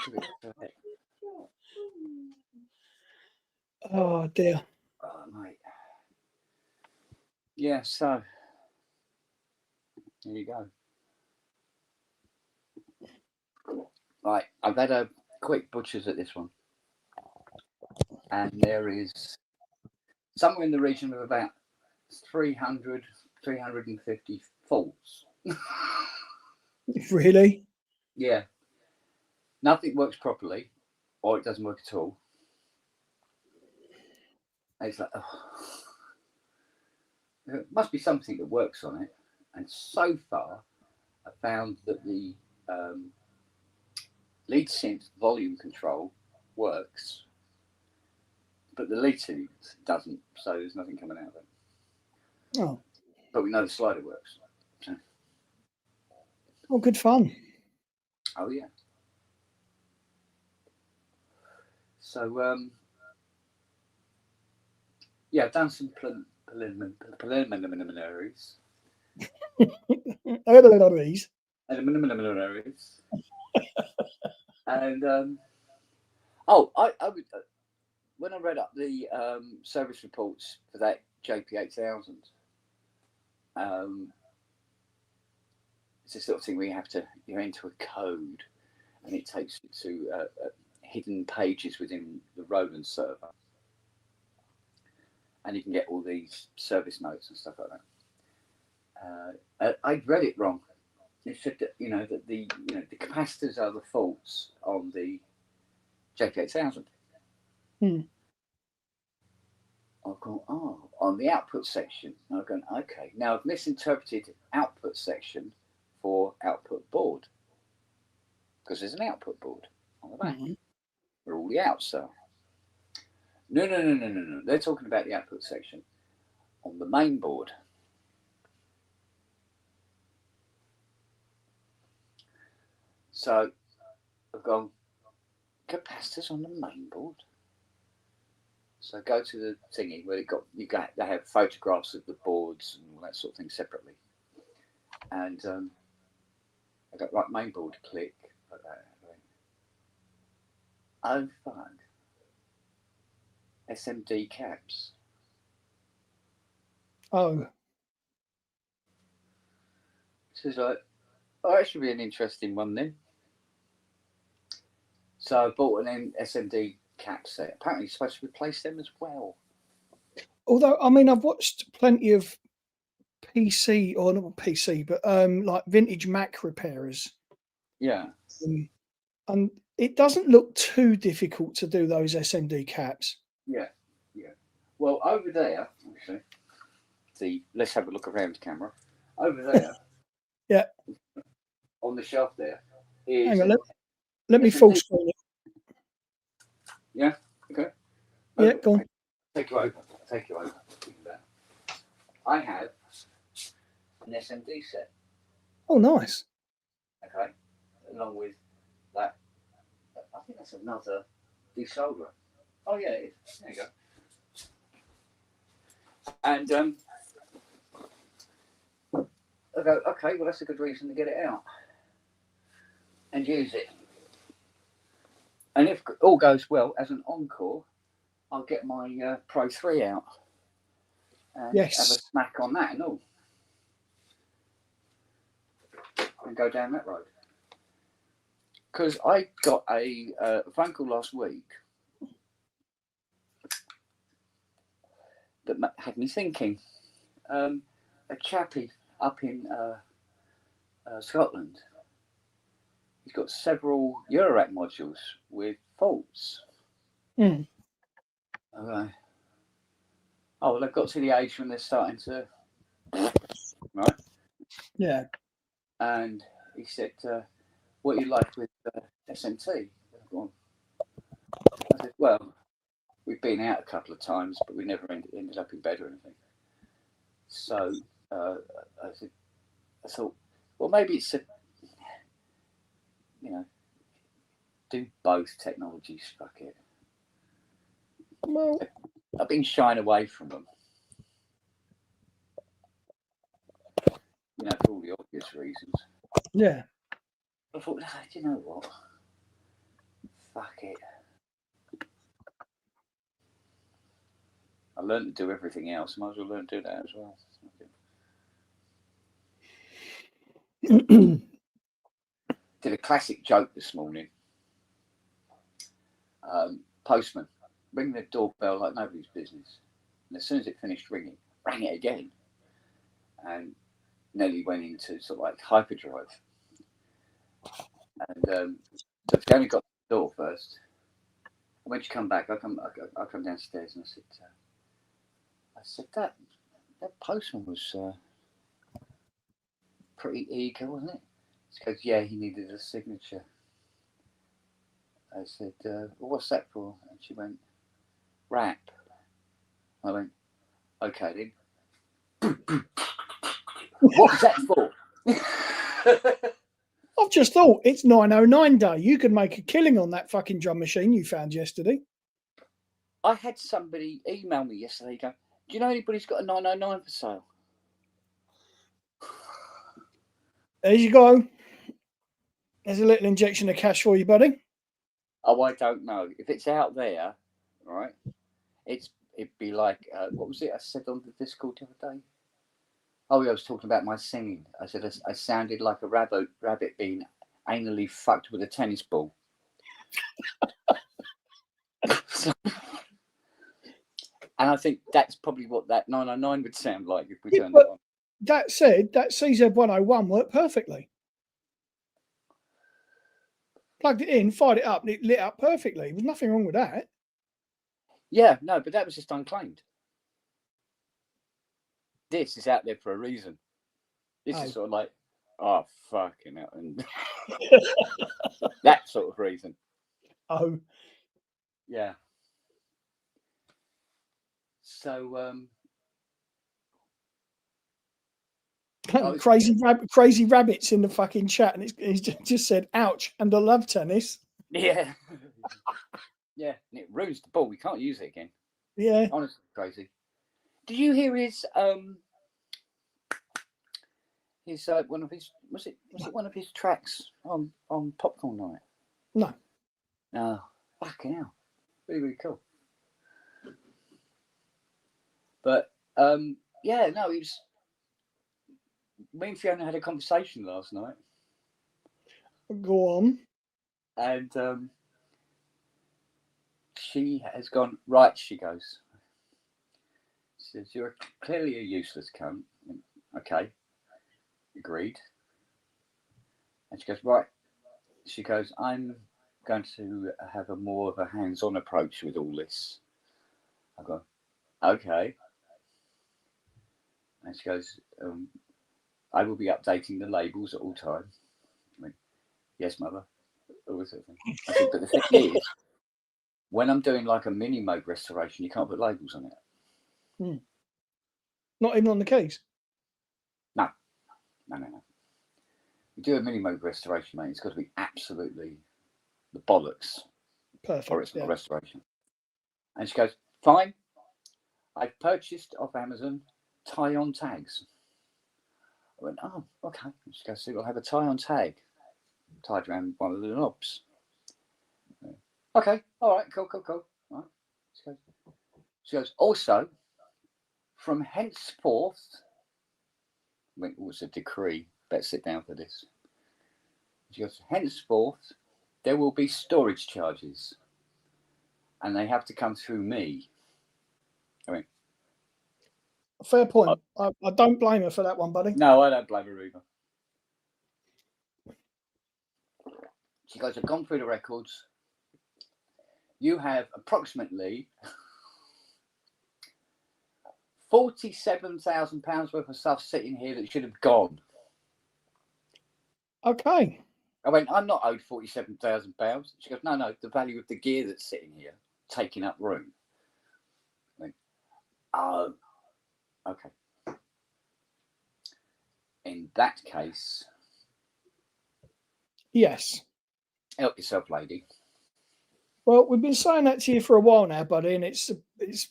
give it a sec. Oh dear. Oh, mate. Yeah, so there you go. Right, I've had a quick butcher's at this one, and there is somewhere in the region of about 300, 350 faults. Really? Yeah, nothing works properly, or it doesn't work at all. And it's like, oh, there must be something that works on it. And so far, I found that the lead synth volume control works, but the lead synth doesn't. So there's nothing coming out of it. Oh. But we know the slider works. So. Oh, good fun. Oh yeah. So yeah, I've done some preliminaries. Preliminaries. And oh, I would when I read up the service reports for that JP8000, it's the sort of thing where you enter a code, and it takes you to hidden pages within the Roland server, and you can get all these service notes and stuff like that. I'd read it wrong. It said that that the capacitors are the faults on the JP8000. I've gone, oh, on the output section. And I've gone, okay. Now I've misinterpreted output section for output board, because there's an output board on the back where all the outs are. No. They're talking about the output section on the main board. So I've gone, capacitors on the main board. So go to the thingy where they have photographs of the boards and all that sort of thing separately. And I got right main board, click like that. Oh fuck. SMD caps. Oh. So it's like, oh, that should be an interesting one then. So I bought an SMD cap set. Apparently, you're supposed to replace them as well. Although, I mean, I've watched plenty of PC, or not PC, but like vintage Mac repairers. Yeah. And it doesn't look too difficult to do those SMD caps. Yeah. Well, over there, actually, let's have a look around the camera. Over there, yeah, on the shelf there is. Hang on, let me full screen it. Yeah. Okay. Yeah, go on. Take you over. I have an SMD set. Oh, nice. Okay. Along with that, I think that's another desolderer. Oh yeah, it is. There you go. And I go, okay, well that's a good reason to get it out and use it. And if all goes well, as an encore, I'll get my Pro 3 out and have a smack on that and all, and go down that road. Because I got a phone call last week that had me thinking. A chappie up in Scotland, he's got several Eurorack modules with faults. Okay. Oh, well, they've got to the age when they're starting to, right? Yeah. And he said, what you like with SMT? I said, well, we've been out a couple of times, but we never ended up in bed or anything. So I thought, well, maybe it's do both technologies. Fuck it. Well, I've been shying away from them, for all the obvious reasons. Yeah. I thought, you know what? fuck it. I learned to do everything else. Might as well learn to do that as well. Did a classic joke this morning. Postman, ring the doorbell like nobody's business. And as soon as it finished ringing, rang it again. And Nelly went into sort of like hyperdrive. And so she only got to the door first. And when she come back, I come downstairs and I said that postman was pretty eager, wasn't it? She goes, yeah, he needed a signature. I said, well, what's that for? And she went, rap. I went, okay then. What was that for? I've just thought it's 909 day. You could make a killing on that fucking drum machine you found yesterday. I had somebody email me yesterday go, do you know anybody's got a 909 for sale? There you go. There's a little injection of cash for you, buddy. Oh, I don't know. If it's out there, right, it'd be like, what was it I said on the Discord the other day? Oh, yeah, I was talking about my singing. I said I sounded like a rabbit being anally fucked with a tennis ball. And I think that's probably what that 909 would sound like if we turned it on. That said, that CZ101 worked perfectly. Plugged it in, fired it up, and it lit up perfectly. There was nothing wrong with that. Yeah, no, but that was just unclaimed. This is out there for a reason. This is sort of like, oh, fucking hell. And that sort of reason. Oh. Yeah. So, crazy rabbits in the fucking chat, and he's just said, ouch, and I love tennis. Yeah. Yeah, and it ruins the ball. We can't use it again. Yeah. Honestly, crazy. Did you hear his one of his was it one of his tracks on Popcorn Night? No. No. Fucking hell. Really, really cool. But yeah, no, he was. Me and Fiona had a conversation last night. Go on. And she has gone, right, she goes. She says, you're clearly a useless cunt. Okay. Agreed. And she goes, right. She goes, I'm going to have a more of a hands-on approach with all this. I go, okay. And she goes, I will be updating the labels at all times. I mean, yes, mother. All this sort of thing. I said, but the thing is, when I'm doing like a mini mode restoration, you can't put labels on it. Not even on the keys? No. You do a mini mode restoration, mate, it's got to be absolutely the bollocks. Perfect. Or it's not a restoration. And she goes, fine. I've purchased off Amazon tie-on tags. I went, oh, okay. And she goes, so you'll have a tie-on tag tied around one of the knobs. Okay, all right, cool. All right. She goes, also, from henceforth, it was a decree, better sit down for this. She goes, henceforth, there will be storage charges, and they have to come through me. I mean, fair point. I don't blame her for that one, buddy. No, I don't blame her either. She goes, I've gone through the records. You have approximately £47,000 worth of stuff sitting here that should have gone. Okay. I went, I'm not owed £47,000. She goes, no, the value of the gear that's sitting here, taking up room. I went, oh, okay. In that case, yes. Help yourself, lady. Well, we've been saying that to you for a while now, buddy, and it's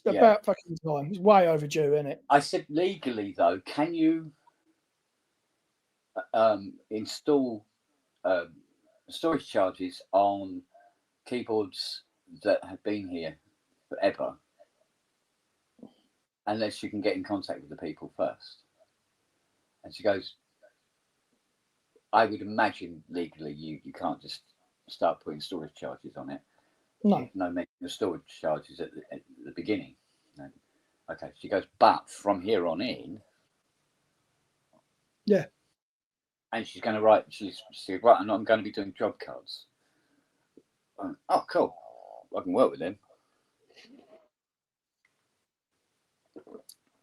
about fucking time. It's way overdue, isn't it? I said legally, though, can you install storage charges on keyboards that have been here forever, unless you can get in contact with the people first. And she goes, I would imagine legally you can't just start putting storage charges on it. No. No mention of storage charges at the beginning. No. Okay, she goes, but from here on in, yeah. And she's going to write. She said, right, I'm going to be doing job cards. Oh, cool. I can work with them.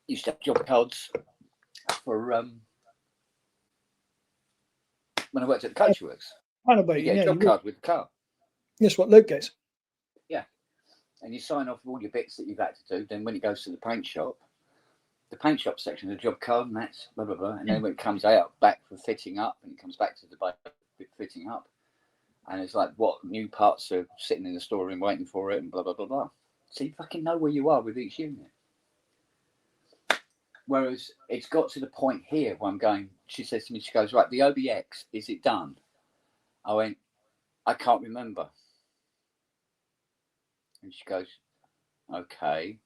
Used to have job cards for when I worked at the Coachworks. You get a job card with the car. Yes, what Luke gets. Yeah, and you sign off all your bits that you've had to do. Then when it goes to the paint shop section, the job card, and that's blah blah blah. And then when it comes out back for fitting up, and it comes back to the fitting up, and it's like what new parts are sitting in the storeroom waiting for it, and blah blah blah blah. So you fucking know where you are with each unit. Whereas it's got to the point here where I'm going, she says to me, she goes, right, the OBX, is it done? I went, I can't remember. And she goes, okay.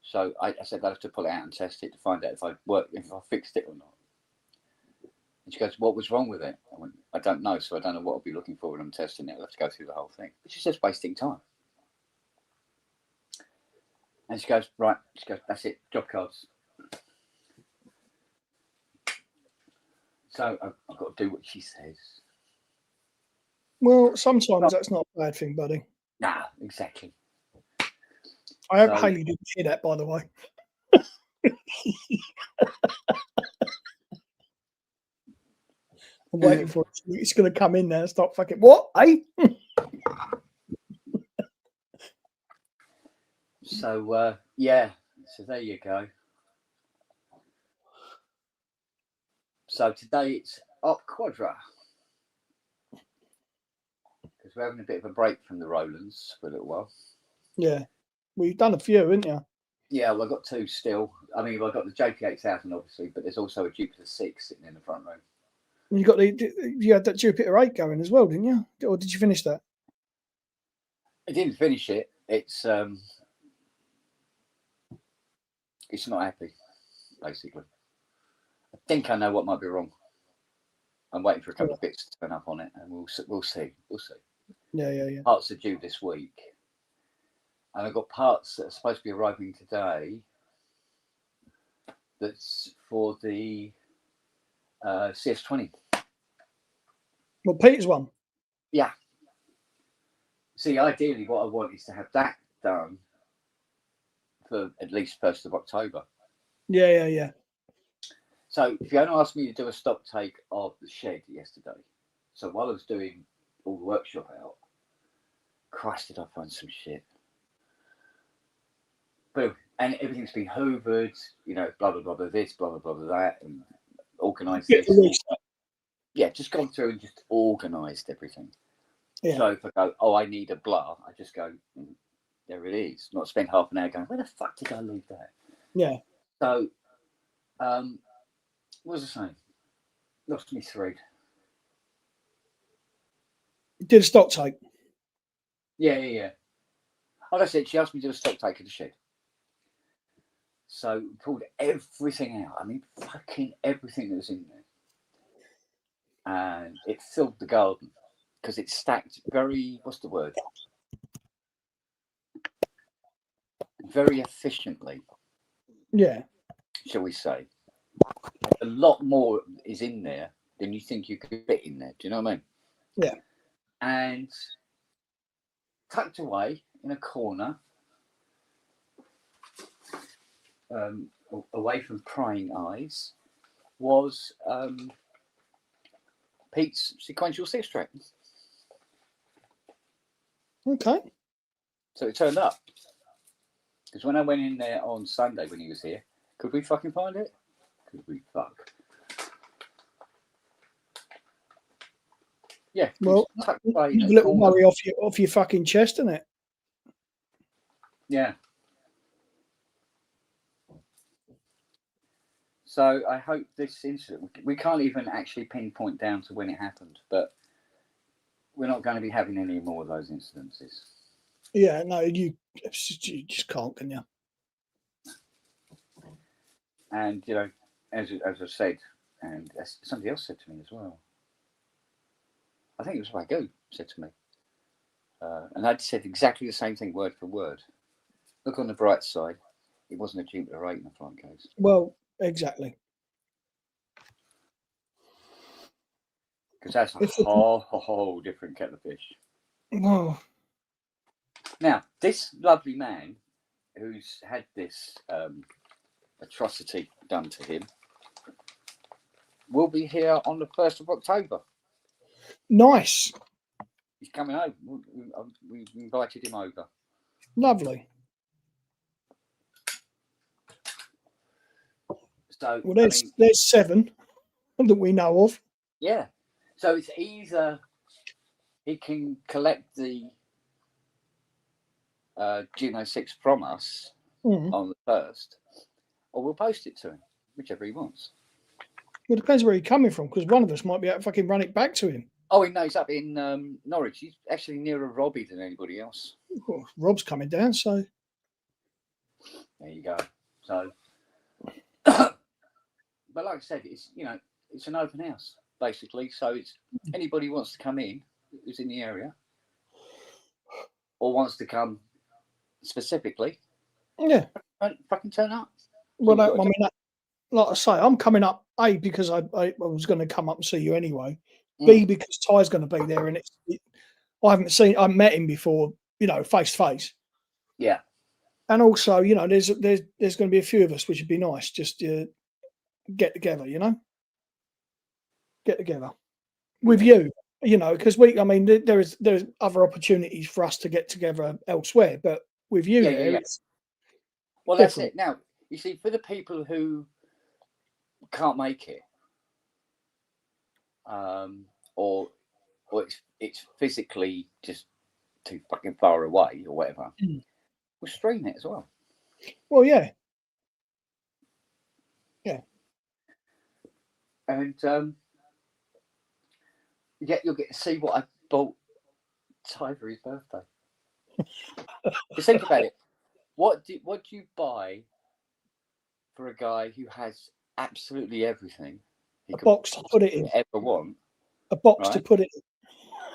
So I said, I have to pull it out and test it to find out if I fixed it or not. And she goes, what was wrong with it? I went, I don't know, so I don't know what I'll be looking for when I'm testing it. I'll have to go through the whole thing. But she's just wasting time. And she goes, right, that's it, job cards. So I've got to do what she says. Well, sometimes that's not a bad thing, buddy. Nah, exactly. I hope Hayley didn't hear that, by the way. I'm waiting for it. It's going to come in there and start fucking, what, eh? So, yeah, so there you go. So today it's Op Quadra. Because we're having a bit of a break from the Rolands for a little while. Yeah. Well, you've done a few, haven't you? Yeah, well, I've got two still. I mean, I've got the JP8000, obviously, but there's also a Jupiter 6 sitting in the front room. You had that Jupiter 8 going as well, didn't you? Or did you finish that? I didn't finish it. It's not happy, basically. I think I know what might be wrong. I'm waiting for a couple of bits to turn up on it, and we'll see. Yeah. Parts are due this week, and I've got parts that are supposed to be arriving today. That's for the CS20. Well, Peter's one. Yeah. See, ideally, what I want is to have that done for at least 1st of October. Yeah. So Fiona asked me to do a stock take of the shed yesterday. So while I was doing all the workshop out, Christ, did I find some shit. Boom. And everything's been hoovered, blah, blah, blah, blah, this, blah, blah, blah, blah, that, and organised this. Yeah, just gone through and just organised everything. Yeah. So if I go, oh, I need a blah, I just go, there it is. Not spend half an hour going, where the fuck did I leave that? Yeah. So, what was I saying? Lost me thread. Did a stock take. Yeah. Oh, that's it. She asked me to do a stock take of the shed. So pulled everything out. I mean, fucking everything that was in there. And it filled the garden because it's stacked very, what's the word? Very efficiently. Yeah. Shall we say. A lot more is in there than you think you could fit in there. Do you know what I mean? Yeah. And tucked away in a corner, away from prying eyes, was Pete's sequential 6-track. Okay. So it turned up. Because when I went in there on Sunday when he was here, could we fucking find it? Could we fuck? Yeah. Well, a little worry off your fucking chest, isn't it? Yeah. So I hope this incident, we can't even actually pinpoint down to when it happened, but we're not going to be having any more of those incidences. Yeah, no, you just can't, can you? And as I said, and as somebody else said to me as well. I think it was Wagyu said to me, and I'd said exactly the same thing, word for word. Look on the bright side, it wasn't a Jupiter 8 in the front case. Well, exactly. Because that's a whole different kettle of fish. Well, now, this lovely man who's had this atrocity done to him will be here on the 1st of October. Nice. He's coming over. We've invited him over. Lovely. So, well, there's 7 that we know of. Yeah. So it's either he can collect the Geno 6 from us on the 1st, or we'll post it to him, whichever he wants. Well, it depends where he's coming from, because one of us might be able to fucking run it back to him. Oh, he knows up in Norwich. He's actually nearer Robbie than anybody else. Well, Rob's coming down, so there you go. So, but like I said, it's it's an open house basically. So it's anybody who wants to come in who's in the area or wants to come specifically. Yeah, fucking turn up. Well, I mean, like I say, I'm coming up A because I was going to come up and see you anyway. B because Ty's going to be there, and I met him before, face to face. Yeah. And also, there's going to be a few of us, which would be nice, just to get together, get together with you, because there's other opportunities for us to get together elsewhere, but with you it's well, different. That's it. Now, you see, for the people who can't make it, or it's physically just too fucking far away or whatever, we'll stream it as well. Well, yeah. And you'll get to see what I bought Ty for his birthday. Just think about it. What do you buy for a guy who has absolutely everything he could box to put it in, ever want? A box to put it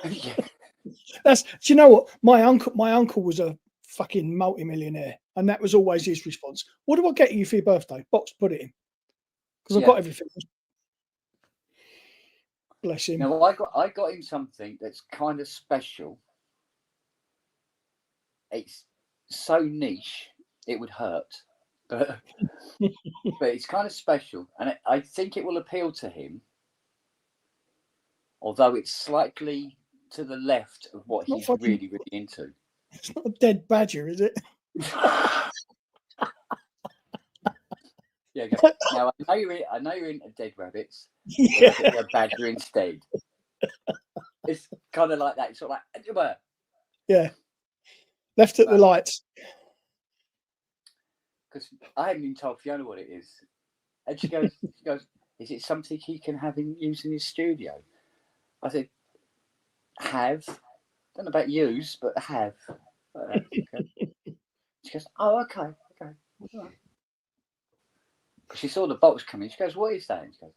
in. Do you know what? My uncle was a fucking multi-millionaire, and that was always his response. What do I get you for your birthday? Box to put it in, because I've got everything. Bless him. Now I got him something that's kind of special. It's so niche it would hurt, but it's kind of special, and I think it will appeal to him. Although it's slightly to the left of what he's really into. It's not a dead badger, is it? Yeah. Now I know you're into dead rabbits. Yeah. A badger instead. It's kind of like that. It's sort of like yeah. Left at the lights. Because I haven't even told Fiona what it is, and she goes, "Is it something he can have use in his studio?" I said, "Have." Don't know about use, but have. Okay. She goes, "Oh, okay." Right. She saw the box coming. She goes, "What is that?" She goes,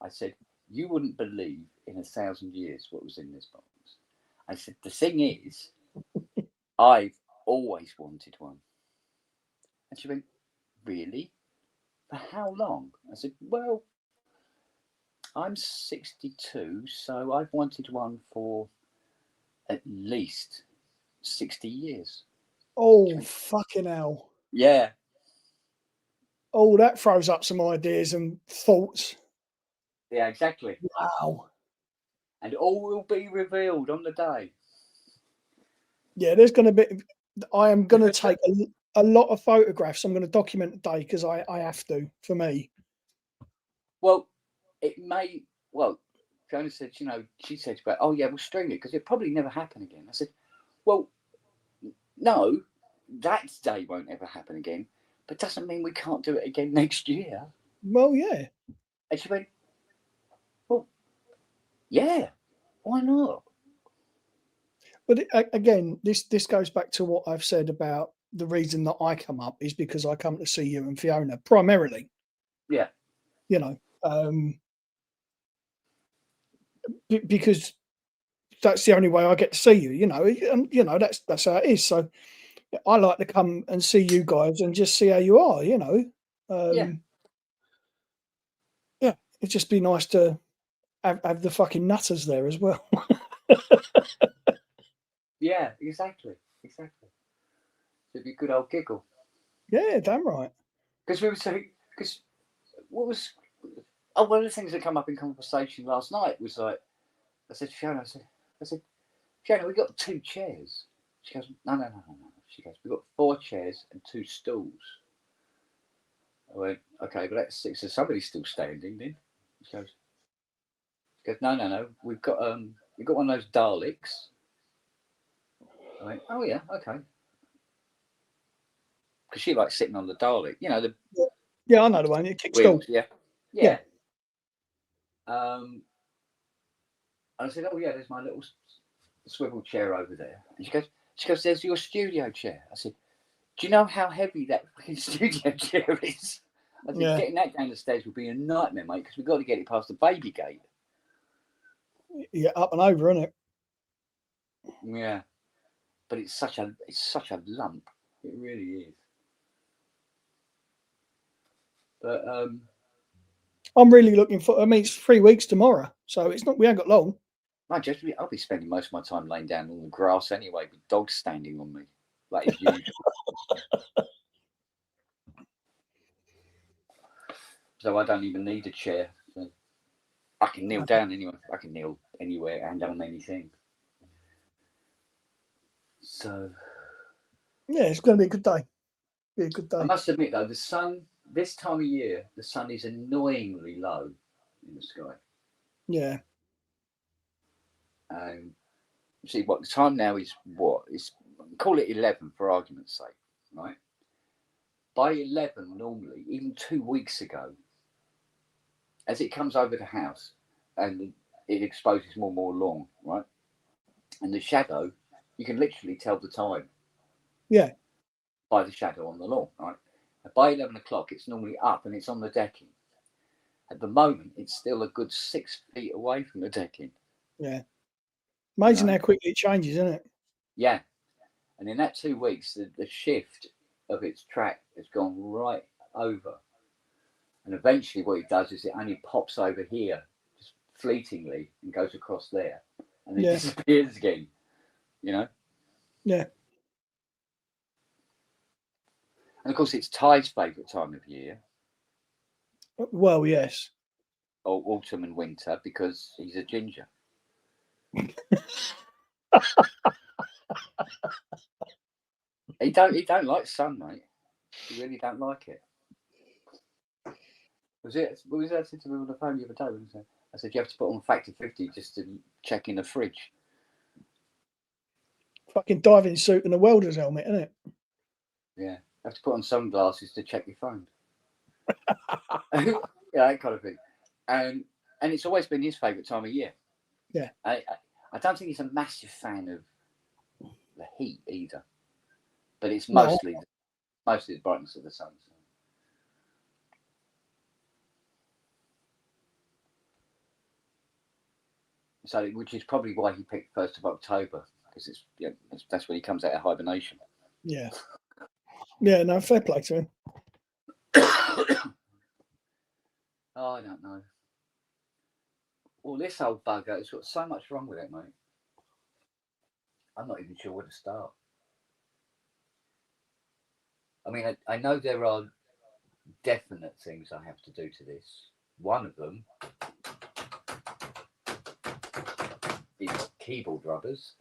I said, "You wouldn't believe in 1,000 years what was in this box." I said, "The thing is, I've always wanted one." And she went, "Really? For how long?" I said, "Well, I'm 62, so I've wanted one for at least 60 years. Oh, fucking hell. Yeah. Oh, that throws up some ideas and thoughts. Yeah, exactly. Wow. And all will be revealed on the day. Yeah, there's going to be... I am going to take a lot of photographs. I'm going to document the day because I have to, for me. Well, it may... Well, Fiona said, she said, "Oh, yeah, we'll stream it because it'll probably never happen again." I said, "Well, no, that day won't ever happen again, but doesn't mean we can't do it again next year." Well, yeah. And she went, "Well, yeah, why not?" But again, this goes back to what I've said about the reason that I come up is because I come to see you and Fiona primarily. Yeah. You know, because that's the only way I get to see you. You know, and you know that's how it is. So I like to come and see you guys and just see how you are. You know, Yeah. yeah, it'd just be nice to have the fucking nutters there as well. Yeah, exactly. It'd be a good old giggle. Yeah, damn right. Because we were saying, because what was, oh, one of the things that come up in conversation last night was like, I said, Fiona, I said, Fiona, we got 2 chairs. She goes, no. She goes, we've got 4 chairs and 2 stools. I went, okay, but that's 6. So somebody's still standing then. She goes, no. We've got one of those Daleks. I went, oh yeah, okay. Because she likes sitting on the Dalek, you know, the Yeah, I know the one. It kicks wheels, stool. yeah. And I said, oh yeah, there's my little swivel chair over there. And she goes, there's your studio chair. I said, do you know how heavy that fucking studio chair is? I said, Yeah. getting that down the stairs would be a nightmare, mate, because we've got to get it past the baby gate. Yeah, up and over, isn't it? Yeah, but it's such a lump. It really is. But I'm really looking for. I mean, it's 3 weeks tomorrow, so it's not. We ain't got long. I'll be spending most of my time laying down on the grass anyway, with dogs standing on me, like as usual. So I don't even need a chair. So I can kneel down anyway. I can kneel anywhere and on anything. So Yeah, it's going to be a good day. Be a good day. I must admit though, the sun this time of year, the sun is annoyingly low in the sky. Yeah. See what the time now is? What is? Call it 11 for argument's sake, right? By 11, normally, even 2 weeks ago, as it comes over the house and it exposes more and more lawn, right? And the shadow, you can literally tell the time. Yeah. By the shadow on the lawn, right? And by 11 o'clock, it's normally up and it's on the decking. At the moment, it's still a good 6 feet away from the decking. Yeah. Amazing how quickly it changes, isn't it? Yeah. And in that 2 weeks, the shift of its track has gone right over. And eventually, what it does is it only pops over here, just fleetingly, and goes across there, and then disappears again. You know. Yeah. And of course, it's Ty's favourite time of year. Well, yes. Or autumn and winter, because he's a ginger. He don't like sun, mate. He really don't like it. Was it? What was that I said to me on the phone the other day? I said you have to put on factor 50 just to check in the fridge. Fucking diving suit and a welder's helmet, isn't it? Yeah, you have to put on sunglasses to check your phone. Yeah, that kind of thing. And it's always been his favourite time of year. Yeah. I don't think he's a massive fan of the heat either, but it's mostly the brightness of the sun. So, which is probably why he picked 1st of October, because that's when he comes out of hibernation. Yeah. Yeah, no, fair play to him. Oh, I don't know. Well, this old bugger has got so much wrong with it, mate. I'm not even sure where to start. I mean, I know there are definite things I have to do to this. One of them is keyboard rubbers.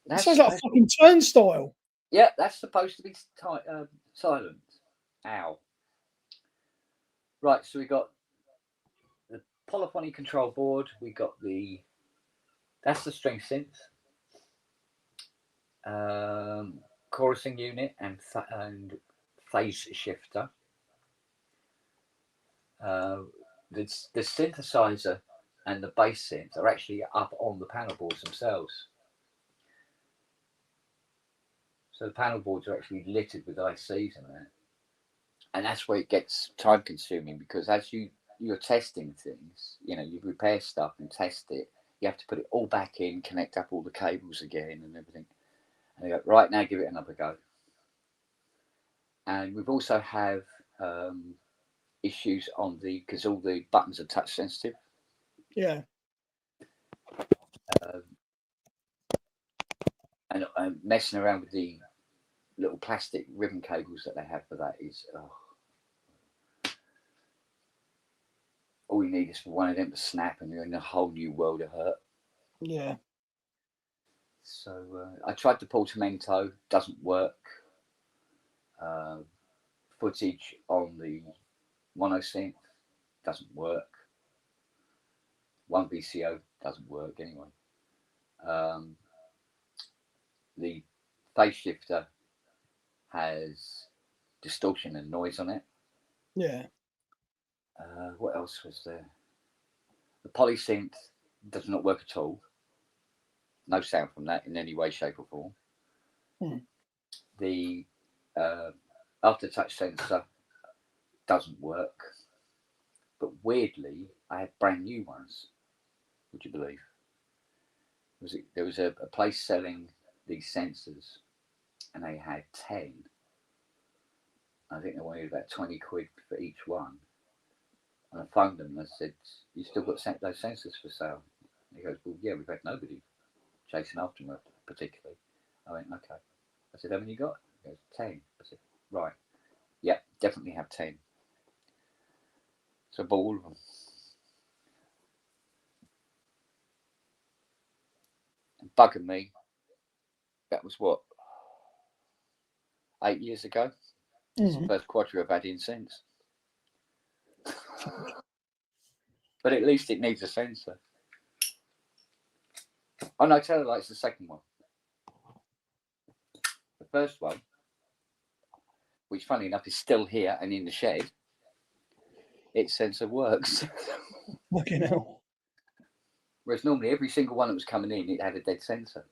That sounds like a fucking turnstile. Yeah, that's supposed to be silent. Ow. Right, so we got the polyphony control board. We got that's the string synth, chorusing unit, and phase shifter. The the synthesizer and the bass synth are actually up on the panel boards themselves. So the panel boards are actually littered with ICs in there. And that's where it gets time consuming, because as you're testing things, you know, you repair stuff and test it, you have to put it all back in, connect up all the cables again and everything. And you go, right, now give it another go. And we've also have issues on because all the buttons are touch sensitive. Yeah. And messing around with the little plastic ribbon cables that they have for that is, all you need is for one of them to snap and you're in a whole new world of hurt. Yeah. So I tried the portamento, doesn't work. Footage on the mono synth doesn't work. One VCO doesn't work anyway. The phase shifter has distortion and noise on it. Yeah. What else was there? The polysynth does not work at all. No sound from that in any way, shape, or form. The aftertouch sensor doesn't work. But weirdly, I had brand new ones. Would you believe? There was a place selling these sensors, and they had 10. I think they wanted about 20 quid for each one. And I phoned them and I said, "You still got those sensors for sale?" And he goes, "Well, yeah, we've had nobody chasing after them particularly." I went, "Okay." I said, "How many you got?" He goes, 10. I said, "Right. Yeah, definitely have 10. So I bought all of them. And bugging me, that was what, 8 years ago? It's the first quadro I've had in since. But at least it needs a sensor. Oh no, tell her like it's the second one. The first one, which funny enough is still here and in the shed, its sensor works. Fucking hell. Whereas normally every single one that was coming in, it had a dead sensor.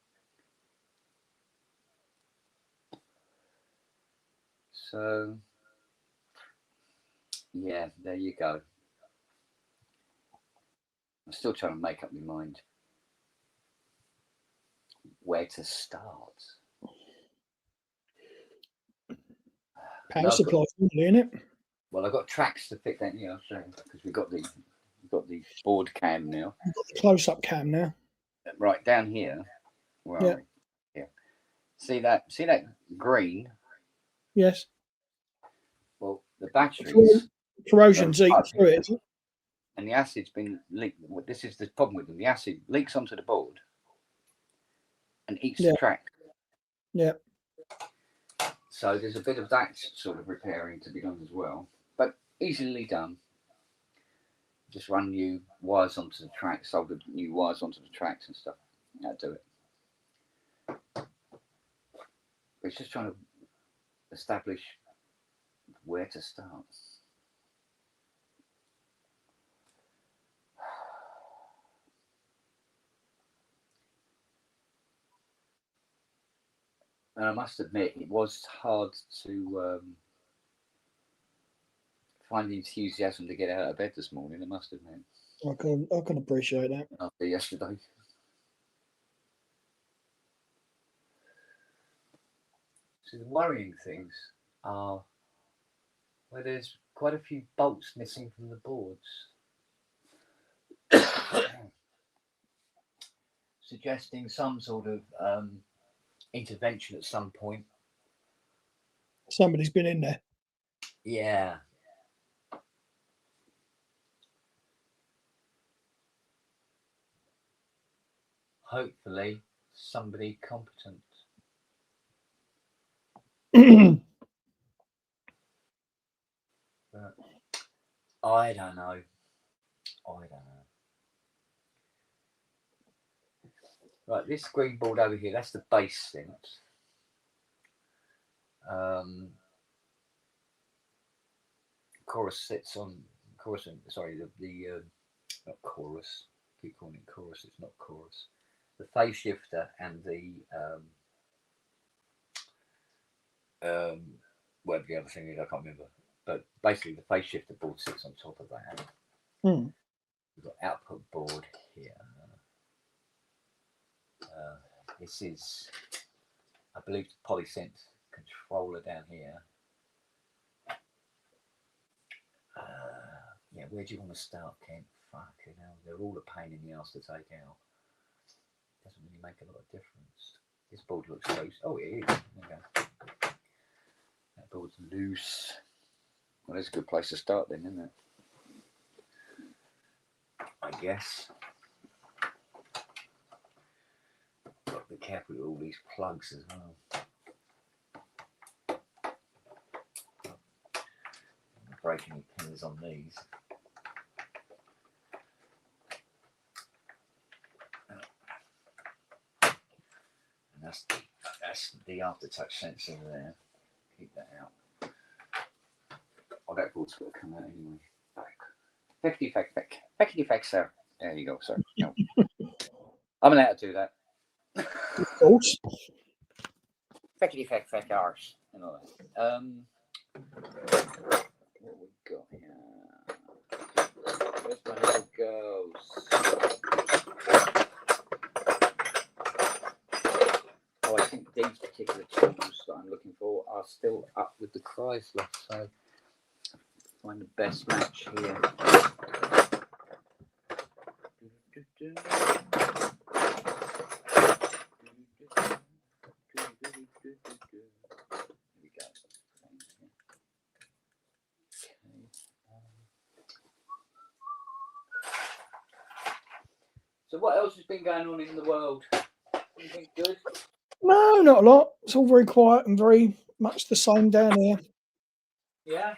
So, yeah, there you go. I'm still trying to make up my mind where to start. Power supply, isn't it? Well, I've got tracks to fit that, because we've got the board cam now. We've got the close-up cam now. Right down here. Where are we? Yeah. See that green? Yes. Well, the batteries. Corrosion's eating through it, isn't it? And the acid's been leaked. This is the problem with them. The acid leaks onto the board and eats the track. Yeah. So there's a bit of that sort of repairing to be done as well, but easily done. Just run new wires onto the tracks, solder new wires onto the tracks and stuff. That'll do it. It's just trying to establish where to start. And I must admit, it was hard to find the enthusiasm to get out of bed this morning, I must admit. I can appreciate that. After yesterday. So the worrying things are where there's quite a few bolts missing from the boards. Suggesting some sort of intervention at some point. Somebody's been in there. Yeah. Hopefully, somebody competent. But I don't know. Right, this green board over here, that's the bass synth. Chorus chorus. Sorry, the not chorus. I keep calling it chorus. It's not chorus. The phase shifter and the whatever the other thing is, I can't remember. But basically, the phase shifter board sits on top of that. Mm. We've got output board here. This is, I believe, the polysynth controller down here. Yeah, where do you want to start, Kent? Fucking hell, they're all a pain in the ass to take out. Doesn't really make a lot of difference. This board looks loose. Oh, it is. There you go. That board's loose. Well, that's a good place to start then, isn't it? I guess. Got to be careful with all these plugs as well. I'm breaking any pins on these. And that's the aftertouch sensor there. Keep that out. Oh, that board's got to come out anyway. Feckety feck, sir. There you go, sir. No. I'm allowed to do that. Of course. Feckety feck arse and all that. What we got here? Where's my little girls? Oh, I think these particular tools that I'm looking for are still up with the Chrysler, so find the best match here. So what else has been going on in the world? Anything good? No, not a lot. It's all very quiet and very much the same down here. Yeah?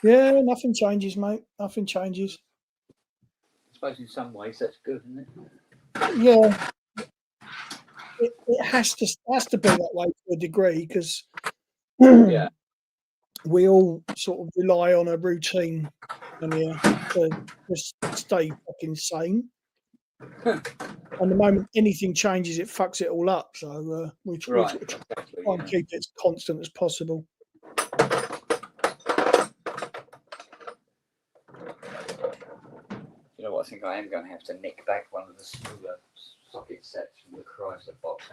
Yeah, nothing changes, mate. Nothing changes. I suppose in some ways that's good, isn't it? Yeah. It has to be that way to a degree because Yeah. we all sort of rely on a routine in here to just stay fucking sane. And the moment anything changes, it fucks it all up. So we try and keep it as constant as possible. You know what? I think I am going to have to nick back one of the smaller socket sets from the Chrysler box.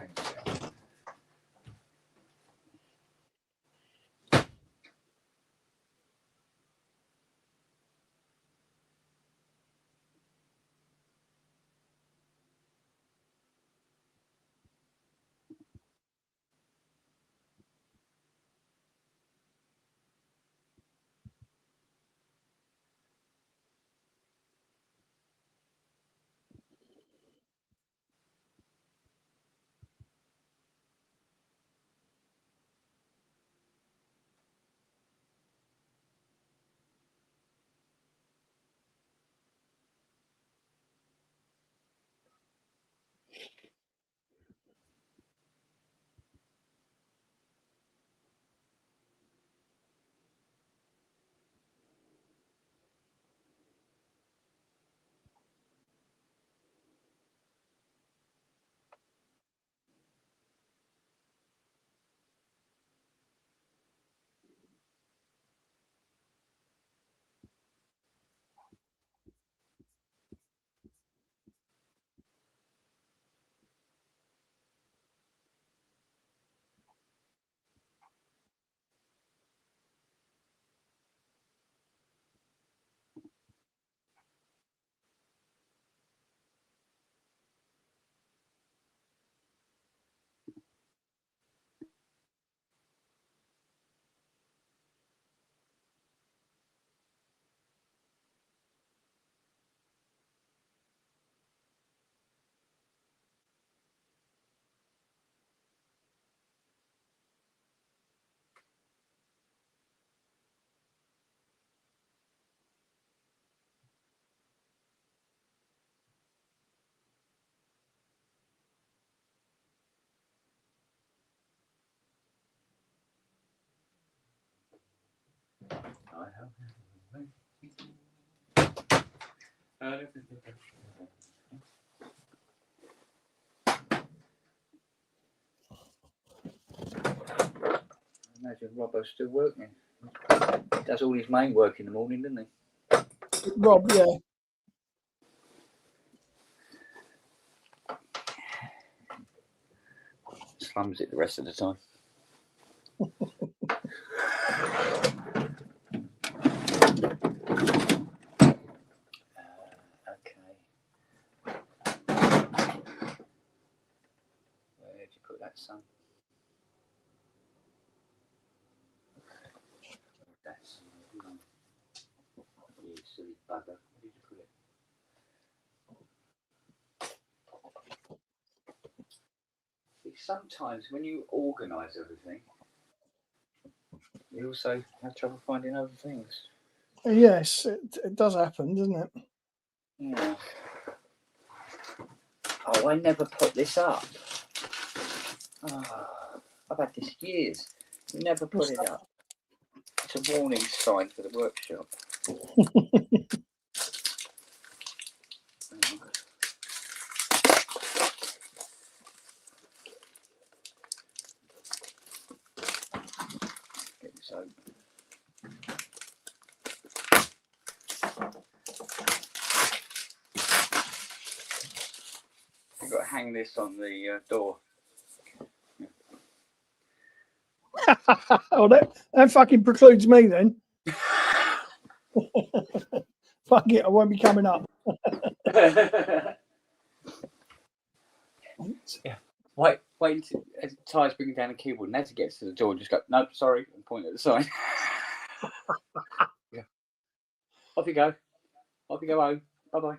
Imagine Robbo's still working. He does all his main work in the morning, doesn't he? Rob, yeah. Slums it the rest of the time. Okay. Where'd you put that, son? That's you silly bugger. Where did you put it? Sometimes when you organise everything, you also have trouble finding other things. Yes, it does happen, doesn't it? Yeah. Oh, I never put this up. Oh, I've had this years. Never put it up. It's a warning sign for the workshop. Get this open. You've got to hang this on the door. Oh, that fucking precludes me then. Fuck it, I won't be coming up. Yeah. Wait until Ty's bringing down a keyboard and as he gets to the door, just go, nope, sorry, and point at the sign. Yeah. Off you go home. Bye-bye.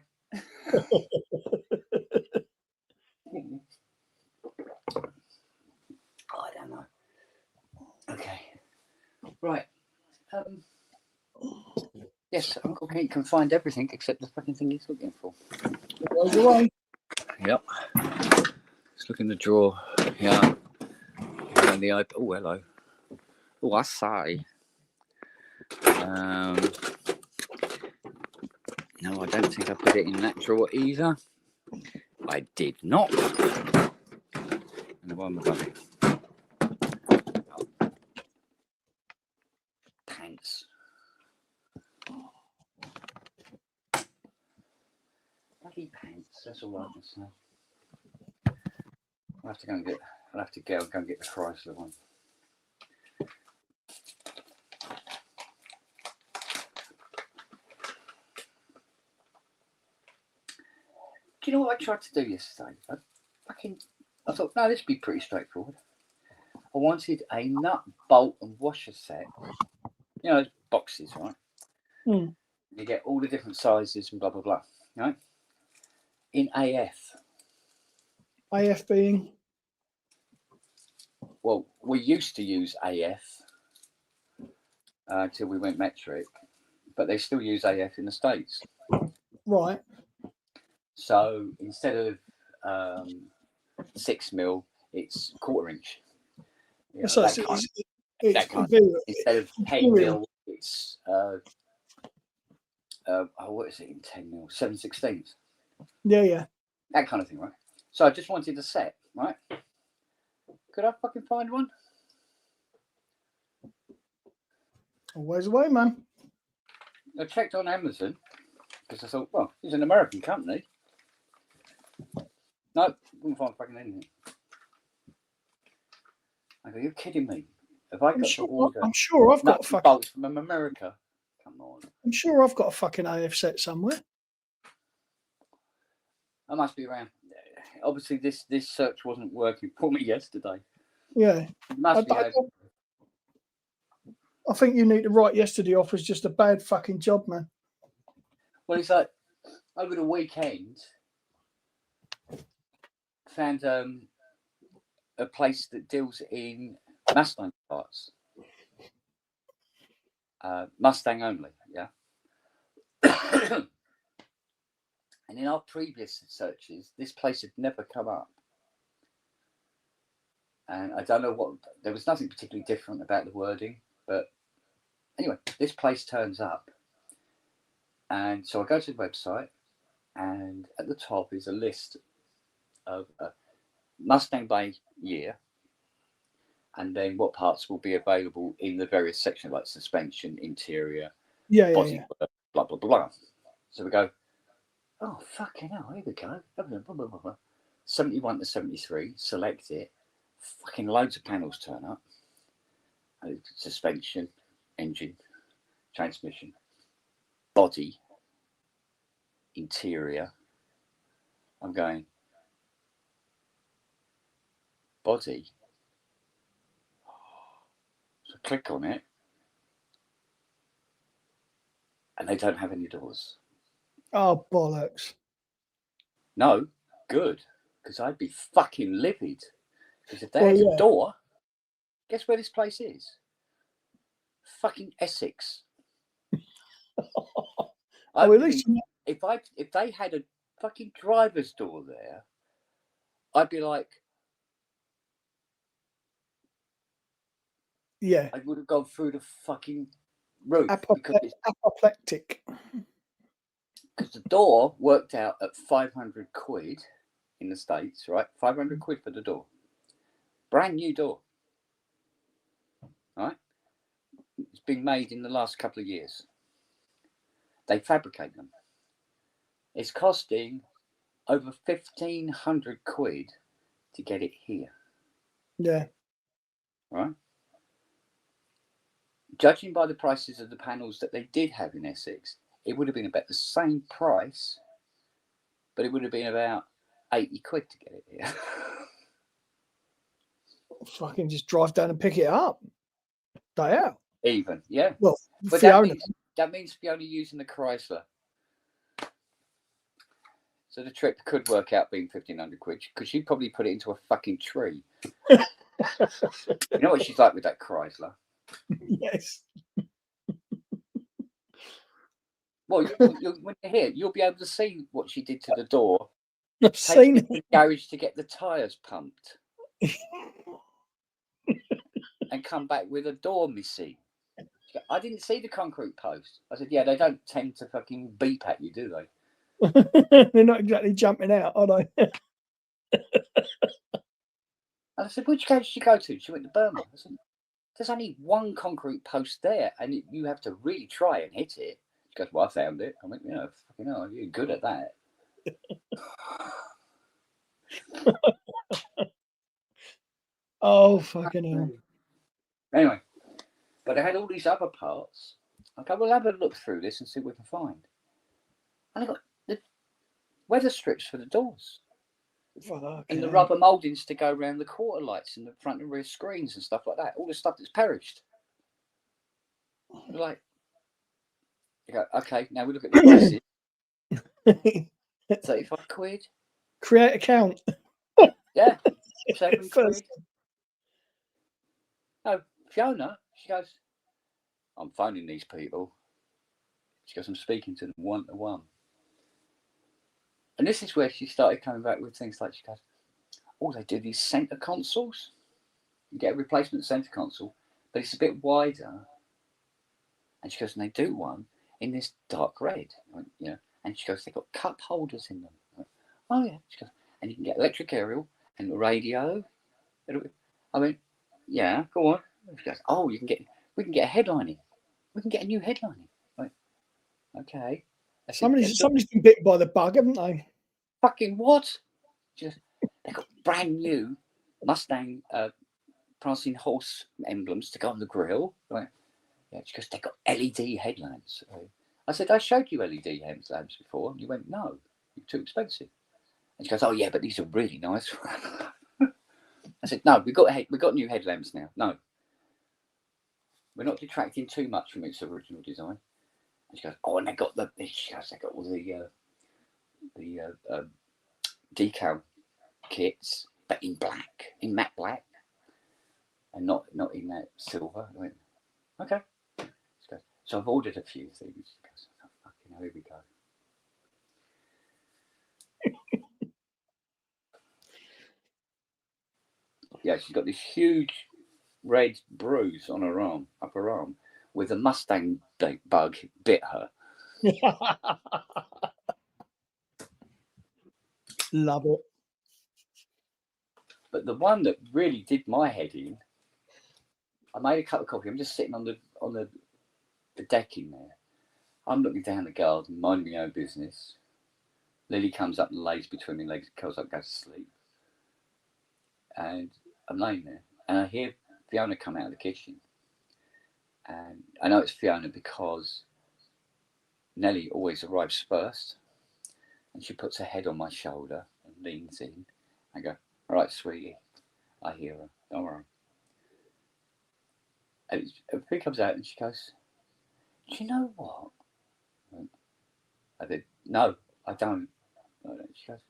I don't know. Okay. Right. Yes, Uncle Kate can find everything except the fucking thing he's looking for. Goes away. Yep. Let's look in the drawer. Yeah. And the iPad. Oh, hello. Oh, I say. No, I don't think I put it in that drawer either. I did not. And one was it. Oh. Pants. Bloody pants. That's all I can say. I'll have to go and get the Chrysler one. Do you know what I tried to do yesterday? I thought, no, this would be pretty straightforward. I wanted a nut, bolt, and washer set. You know, those boxes, right? Mm. You get all the different sizes and blah, blah, blah. Right? In AF. AF being? Well, we used to use AF until we went metric, but they still use AF in the States. Right. So instead of 6mm, it's 1/4 inch. You know, So that kind of, instead of 10mm, it's what is it in 10mm? 7/16. Yeah. That kind of thing, right? So I just wanted a set, right? Could I fucking find one? Always away, man. I checked on Amazon because I thought, well, it's an American company. No, couldn't find fucking anything. I go, you're kidding me? Have I got to order? I'm sure I've got a fucking bolts from America. Come on. I'm sure I've got a fucking AF set somewhere. I must be around. Obviously, this search wasn't working for me yesterday. Yeah. It must be. I think you need to write yesterday off as just a bad fucking job, man. Well, it's like over the weekend, found a place that deals in Mustang parts. Mustang only, yeah. And in our previous searches, this place had never come up. And I don't know what, there was nothing particularly different about the wording, but anyway, this place turns up. And so I go to the website and at the top is a list of Mustang Bay year, and then what parts will be available in the various sections like suspension, interior, body work, blah blah blah. So we go, oh fucking hell, here we go. 71 to 73, select it. Fucking loads of panels turn up. Suspension, engine, transmission, body, interior. I'm going, body. So click on it, and they don't have any doors. Oh, bollocks. No, good, because I'd be fucking livid. Because if they had a door, guess where this place is? Fucking Essex. At least if they had a fucking driver's door there, I'd be like, yeah, I would have gone through the fucking roof because it's apoplectic. Because the door worked out at 500 quid in the States, right? 500 quid for the door, brand new door, right? It's been made in the last couple of years. They fabricate them. It's costing over 1,500 quid to get it here. Yeah. Right? Judging by the prices of the panels that they did have in Essex, it would have been about the same price, but it would have been about 80 quid to get it here. Fucking just drive down and pick it up. Day out. Even, yeah. Well, but Fiona. That means Fiona using the Chrysler. So the trip could work out being 1,500 quid because she'd probably put it into a fucking tree. You know what she's like with that Chrysler? Yes. Well, when you're here, you'll be able to see what she did to the door. I've seen it. The garage to get the tyres pumped. And come back with a door missing. I didn't see the concrete post. I said, yeah, they don't tend to fucking beep at you, do they? They're not exactly jumping out, are they? And I said, which garage did you go to? She went to Burma. I said, there's only one concrete post there, and you have to really try and hit it. She goes, well, I found it. I went, fucking hell, you're good at that. Oh, fucking hell. Anyway, but they had all these other parts. Okay, we'll have a look through this and see what we can find. And I got the weather strips for the doors. And the rubber mouldings to go around the quarter lights and the front and rear screens and stuff like that. All the stuff that's perished. Like, you go, okay, now we look at the prices. 35 quid. Create account. Yeah. 7 quid. No, Fiona, she goes, I'm phoning these people. She goes, I'm speaking to them one-to-one. And this is where she started coming back with things like, she goes, oh, they do these centre consoles. You get a replacement centre console, but it's a bit wider. And she goes, and they do one in this dark red. I went, yeah. And she goes, they've got cup holders in them. I went, oh, yeah. She goes, and you can get electric aerial and the radio. I went, yeah, go on. She goes, oh, we can get a headlining. We can get a new headlining. I went, okay. Somebody's been bitten by the bug, haven't they? Fucking what? Just, they've got brand new Mustang prancing horse emblems to go on the grill. Right? Yeah, she goes, they've got LED headlamps. I said, I showed you LED headlamps before. And you went, no, you're too expensive. And she goes, oh yeah, but these are really nice. I said, no, we've got new headlamps now. No. We're not detracting too much from its original design. And she goes, oh, and they got all the decal kits, but in black, in matte black, and not in that silver. I went, okay. She goes, so I've ordered a few things. She goes, oh, fucking hell, here we go. Yeah, she's got this huge red bruise on her arm, upper arm, with a Mustang bug bit her. Love it. But the one that really did my head in, I made a cup of coffee. I'm just sitting on the deck in there. I'm looking down the garden, minding my own business. Lily comes up and lays between my legs, curls up, goes to sleep. And I'm laying there, and I hear Fiona come out of the kitchen. And I know it's Fiona because Nellie always arrives first. And she puts her head on my shoulder and leans in. I go, all right, sweetie. I hear her. Don't worry. And she comes out and she goes, do you know what? I said, no, I don't. She goes,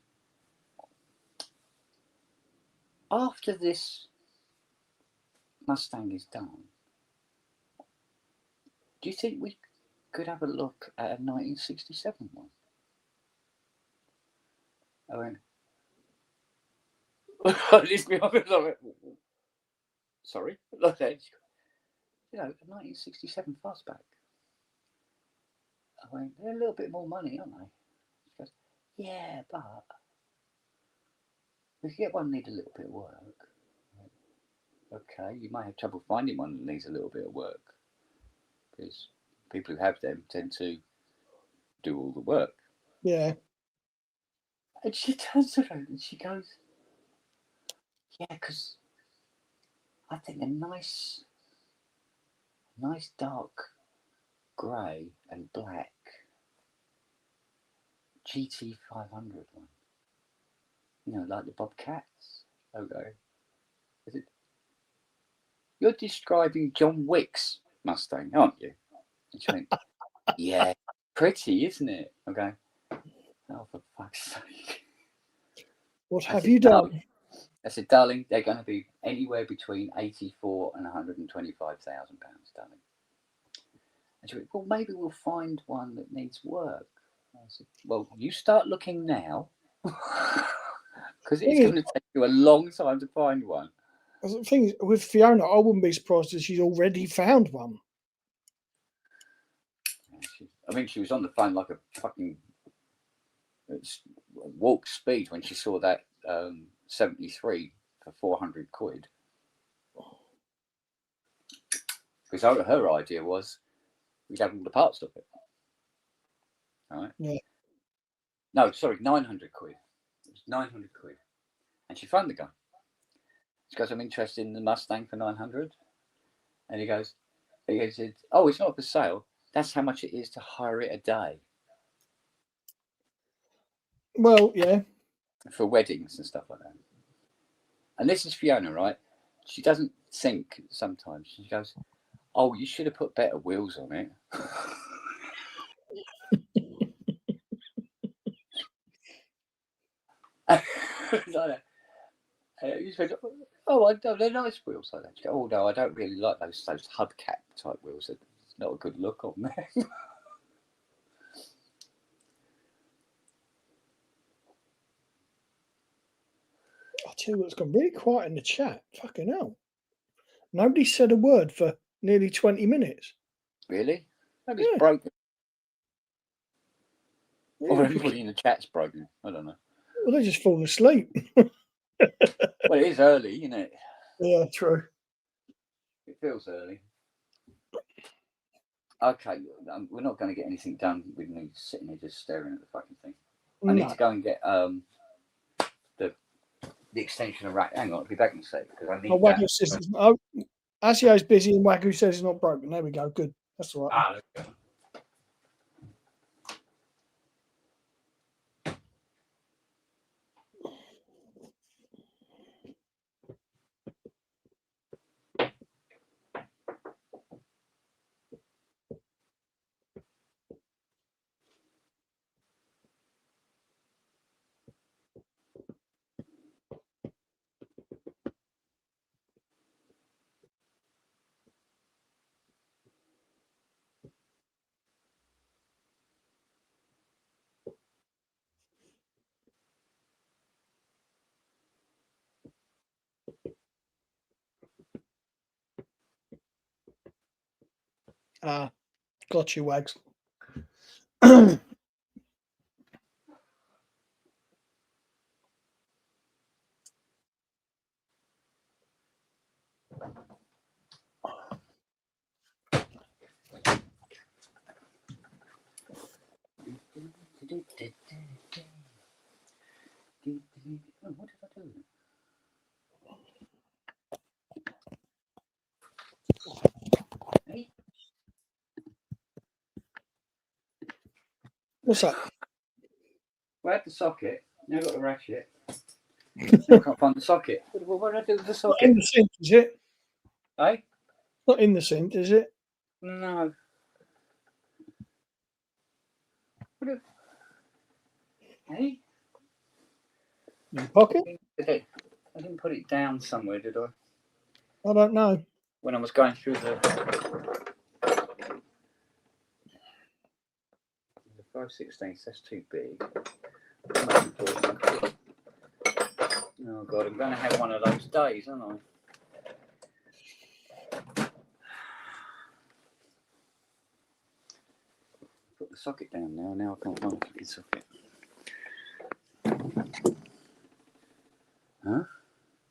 after this Mustang is done, do you think we could have a look at a 1967 one? I went, sorry? Like that. You know, a 1967 fastback. I went, they're a little bit more money, aren't they? She goes, yeah, but we could get one that needs a little bit of work. Okay, you might have trouble finding one that needs a little bit of work because people who have them tend to do all the work. Yeah. And she turns around and she goes, yeah, because I think a nice dark grey and black GT 500 one, you know, like the Bobcats logo. Is it? You're describing John Wick's Mustang, aren't you? And she went, yeah, pretty, isn't it? Okay. Oh, for fuck's sake. What have you done? No. I said, darling, they're going to be anywhere between 84 and 125,000 pounds, darling. And she went, well, maybe we'll find one that needs work. I said, well, you start looking now, because it's going to take you a long time to find one. The thing is, with Fiona, I wouldn't be surprised if she's already found one. I mean, she was on the phone like a fucking walk speed when she saw that 73 for 400 quid. Because her idea was we'd have all the parts of it. All right? Yeah. No, sorry, 900 quid. It was 900 quid. And she phoned the guy. She goes, I'm interested in the Mustang for 900. And he goes, oh, it's not for sale. That's how much it is to hire it a day. Well, yeah. For weddings and stuff like that. And this is Fiona, right? She doesn't think sometimes. She goes, oh, you should have put better wheels on it. Oh, they're nice wheels like that. She goes, oh, no, I don't really like those hubcap type wheels. It's not a good look on there. I tell you what, it's gone really quiet in the chat. Fucking hell. Nobody said a word for nearly 20 minutes. Really? Maybe it's broken. Yeah, or everybody in the chat's broken. I don't know. Well, they're just falling asleep. Well, it is early, isn't it? Yeah, true. It feels early. Okay, we're not going to get anything done with me sitting here just staring at the fucking thing. I need to go and get the extension of rack. Hang on, I'll be back in a sec because I need Wagyu says Asio's busy and Wagyu says it's not broken. There we go. Good. That's all right. There we go. Got you, Wags. Oh, what did I do? Hey? What's that? Well, I had the socket. Now I've got the ratchet. Now I can't find the socket. What did I do with the Not in socket? the synth, is it? Eh? Not in the synth, is it? No. What did... Hey? In your pocket? I didn't put it down somewhere, did I? I don't know. When I was going through the 5/16, that's too big. Oh God, I'm going to have one of those days, aren't I? Put the socket down now. Now I can't find the fucking socket. Huh?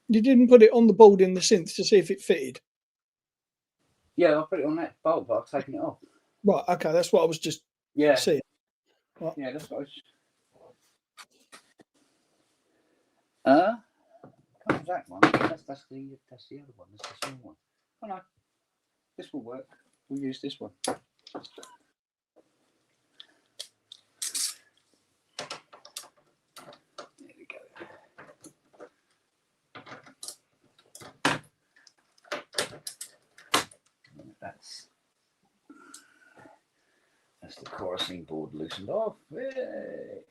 You didn't put it on the board in the synth to see if it fitted? Yeah, I put it on that bulb, but I've taken it off. Right, okay, that's what I was just seeing. Right. Yeah, that's what I was... Can't have that one. That's the other one. That's the small one. Oh no, this will work. We'll use this one. There we go. That's the chorusing board loosened off. Yay.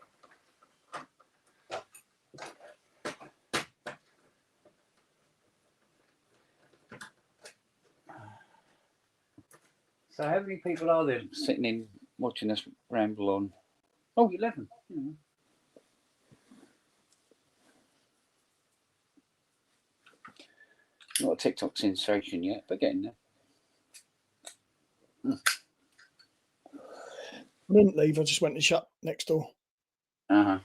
So how many people are there sitting in watching us ramble on? Oh, 11. Hmm. Not a TikTok sensation yet, but getting there. I didn't leave, I just went and shut next door. Uh-huh.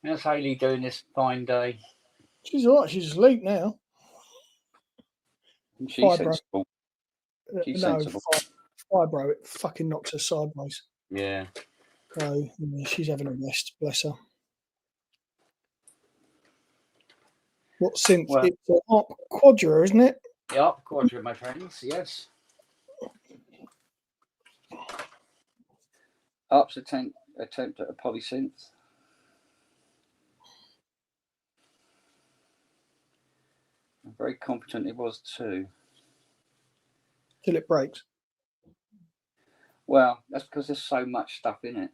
How's Hayley doing this fine day? She's all right, she's asleep now. She's Fibro. sensible. She's No, sensible. fibro, it fucking knocks her sideways. Yeah. So yeah, she's having a rest, bless her. What synth? Well, it's an ARP Quadra, isn't it? The ARP Quadra, my friends, yes. ARP's attempt at a polysynth. Very competent it was too. Till it breaks. Well, that's because there's so much stuff in it.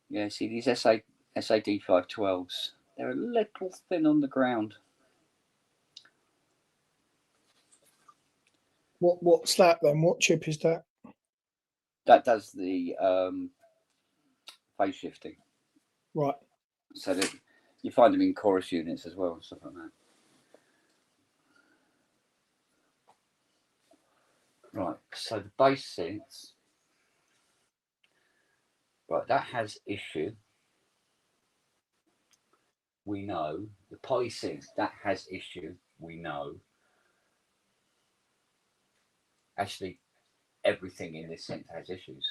Yeah, see these SAD 512s, they're a little thin on the ground. What's that then? What chip is that? That does the phase shifting. Right. So that you find them in chorus units as well and stuff like that. Right, so the bass synths, right, that has issue. We know. The polysynth, that has issue. We know. Actually, everything in this synth has issues.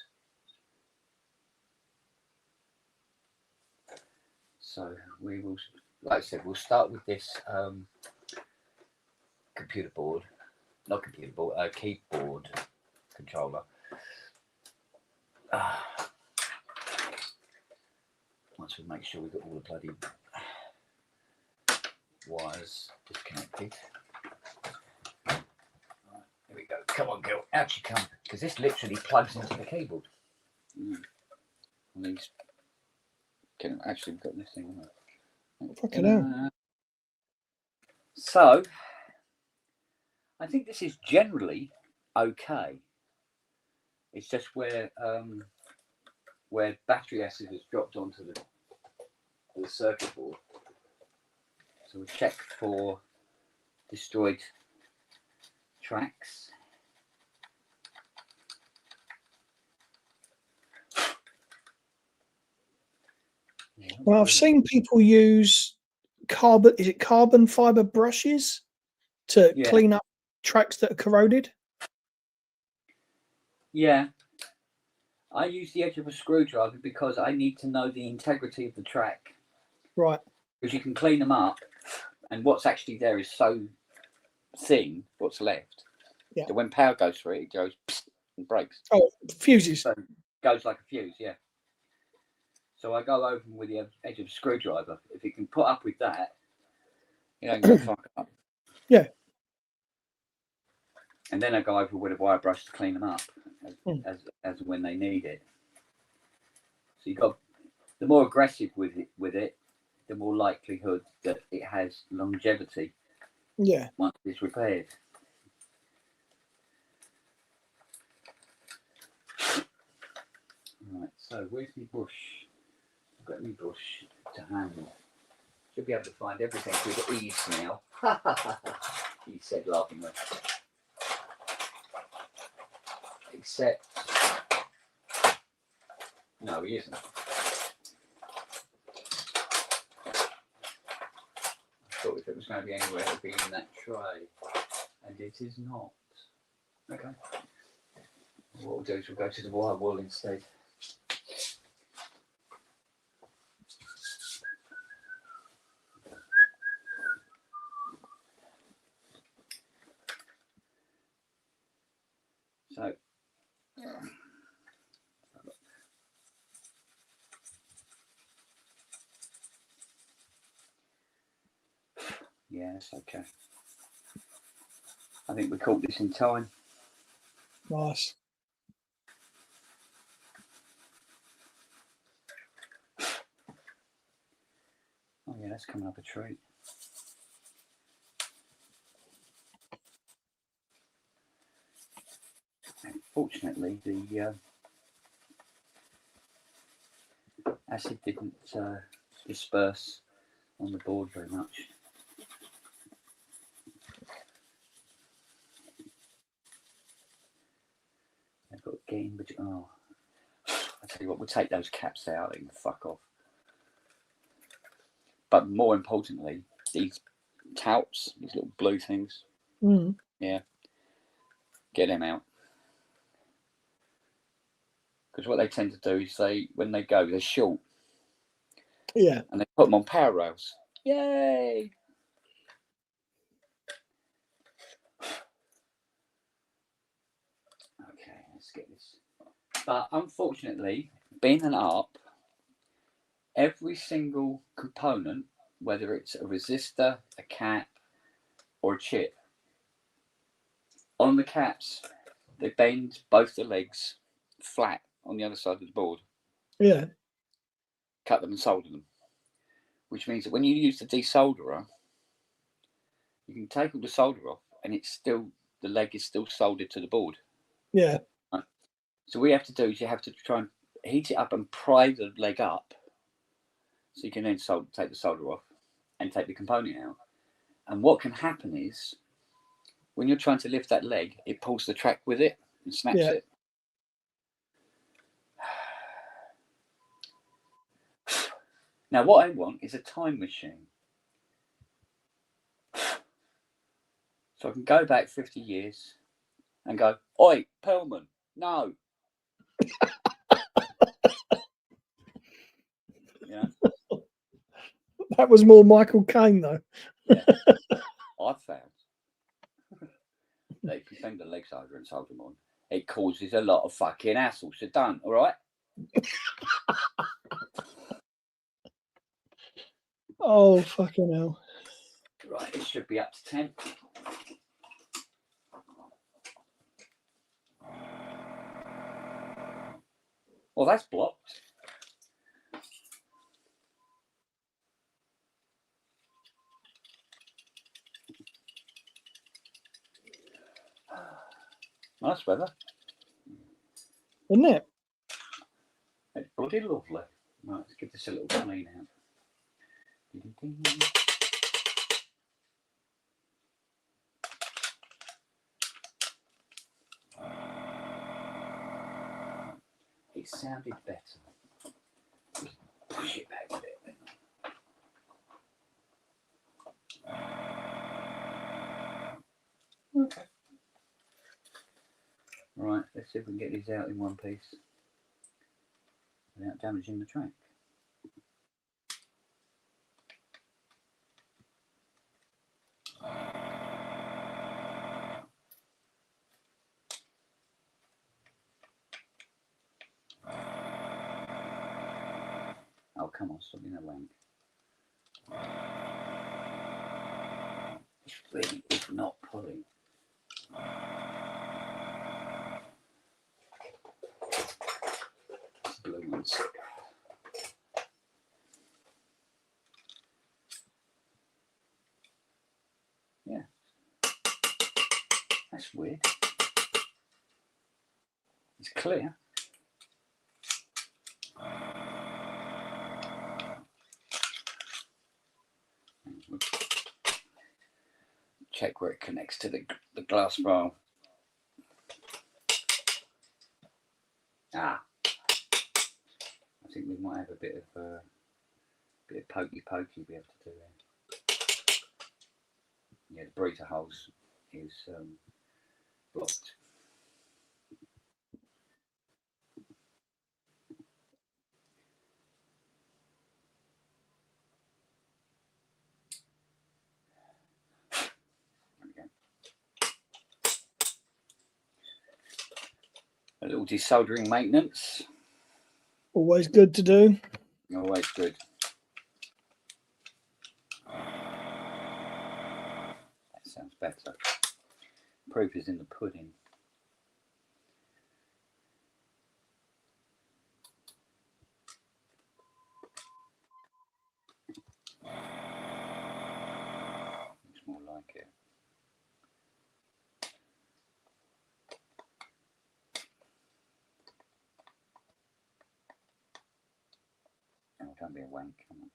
So we will, like I said, we'll start with this keyboard controller. Once we make sure we've got all the bloody wires disconnected. Right, here we go. Come on, girl. Out you come. Because this literally plugs into the keyboard. These can actually got this thing on it. Fucking hell. So I think this is generally okay. It's just where battery acid has dropped onto the circuit board. So we check for destroyed tracks. Well, I've seen people use carbon. Is it carbon fiber brushes to Yeah. clean up tracks that are corroded? Yeah. I use the edge of a screwdriver because I need to know the integrity of the track. Right. Because you can clean them up, and what's actually there is so thin, what's left, Yeah. that when power goes through it, it goes and breaks. Oh, fuses. So it goes like a fuse, yeah. So I go over them with the edge of a screwdriver. If you can put up with that, you don't get fucked up. Yeah. And then I go over with a wire brush to clean them up as when they need it. So you got the more aggressive with it, the more likelihood that it has longevity. Yeah. Once it's repaired. Right. So where's my bush? I've got my bush to handle. Should be able to find everything with ease now. He said laughingly. Except, no, he isn't. I thought if it was going to be anywhere, it would be in that tray, and it is not. Okay. What we'll do is we'll go to the wire wall instead. So, yes, okay. I think we caught this in time. Nice. Oh yeah, that's coming up a treat. Fortunately, the acid didn't disperse on the board very much. I've got to get in between. Oh, I tell you what, we'll take those caps out and fuck off. But more importantly, these touts, these little blue things, yeah, get them out. Because what they tend to do is when they go, they're short. Yeah. And they put them on power rails. Yay! Okay, let's get this. But unfortunately, being an ARP, every single component, whether it's a resistor, a cap, or a chip, on the caps, they bend both the legs flat on the other side of the board. Yeah. Cut them and solder them. Which means that when you use the desolderer, you can take all the solder off and it's still, the leg is still soldered to the board. Yeah. Right? So what you have to do is you have to try and heat it up and pry the leg up so you can then take the solder off and take the component out. And what can happen is when you're trying to lift that leg, it pulls the track with it and snaps it. Now, what I want is a time machine. So I can go back 50 years and go, oi, Perlman, no. Yeah. That was more Michael Caine, though. Yeah. I've found that if you bend the legs over and solder them on, it causes a lot of fucking hassle. So done, all right? Oh, fucking hell. Right, it should be up to 10. Well, that's blocked. Nice weather. Isn't it? It's bloody lovely. Right, let's give this a little clean out. It sounded better. Push it back a bit. Right, let's see if we can get these out in one piece without damaging the track. Oh, come on, stop being a wank. It's really is not pulling. Blue ones. Yeah. That's weird. It's clear. Check where it connects to the glass vial. Ah, I think we might have a bit of pokey we have to do there. Yeah, the breather hose is blocked. There we go. A little desoldering maintenance. Always good to do. Always good. That sounds better. Proof is in the pudding. Looks more like it. Oh, don't be a wank, come on.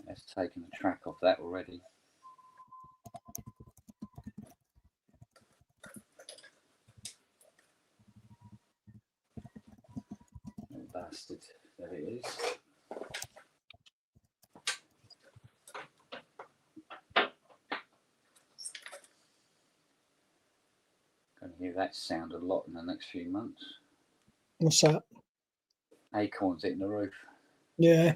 That's taken the track off that already. Little bastard. There it is. Going to hear that sound a lot in the next few months. What's that? Acorns hitting the roof. Yeah.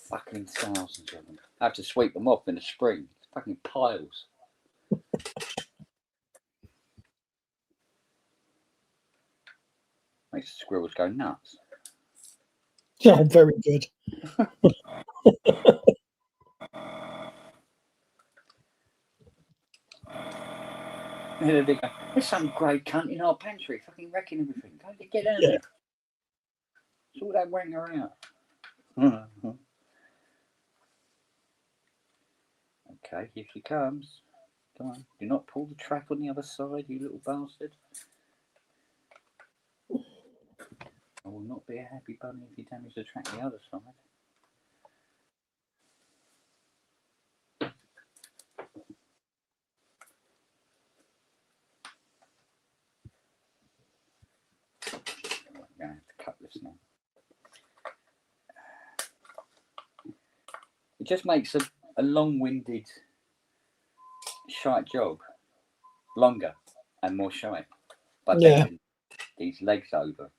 Fucking thousands of them. I have to sweep them off in the spring. It's fucking piles. Makes the squirrels go nuts. Oh, very good. There's some grey cunt in our pantry fucking wrecking everything. Go get down there. Sort that wanger out. Okay, here she comes. Come on. Do not pull the track on the other side, you little bastard. I will not be a happy bunny if you damage the track the other side. I'm going to have to cut this now. It just makes a long-winded shite job longer and more shite by bending these legs over.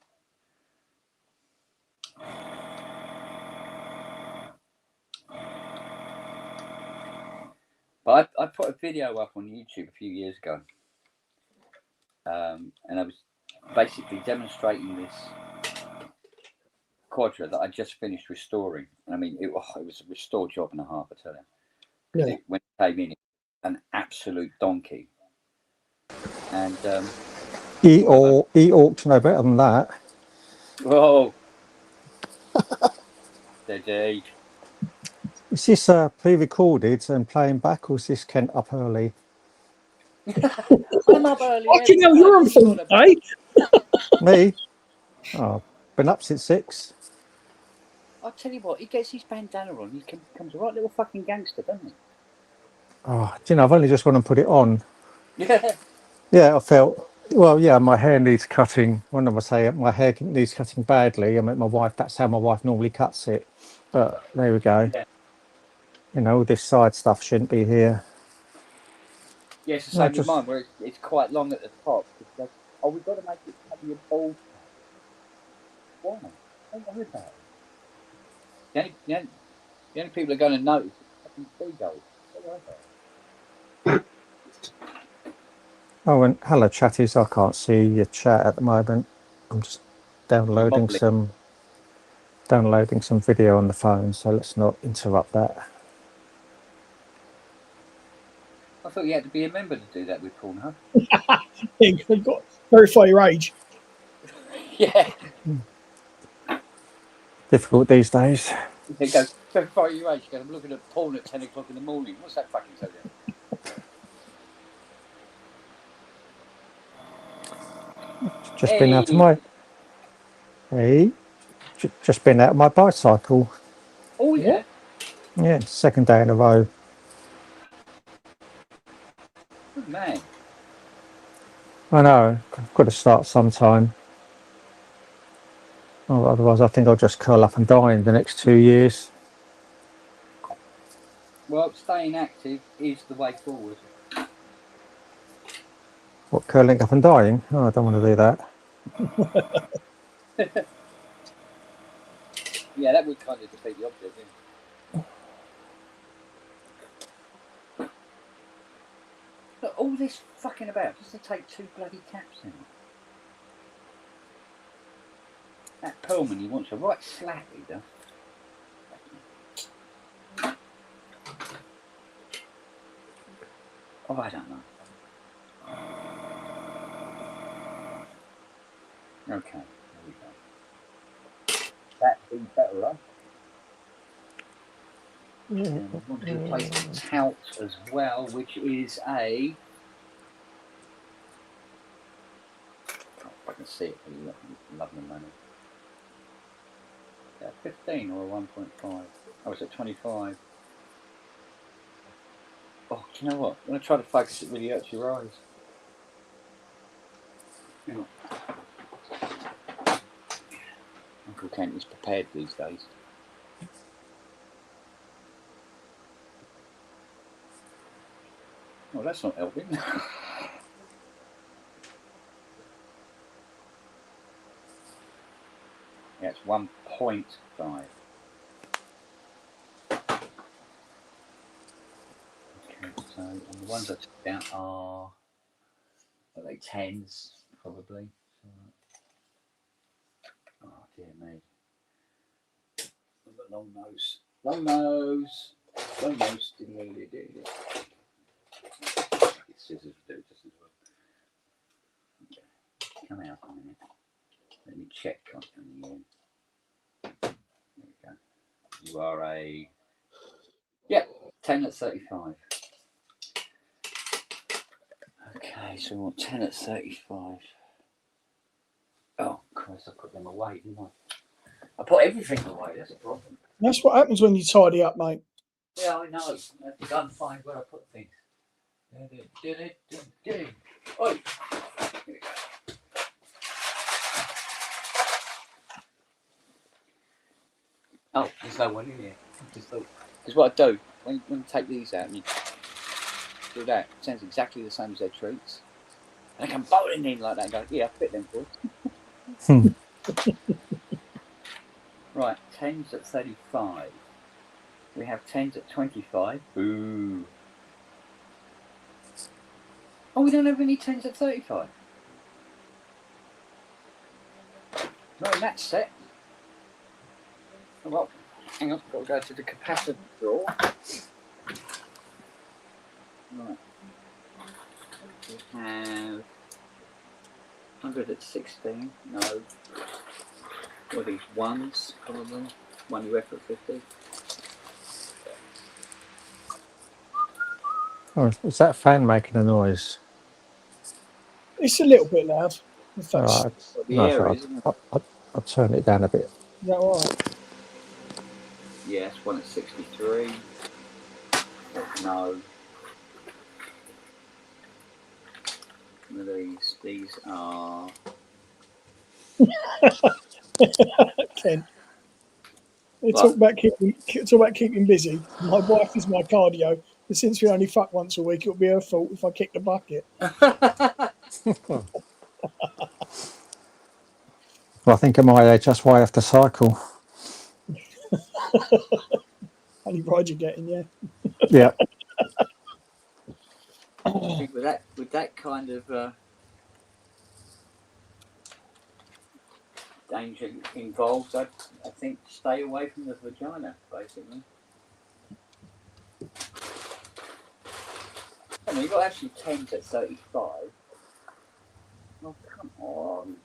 But I put a video up on YouTube a few years ago, and I was basically demonstrating this quadra that I just finished restoring. I mean, it was a restore job and a half, I tell you. Because when it came in, it was an absolute donkey. And Eat no better than that. whoa, steady. Is this pre-recorded and playing back, or is this Kent up early? I'm up early. Fucking hell, you're on full, eh? Me? Oh, been up since 6. I'll tell you what, he gets his bandana on, he becomes a right little fucking gangster, doesn't he? Oh, do you know, I've only just gone and put it on. Yeah. Yeah, I felt Well, yeah, my hair needs cutting. When I say my hair needs cutting badly, I mean, my wife, that's how my wife normally cuts it. But there we go. Yeah. You know, all this side stuff shouldn't be here. Yeah, it's the No, same with just mine, where it's quite long at the top. It's like, oh, we've got to make it cover your bald patch. Why? Don't worry about it. The only people are going to notice is fucking seagulls. Don't worry about it. oh, and hello, chatties. I can't see your chat at the moment. I'm just downloading Mobbling. some video on the phone, so let's not interrupt that. I thought you had to be a member to do that with Pornhub. You've got verify your age. Yeah. Difficult these days. They go, verify your age. I'm looking at porn at 10 o'clock in the morning. What's that fucking tell you? Just been out of my just been out of my bicycle. Oh yeah. Yeah, second day in a row. Good man. I know. I've got to start sometime. Oh, otherwise, I think I'll just curl up and die in the next 2 years. Well, staying active is the way forward. What, curling up and dying? Oh, I don't want to do that. Yeah, that would kind of defeat the object, yeah. Look, all this fucking about just to take 2 bloody caps in. That Perlman, he wants a right slap, he does. Oh, I don't know. Okay, there we go. That'd be better, huh? And we want to replace the tout as well, which is a... Oh, if I can see it for you, lovely money. Yeah, 15 or a 1.5. Oh, it's at 25. Oh, do you know what? I'm going to try to focus, it really hurts your eyes. Hang on. Uncle Kent is prepared these days. Oh, that's not helping. Yeah, it's 1.5. Okay, so and the ones I took down are they 10s, probably. Oh, dear me. I've got long nose. Long nose. Long nose. Scissors will do just as well. Okay. Come out a minute. Let me check on you. There we go. You are a... Yep, 10 at 35. Okay, so we want 10 at 35. Oh, Christ, I put them away, didn't I? I put everything away, that's a problem. That's what happens when you tidy up, mate. Yeah, I know. I have to go and find where I put things. Oi! Here we go. Oh, there's no one in here. Because what I do, when you take these out and you do that, it sounds exactly the same as their treats. And they come bolting in like that and go, yeah, I fit them boys. Right, 10s at 35. We have 10s at 25. Boo. Oh, we don't have any 10s at 35. Not in that set. Oh, well, hang on, got to go to the capacitor drawer. Right. We have 100 at 16. No. What are these ones, probably? 1 UF at 50. Oh, is that fan making a noise? It's a little bit loud. If that's, All right. The No, air sorry. is, isn't it? I'll turn it down a bit. is that all right? Yes, 1 at 63. No. of these. These are. Ken. What? Talk about keeping busy. My wife is my cardio, but since we only fuck once a week, it'll be her fault if I kick the bucket. Well, I think at my age, that's why I have to cycle. How many rides you getting? Yeah. Yeah. I think with that kind of danger involved, I think stay away from the vagina, basically. I mean, you've got actually 10s at 35. Oh, come on.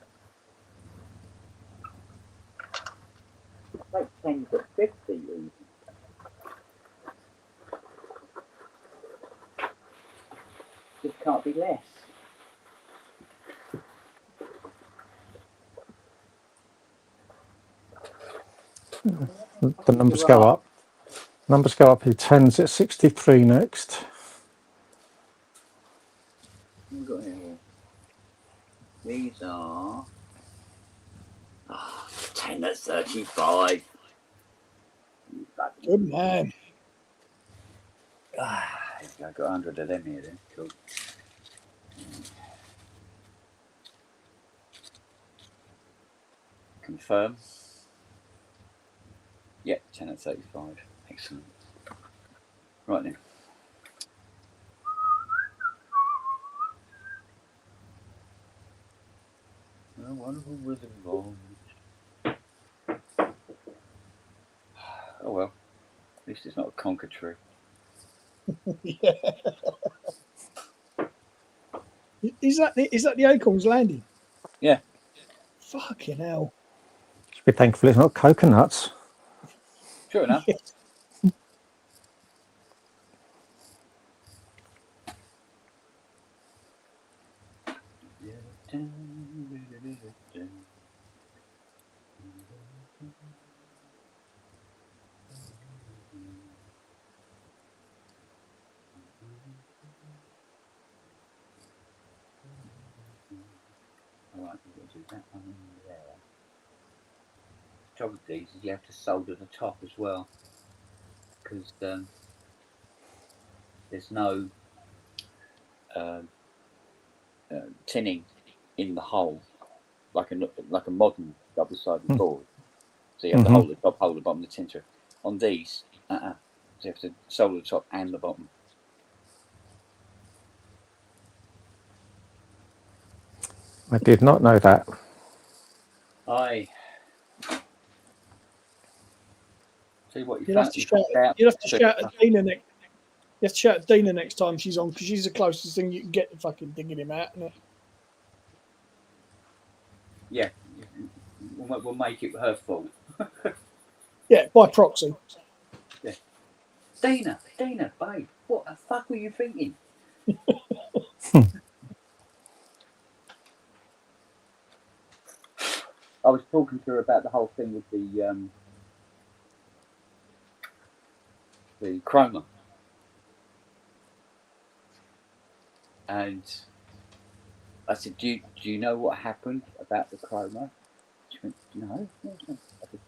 Take 10s at 50 even. Just can't be less. The numbers go up. Numbers go up. He 10's at 63 next. What have we got here? These are 10 at 35. Good man. I've got 100 of them here then. Cool. Confirm. Yep, 10 at 35. Excellent. Right then. A wonderful rhythm involved. Oh well. At least it's not a conker tree. Yeah. Is that the Acorns landing? Yeah. Fucking hell. Should be thankful it's not coconuts. True enough. Alright, we'll do that one in there. The trouble with these is you have to solder the top as well. Because there's no tinning in the hole like a modern double-sided board. So you have to hold the top, hold the bottom of the tinter. On these, so you have to solder the top and the bottom. I did not know that. Aye. See what you You'll have to shout at Dina next. You have to shout at Dina next time she's on, because she's the closest thing you can get to fucking digging him out, isn't it? Yeah, we'll make it her fault. Yeah, by proxy. Yeah. Dina, babe, what the fuck were you thinking? I was talking to her about the whole thing with the chroma, and I said, "Do you know what happened about the chroma?" She went, "No." I said,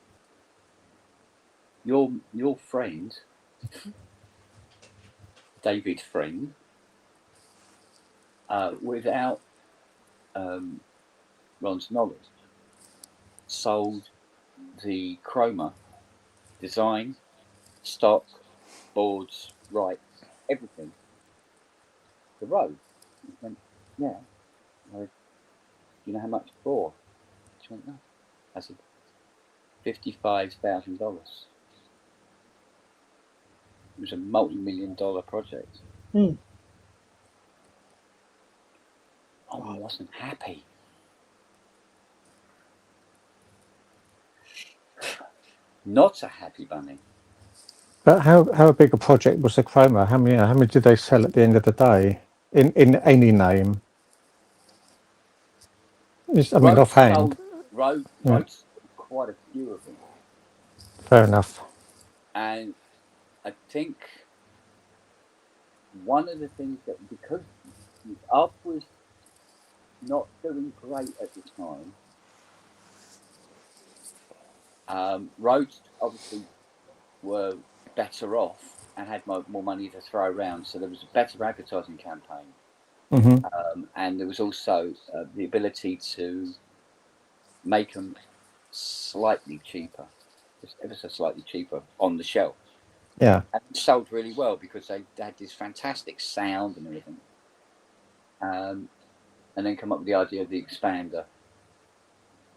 your friend, David Friend, without Ron's knowledge, sold the chroma design, stock, boards, rights, everything to Rose. He went, "Yeah." I said, "Do you know how much for?" She went, "No." I said, $55,000. It was a multi-million-dollar project. Hmm. Oh, I wasn't happy. Not a happy bunny. But how big a project was the chroma? How many did they sell at the end of the day in any name? I mean, offhand. Rhodes quite a few of them. Fair enough. And I think one of the things that, because ours was not doing great at the time. Roads obviously were better off and had more money to throw around, so there was a better advertising campaign. And there was also the ability to make them slightly cheaper, just ever so slightly cheaper on the shelf. Yeah. And it sold really well because they had this fantastic sound and everything. And then come up with the idea of the expander,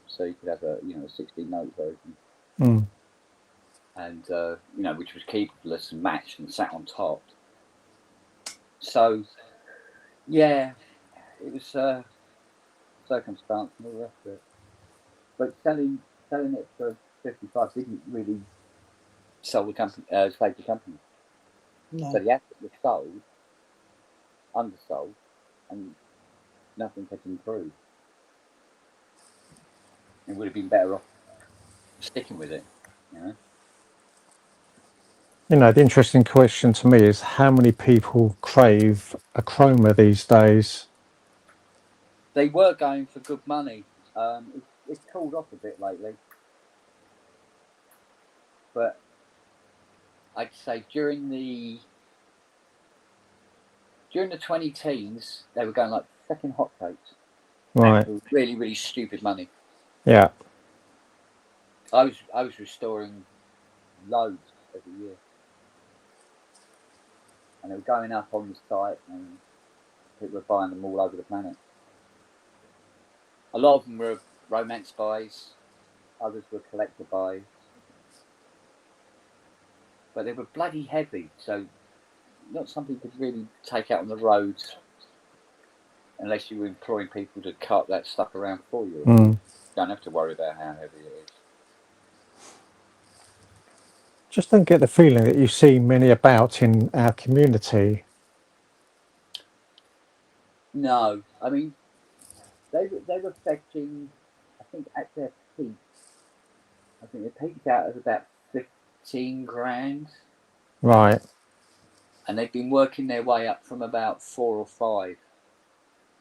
so you could have a 16-note version, and which was keyboardless and matched and sat on top. So yeah, it was circumstance and all the rest of it. But selling it for 55 didn't really sell the company, save the company. No. So the asset was sold, undersold, and nothing had improved. It would have been better off sticking with it, The interesting question to me is how many people crave a chroma these days? They were going for good money. It's cooled off a bit lately, but I'd say during the 2010s, they were going like second hotcakes. Right. Really, really stupid money. Yeah. I was restoring loads every year, and they were going up on the site, and people were buying them all over the planet. A lot of them were romance buys, others were collector buys, but they were bloody heavy, so not something you could really take out on the roads unless you were employing people to cart that stuff around for you. You don't have to worry about how heavy it is. Just don't get the feeling that you see many about in our community. No, I mean, they were fetching, I think at their peak, I think they peaked out at about 15 grand. Right. And they've been working their way up from about 4 or 5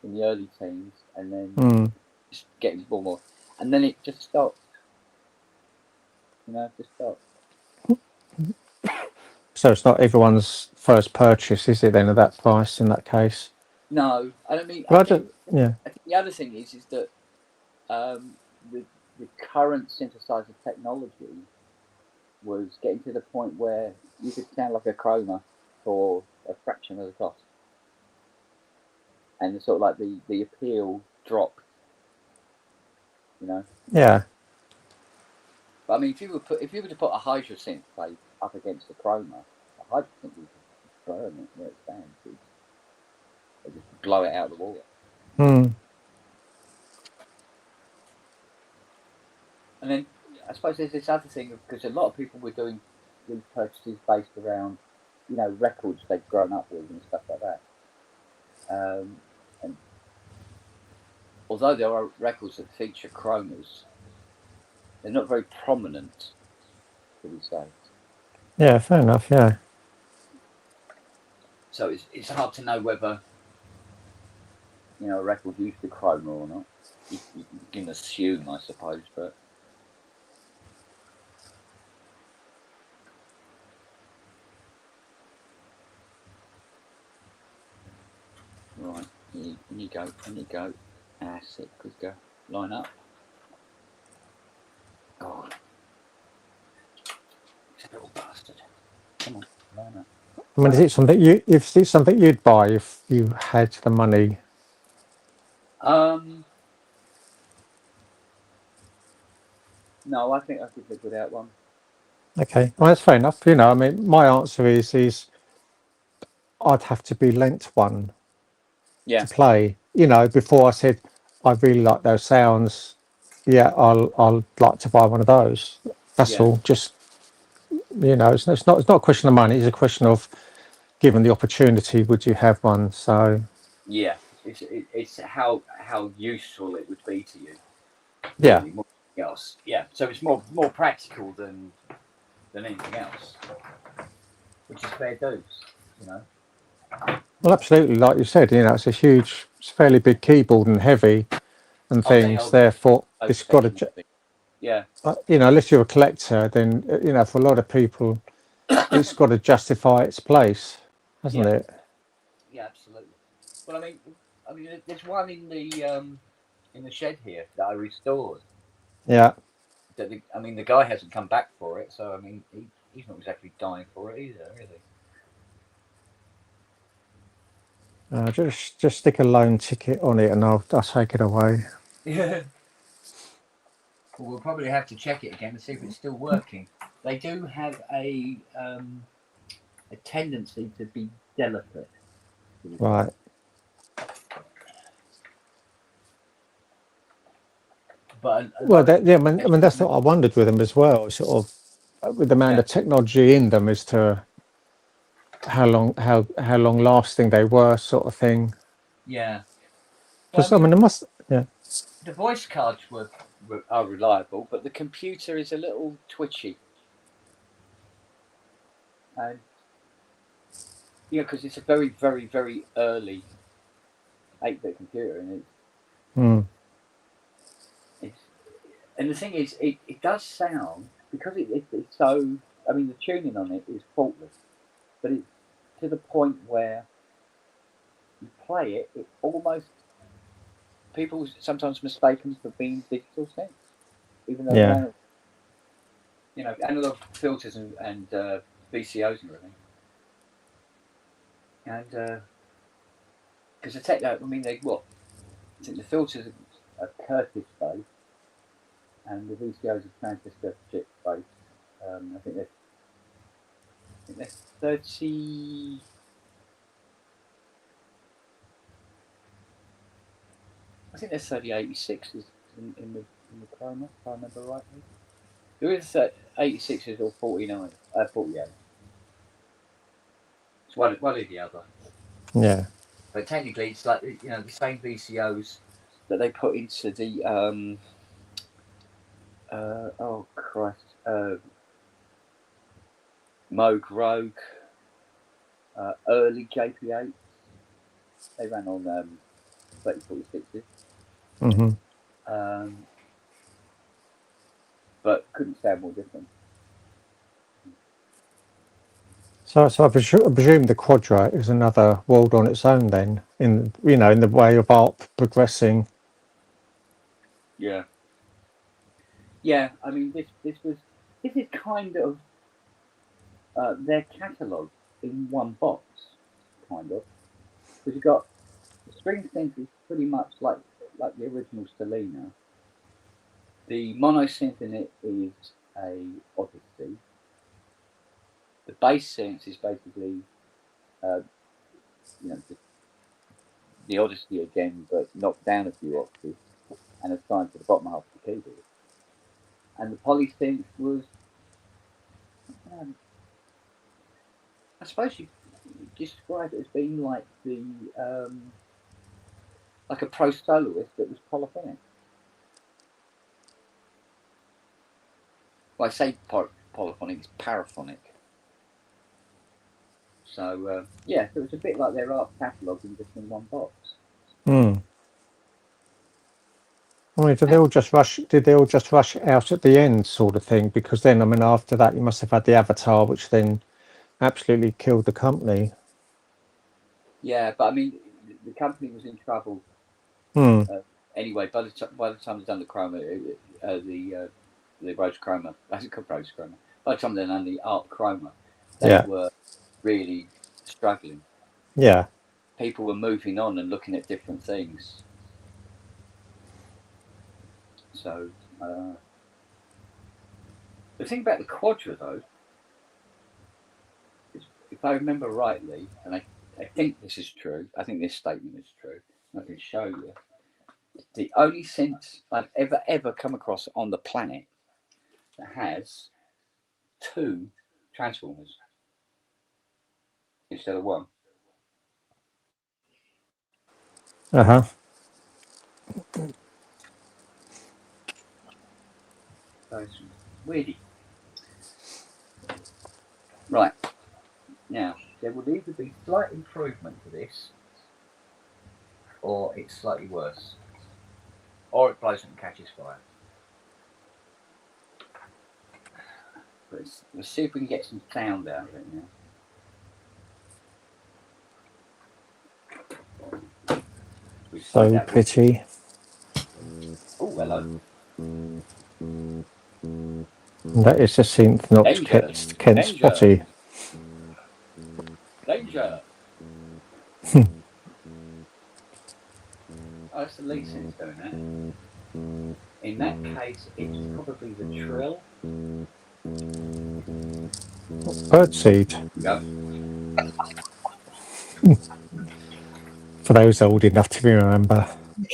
in the early teens, and then just getting more. And then it just stopped. Just stopped. So it's not everyone's first purchase, is it then, at that price in that case? No, I mean, Well, I think the other thing is that the current synthesizer technology was getting to the point where you could sound like a chroma for a fraction of the cost, and sort of like the appeal dropped. Yeah. But I mean, if you were to put a hydrosynth plate up against the chroma, a hydrosynth would burn it where it stands. They just blow it out of the water. And then I suppose there's this other thing, because a lot of people were doing these purchases based around, records they've grown up with and stuff like that. And although there are records that feature chromas, they're not very prominent, shall we say. Yeah, fair enough, yeah. So it's hard to know whether, a record used a chroma or not. You can assume, I suppose, but... Right, in you go. That's it, good go. Line up. God. It's a little bastard. Come on, line up. I mean, is it something you'd buy if you had the money? No, I think I could live without one. Okay, well, that's fair enough. I mean, my answer is I'd have to be lent one to play. Before I said I really like those sounds. Yeah, I'll like to buy one of those. That's all. Just it's not a question of money. It's a question of, given the opportunity, would you have one? So yeah, it's how useful it would be to you. Yeah. More than else. Yeah. So it's more practical than anything else, which is fair dues. Well, absolutely, like you said, it's a huge, it's fairly big keyboard and heavy and things. Therefore, it's got to, yeah. Unless you're a collector, then for a lot of people, it's got to justify its place, hasn't it? Yeah, absolutely. Well, I mean, there's one in the shed here that I restored. Yeah. The guy hasn't come back for it, so I mean, he's not exactly dying for it either, is he? Just stick a loan ticket on it, and I'll take it away. Yeah. Well, we'll probably have to check it again to see if it's still working. They do have a tendency to be delicate. Right. But that's what I wondered with them as well. Sort of with the amount of technology in them as to how long lasting they were, sort of thing. Yeah. Because it must. Yeah. The voice cards are reliable, but the computer is a little twitchy. And because it's a very, very, very early 8-bit computer, and and the thing is, it does sound, because it's so. I mean, the tuning on it is faultless, but it's to the point where you play it, it almost, people sometimes mistake them for being digital synths, even though analog filters and VCOs and everything. And because the tech, I mean, I think the filters are Curtis based, and the VCOs are transistor chip based. I think they're 30. I think there's 3086s in the chroma, if I remember rightly. There is 86s or 48. It's one or the other. Yeah. But technically, it's like the same VCOs that they put into the oh Christ, Moog Rogue, early JP8. They ran on 3046s. But couldn't sound more different. So I presume the Quadra is another world on its own then, in the way of art progressing. Yeah. Yeah, I mean, this is kind of their catalogue in one box, kind of. Because you've got the string synth is pretty much like the original Selena. The mono synth in it is a Odyssey. The bass synth is basically, the Odyssey again, but knocked down a few octaves and assigned to the bottom half of the keyboard. And the polysynth was, I suppose you describe it as being like the like a pro soloist that was polyphonic. Well, I say polyphonic, it's paraphonic. So so it's a bit like their art catalogue in just in one box. I mean, did they all just rush out at the end, sort of thing? Because then, I mean, after that, you must have had the Avatar, which then absolutely killed the company. Yeah, but I mean, the company was in trouble anyway. By the time they'd done the chroma, the Rose Chroma, that's called Rose Chroma. By the time they'd done the art chroma, they were really struggling. Yeah, people were moving on and looking at different things. So the thing about the Quadra, though, is, if I remember rightly, and I think this is true, I think this statement is true, I can show you, the only synth I've ever come across on the planet that has 2 transformers instead of 1. So it's weirdy. Right. Now, there would either be slight improvement to this, or it's slightly worse, or it blows up and catches fire. Let's see if we can get some sound out of it now. So pitchy. Oh, hello. That is a synth, not Kent's Spotty. Danger. Oh, that's the lead synth doing that. In that case, it's probably the trill. Birdseed. Yep. For those old enough to remember.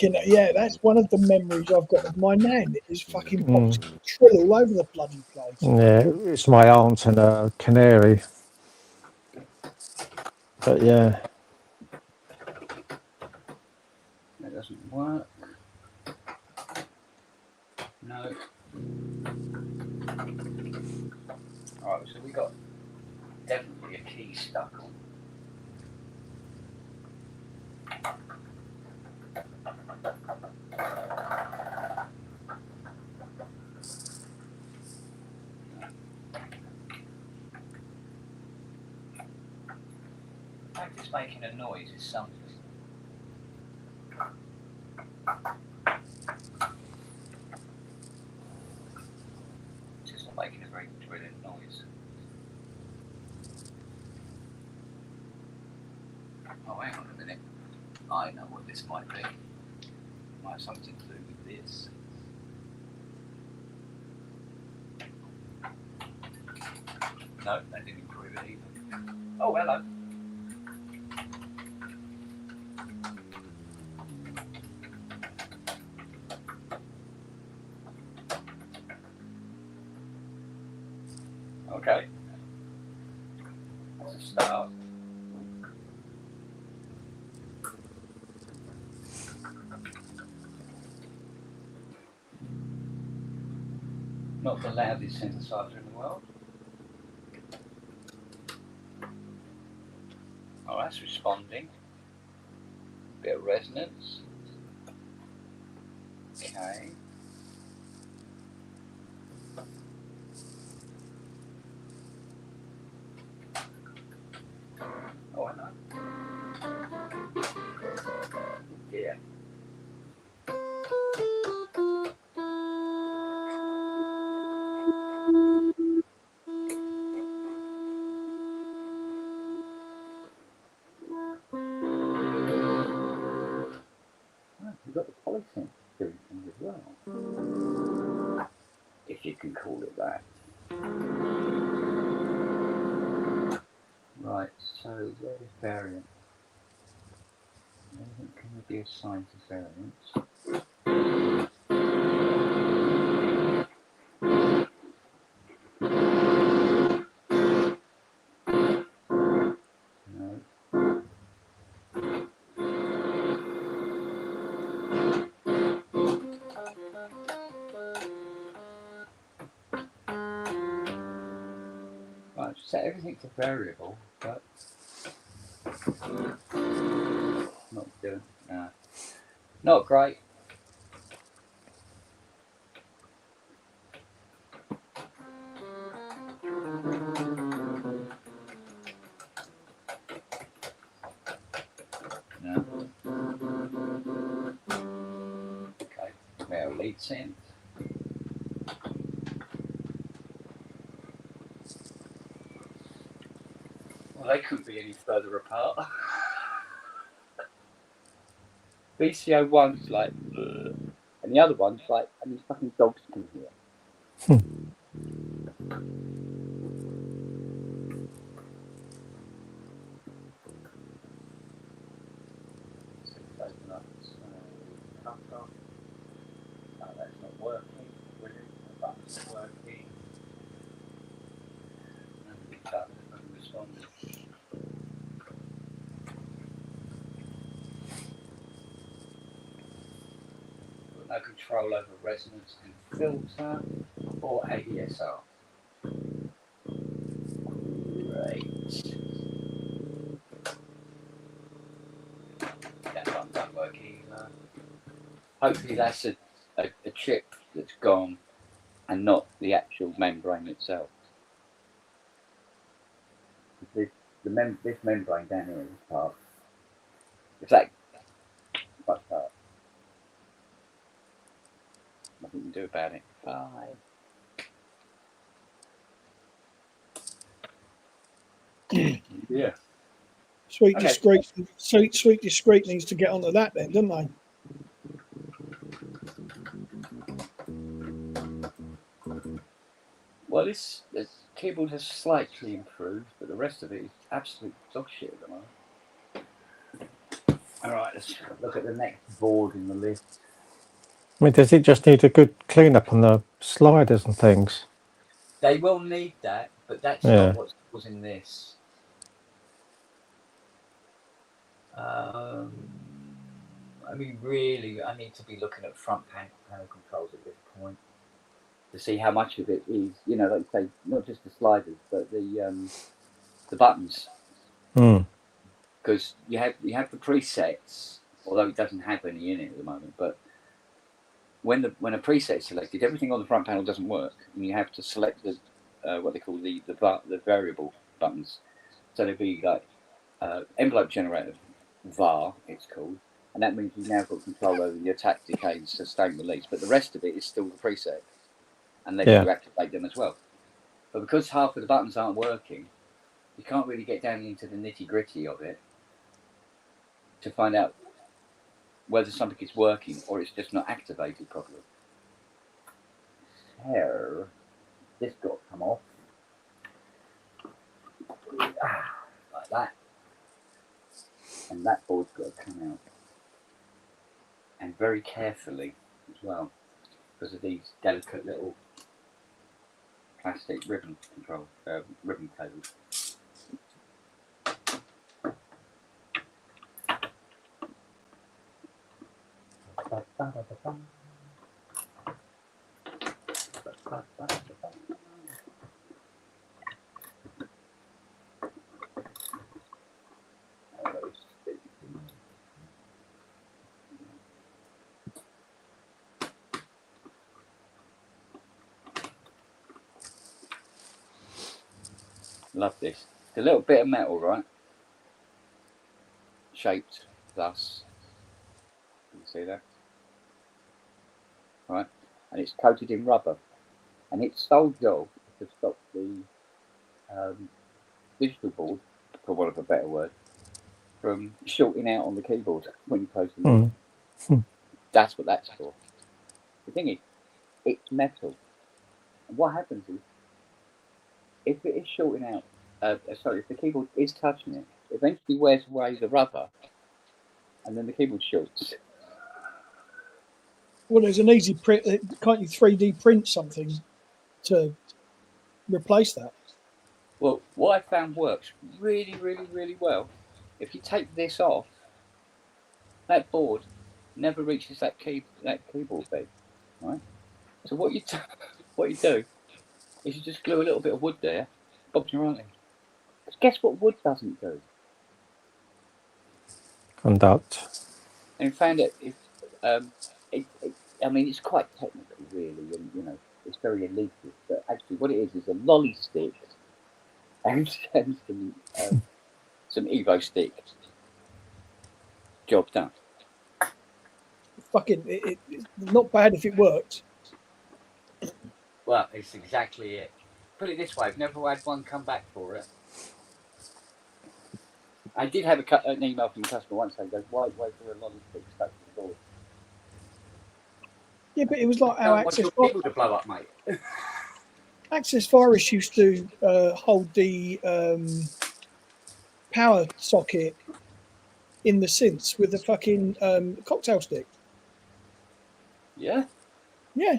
Yeah, that's one of the memories I've got of my nan. It was fucking box trill all over the bloody place. Yeah, it's my aunt and a canary. But yeah. That doesn't work. No. Alright, so we got definitely a key stuck on. The fact it's making a noise is something. It's just not making a very brilliant noise. Oh, hang on a minute. I know what this might be. It might have something to do with this. No, that didn't improve it either. Oh, hello. Okay. That's a start. Not the loudest synthesizer in the world. Oh, that's responding. Bit of resonance. Okay. Oh, I know. Yeah. We've got the polysynth doing things as well. If you can call it that. Right, so where's variant? Anything can be assigned to variants? No. Right, set everything to variable, but not doing. No. Not great. No. Okay, now lead synth. Well, they couldn't be any further apart. VCO one's like, ugh, and the other one's like, and these fucking dogs can hear. No, that's not working. Brilliant. The button's not working. And the button doesn't respond. Got no control over resonance and filter or ADSR. Great. Hopefully that's a chip that's gone and not the actual membrane itself. This membrane down here, this part, if that fucked up, nothing you can do about it. Bye. Yeah. Sweet Okay. Discreet needs to get onto that then, doesn't they? Well, this keyboard has slightly improved, but the rest of it is absolute dog shit at the moment. All right, let's look at the next board in the list. I mean, does it just need a good clean up on the sliders and things? They will need that, but that's Yeah. not what's causing this. I mean, really, I need to be looking at front panel controls at this point to see how much of it is, you know, like you say, not just the sliders, but the buttons. Because you have the presets, although it doesn't have any in it at the moment. But when a preset is selected, everything on the front panel doesn't work, and you have to select the what they call the variable buttons. So there'll be like envelope generator var, it's called, and that means you've now got control over the attack, decay, sustain, release. But the rest of it is still the preset, unless you activate them as well. But because half of the buttons aren't working, you can't really get down into the nitty gritty of it to find out whether something is working or it's just not activated properly. So this got to come off like that, and that board's got to come out, and very carefully as well, because of these delicate little plastic ribbon cables. Love this. It's a little bit of metal, right? Shaped thus. You can see that? Right? And it's coated in rubber. And its sole job is to stop the digital board, for want of a better word, from shorting out on the keyboard when you close the lid. That's what that's for. The thing is, it's metal. And what happens is, if it is shorting out, if the keyboard is touching it, it eventually wears away the rubber, and then the keyboard shorts. Well, there's an easy print. Can't you 3D print something to replace that? Well, what I found works really, really, really well. If you take this off, that board never reaches that keyboard bed, right? So what you do is you just glue a little bit of wood there, bobs and running. Because guess what wood doesn't do? Conduct. And found it. I mean, it's quite technical, really, and you know, it's very elitist. But actually, what it is a lolly stick and some Evo stick. Job done. Fucking, it's not bad if it worked. Well, it's exactly it. Put it this way: I've never had one come back for it. I did have an email from a customer once saying, "Why is there a lolly stick stuck to the board?" Yeah, but it was like how Access people to blow up, mate. Access Virus used to hold the power socket in the synths with a fucking cocktail stick. Yeah. Yeah.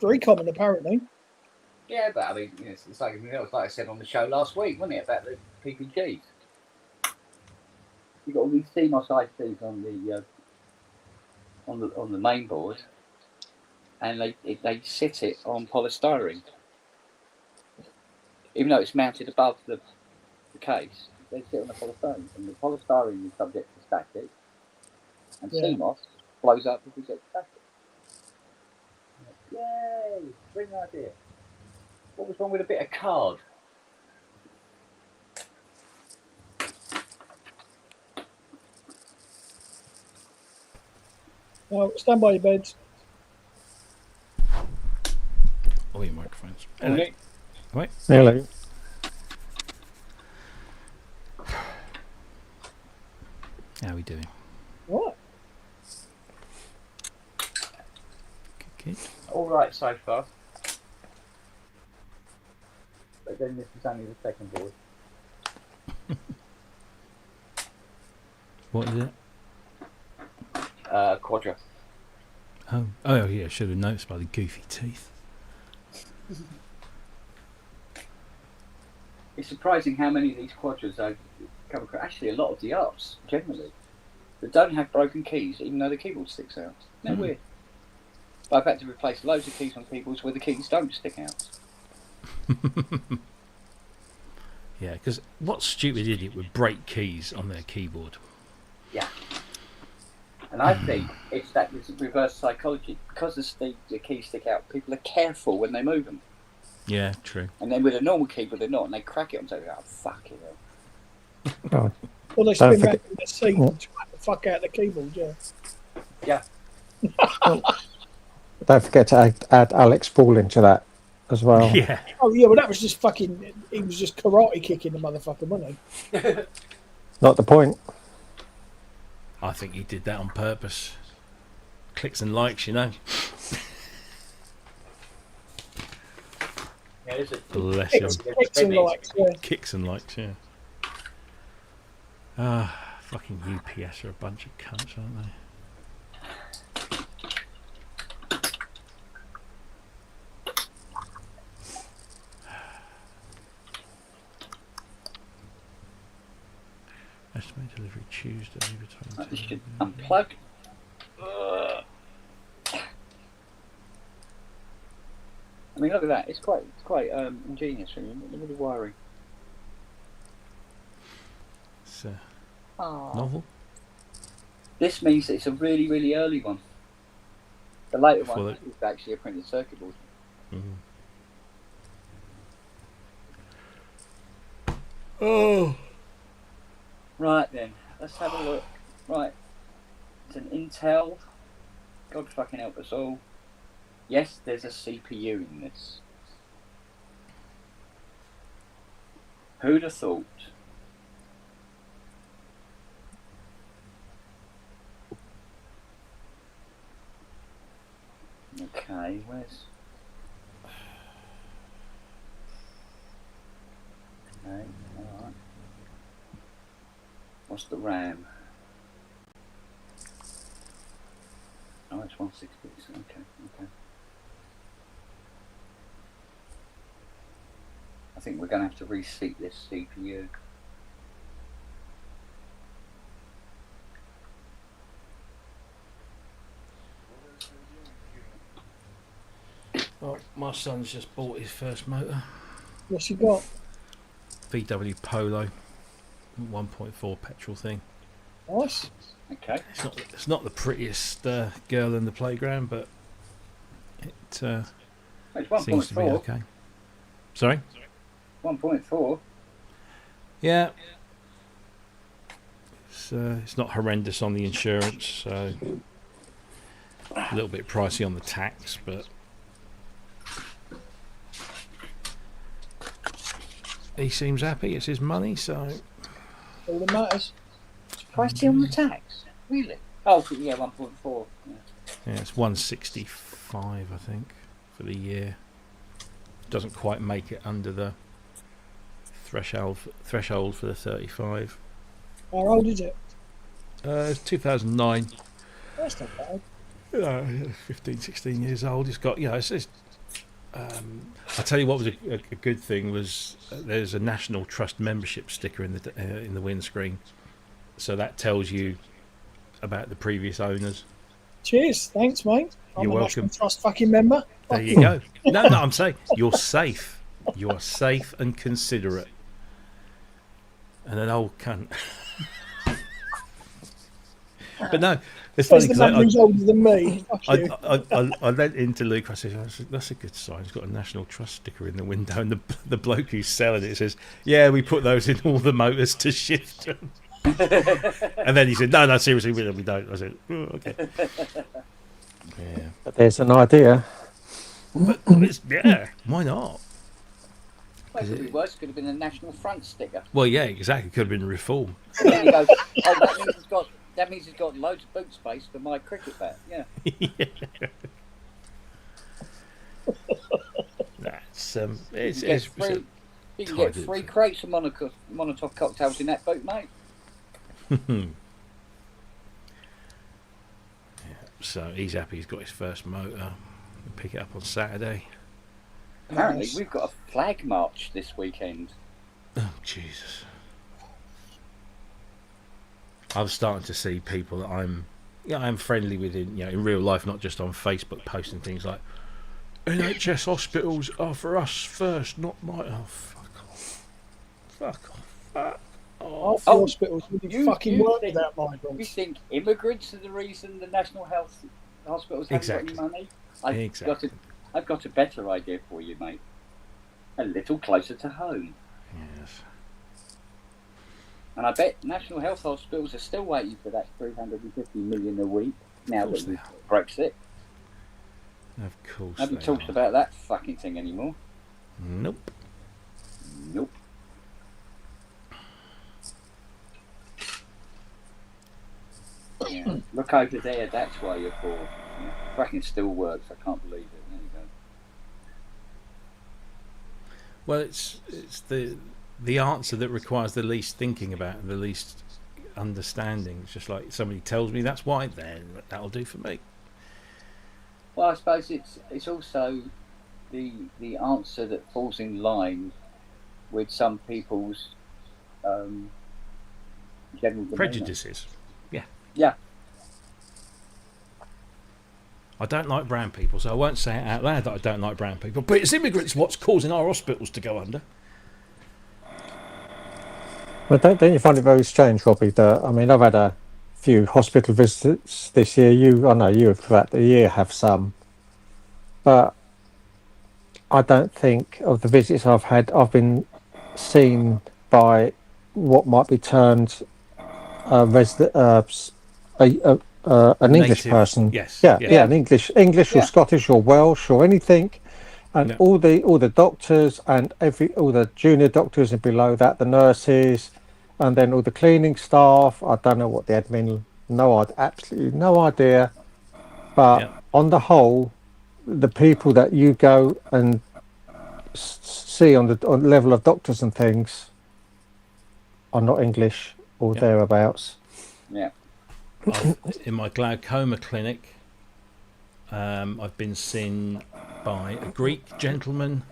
Very common, apparently. Yeah, but I mean, it's like I said on the show last week, wasn't it, about the PPGs? You got all these CMOS ICs on the main board, and they sit it on polystyrene, even though it's mounted above the case. They sit on the polystyrene, and the polystyrene is subject to static, and Yeah. CMOS blows up if we get traffic. Yay! Brilliant idea. What was wrong with a bit of card? Oh, stand by your beds. All your microphones. Okay. Right. Nearly. How are we doing? What? Good. All right so far. But then this is only the second board. What is it? Quadra. Oh yeah, should have noticed by the goofy teeth. It's surprising how many of these quadras I come across. Actually, a lot of the ups, generally, that don't have broken keys, even though the keyboard sticks out. Isn't that weird? But I've had to replace loads of keys on keyboards where the keys don't stick out. Yeah, because what stupid idiot would break keys on their keyboard? Yeah. And I think it's reverse psychology. Because the keys stick out, people are careful when they move them. Yeah, true. And then with a normal keyboard, they're not, and they crack it and say, oh, fuck it. Oh, Well, they spin back in their seat and try the fuck out the keyboard, yeah. Yeah. don't forget to add Alex Ball into that as well. Yeah. Oh, yeah, well, that was just fucking... He was just karate kicking the motherfucker, wasn't he? Not the point. I think he did that on purpose. Clicks and likes, you know. Yeah, Bless him. Kicks and likes, yeah. Kicks and likes, yeah. Ah, fucking UPS are a bunch of cunts, aren't they? Estimated delivery Tuesday between. This should unplug. I mean, look at that. It's quite ingenious. Look at the wiring. It's novel. This means that it's a really, really early one. The later Before one is actually a printed circuit board. Mm-hmm. Oh. Right then, let's have a look. Right, it's an Intel. God fucking help us all. Yes, there's a CPU in this. Who'd have thought? Okay, where's... Okay, alright. What's the RAM? Oh, it's 160. Okay. I think we're going to have to reseat this CPU. Well, my son's just bought his first motor. What's he got? VW Polo, 1.4 petrol thing. Nice. Okay. It's not the prettiest girl in the playground, but it It's seems to be 1.4. okay. Sorry? 1.4. Yeah. It's not horrendous on the insurance, so a little bit pricey on the tax, but he seems happy. It's his money, so All that matters. Pricey on the tax? Really? Oh, yeah, 1.4. yeah, it's 165, I think, for the year. Doesn't quite make it under the threshold for the 35. How old is it? It's 2009. That's not bad. 15, 16 years old. It's got, I'll tell you what was a good thing was there's a National Trust membership sticker in the windscreen, so that tells you about the previous owners. Cheers. Thanks, mate. I'm You're a welcome. National Trust fucking member. There you go. No, I'm saying you're safe. You are safe and considerate. And an old cunt. But no, it's There's funny the because man who's older than me. Fuck you. I lent into Luke. I said, "That's a good sign. It's got a National Trust sticker in the window." And the bloke who's selling it says, "Yeah, we put those in all the motors to shift them." And then he said, "No, seriously, we don't." I said, oh, "Okay." Yeah, But there's an idea. but yeah, why not? Well, it could be worse. Could have been a National Front sticker. Well, yeah, exactly. Could have been reform. And then he goes, "Oh, that means he's got loads of boot space for my cricket bat." Yeah. That's You can get free crates of Molotov cocktails in that boot, mate. So he's happy he's got his first motor. He'll pick it up on Saturday. Apparently, Nice. we've got a flag march this weekend. Oh, Jesus. I'm starting to see people that I'm friendly with in real life, not just on Facebook, posting things like NHS hospitals are for us first, not my. Oh, fuck off. Fuck off. Fuck off. Half the hospitals wouldn't fucking work without You migrants. think immigrants are the reason the National Health Hospitals haven't got any money? I've got a better idea for you, mate. A little closer to home. Yes. And I bet National Health Hospitals are still waiting for that 350 million a week now that we've Brexit. Of course. Nobody talks about that fucking thing anymore. Nope. Yeah. Look over there, that's why you're poor. Yeah. Fucking still works, I can't believe it. There you go. Well, it's the answer that requires the least thinking about, the least understanding. It's just like somebody tells me that's why, then that'll do for me. Well, I suppose it's also the answer that falls in line with some people's general demeanour. Prejudices. Yeah. I don't like brown people, so I won't say it out loud that I don't like brown people. But it's immigrants what's causing our hospitals to go under. Well, don't you find it very strange, Robbie, that, I mean, I've had a few hospital visits this year. I know you have throughout the year have some. But I don't think of the visits I've had, I've been seen by what might be termed an English person. Yes. Yeah, an English or Scottish or Welsh or anything. And all the doctors and all the junior doctors and below that, the nurses, and then all the cleaning staff. I don't know what the admin. Absolutely no idea. But on the whole, the people that you go and see on the level of doctors and things are not English or thereabouts. Yeah. In my glaucoma clinic, I've been seen by a Greek gentleman,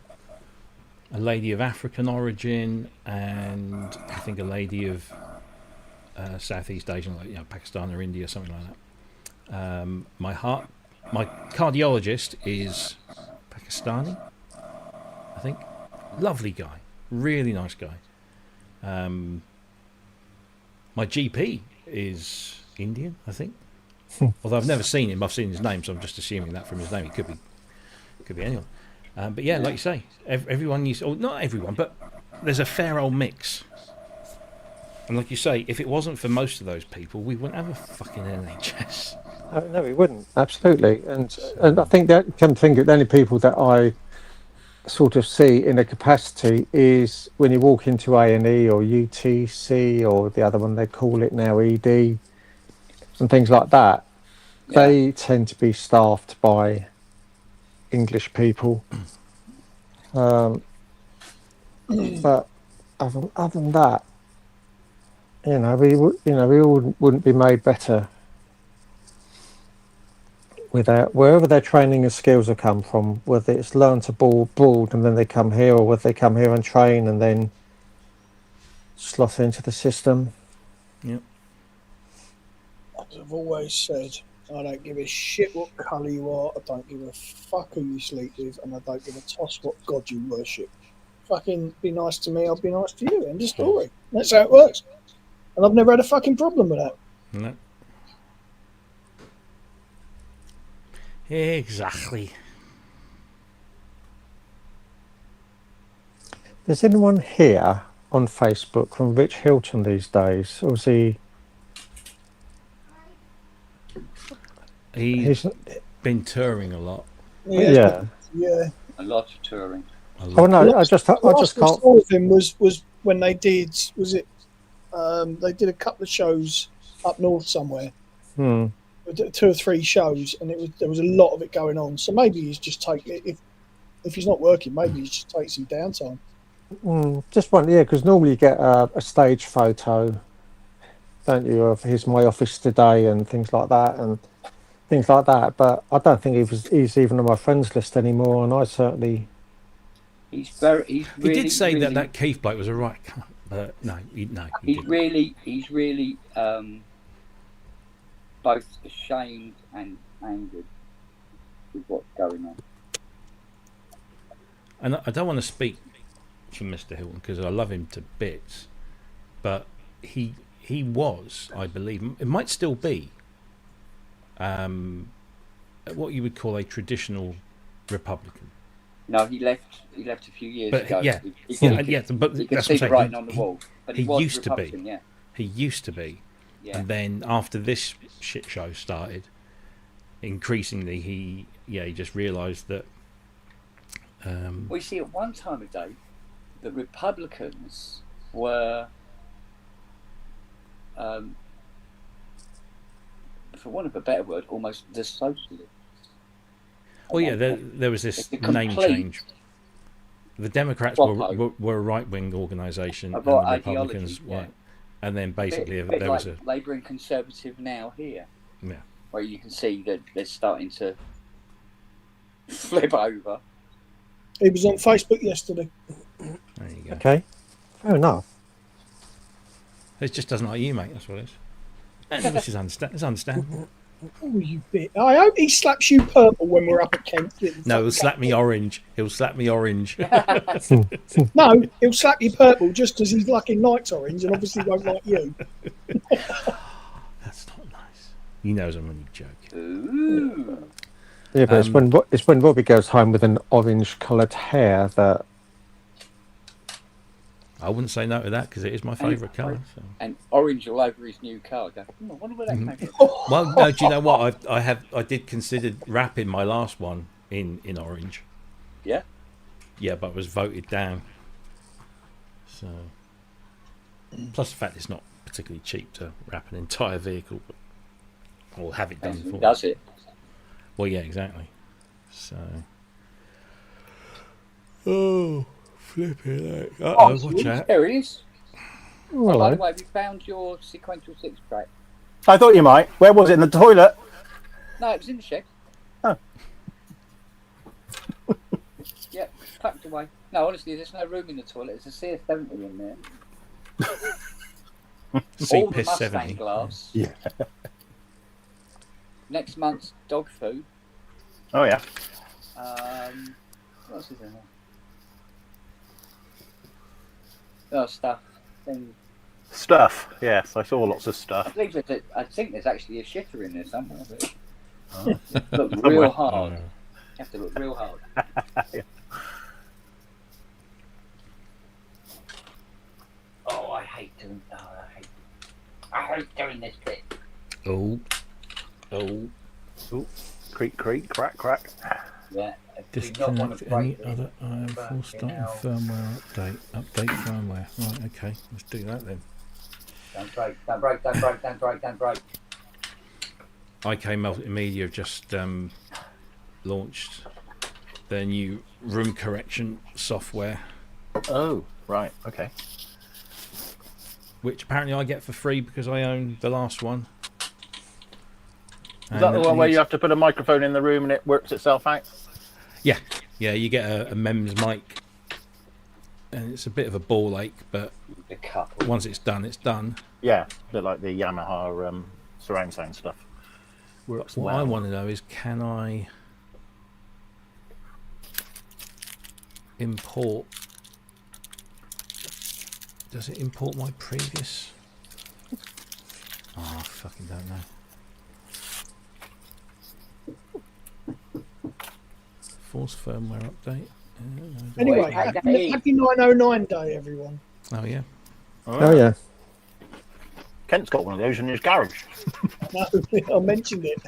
a lady of African origin, and I think a lady of Southeast Asian, like Pakistan or India, something like that. My cardiologist is Pakistani, I think. Lovely guy, really nice guy. My GP is Indian, I think. Although I've never seen him, I've seen his name, so I'm just assuming that from his name. He could be anyone. But yeah, like you say, everyone not everyone, but there's a fair old mix. And like you say, if it wasn't for most of those people, we wouldn't have a fucking NHS. No, we wouldn't. Absolutely. And I think that, come to think of, the only people that I sort of see in a capacity is when you walk into A&E or UTC or the other one they call it now, ED, and things like that. They tend to be staffed by English people. But other than that, we all wouldn't be made better without wherever their training and skills have come from, whether it's learn to board and then they come here, or whether they come here and train and then slot into the system. Yep. As I've always said, I don't give a shit what colour you are, I don't give a fuck who you sleep with, and I don't give a toss what god you worship. Fucking be nice to me, I'll be nice to you. End of story. That's how it works. And I've never had a fucking problem with that. No. Exactly. Is anyone here on Facebook from Rich Hilton these days? Or is he? He's been touring a lot. Yeah. A lot of touring. Oh no, I just Last I can't. saw of him was when they did. Was it? They did a couple of shows up north somewhere. 2 or 3 shows, and there was a lot of it going on. So maybe he's just if he's not working, maybe he's just taking some downtime. Just one, yeah, because normally you get a stage photo, don't you, of here's my office today and things like that, But I don't think he's even on my friends list anymore, and I certainly. He's really. He did say really, that Keith bloke was a right cunt, but no. He He's didn't. really both ashamed and angered with what's going on. And I don't want to speak for Mr. Hilton because I love him to bits, but he was, I believe, it might still be, what you would call a traditional Republican. No, he left a few years ago. Yeah, but you can that's see what the I'm writing saying. on the wall. But he was used to be. Republican, yeah. He used to be. Yeah. And then after this shit show started, increasingly he just realised that. Well, you see, at one time of day, the Republicans were, for want of a better word, almost the socialists. Well, yeah, there was this name change. The Democrats were a right-wing organisation, and the Republicans weren't. And then basically bit there like was a Labour and Conservative now here. Yeah. Where you can see that they're starting to flip over. He was on Facebook yesterday. There you go. Okay, fair enough. It just doesn't like you, mate. That's what it is. And this is understandable. Oh, you bit! I hope he slaps you purple when we're up at Kent. No, he'll slap me orange. He'll slap me orange. No, he'll slap you purple just because he's lucky likes orange and obviously won't like you. That's not nice. He knows I'm only joking. Ooh. Yeah, but it's when Robbie goes home with an orange-coloured hair that. I wouldn't say no to that because it is my favourite colour. So. And orange all over his new car. I wonder where that came from. Well, no, do you know what? I did consider wrapping my last one in orange. Yeah? Yeah, but was voted down. So, plus the fact it's not particularly cheap to wrap an entire vehicle, or have it done for. Does it? Well, yeah, exactly. So. Oh. Flipping heck. Watch out. There it is. Well, by the way, we found your sequential 6-track. I thought you might. Where was it? In the toilet? No, it was in the shed. Oh. Yeah, tucked away. No, honestly, there's no room in the toilet. There's a CS70 in there. All the Piss Mustang 70. glass. Yeah. Next month's dog food. Oh, yeah. What else is in there? Oh, stuff. Things. Stuff. Yes, I saw lots of I stuff. think there's actually a shitter in there somewhere. But Oh. look Somewhere. real hard. You have to look real hard. Yeah. Oh, I hate doing this bit. Oh. Ooh. Creak, creak, crack, crack. Yeah. I do not want to Disconnect break any this. other full starting firmware update. Update firmware. Right, okay, let's do that then. Don't break. IK Multimedia have just launched their new room correction software, Oh, right. Okay. which apparently I get for free because I own the last one. Is that the one where you have to put a microphone in the room and it works itself out? Yeah, you get a MEMS mic, and it's a bit of a ball ache, but The couple. once it's done, it's done. Yeah, a bit like the Yamaha surround sound stuff. Works What well. I want to know is, can I import? Does it import my previous? Oh, I fucking don't know. Force firmware update. Anyway, Wait, hey, happy 909 day, everyone. Oh yeah. Oh yeah. Kent's got one of those in his garage. No, I mentioned it.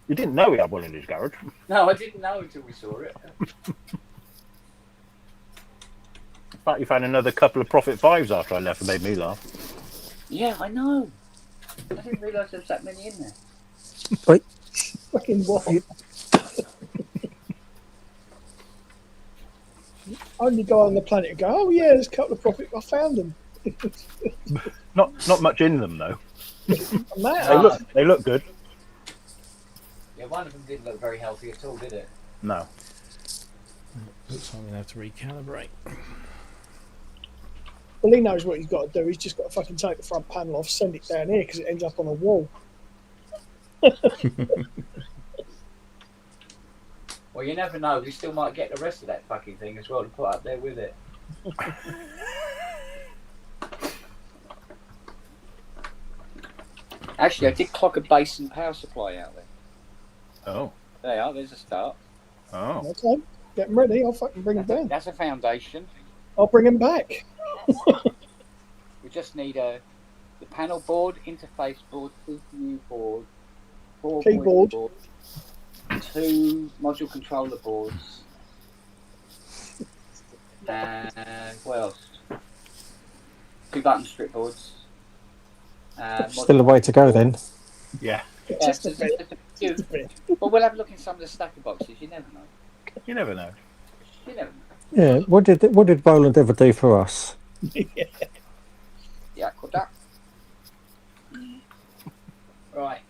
You didn't know he had one in his garage. No, I didn't know until we saw it. In fact, you found another couple of Profit 5s after I left. It made me laugh. Yeah, I know. I didn't realise there was that many in there. Wait. Fucking what? Only guy on the planet go, oh yeah, there's a couple of profit. I found them. Not much in them though. Matter. They look good. Yeah, one of them didn't look very healthy at all, did it? No. Looks like I'm gonna have to recalibrate. Well, he knows what he's got to do. He's just got to fucking take the front panel off, send it down here because it ends up on a wall. Well, you never know. We still might get the rest of that fucking thing as well to put up there with it. Actually, I did clock a base and power supply out there. Oh. There you are. There's a start. Oh. Okay, get them ready. I'll fucking bring them down. That's a foundation. I'll bring them back. We just need the panel board, interface board, CPU board, 4 Keyboard. board, 2 module controller boards, and what else? 2 button strip boards. Still a way to go then. Yeah. Yeah, Just a just bit. a few. Just a bit. But we'll have a look in some of the stacker boxes. You never know. You never know. You never know. Yeah. What did Roland ever do for us? Yeah, got that. Right.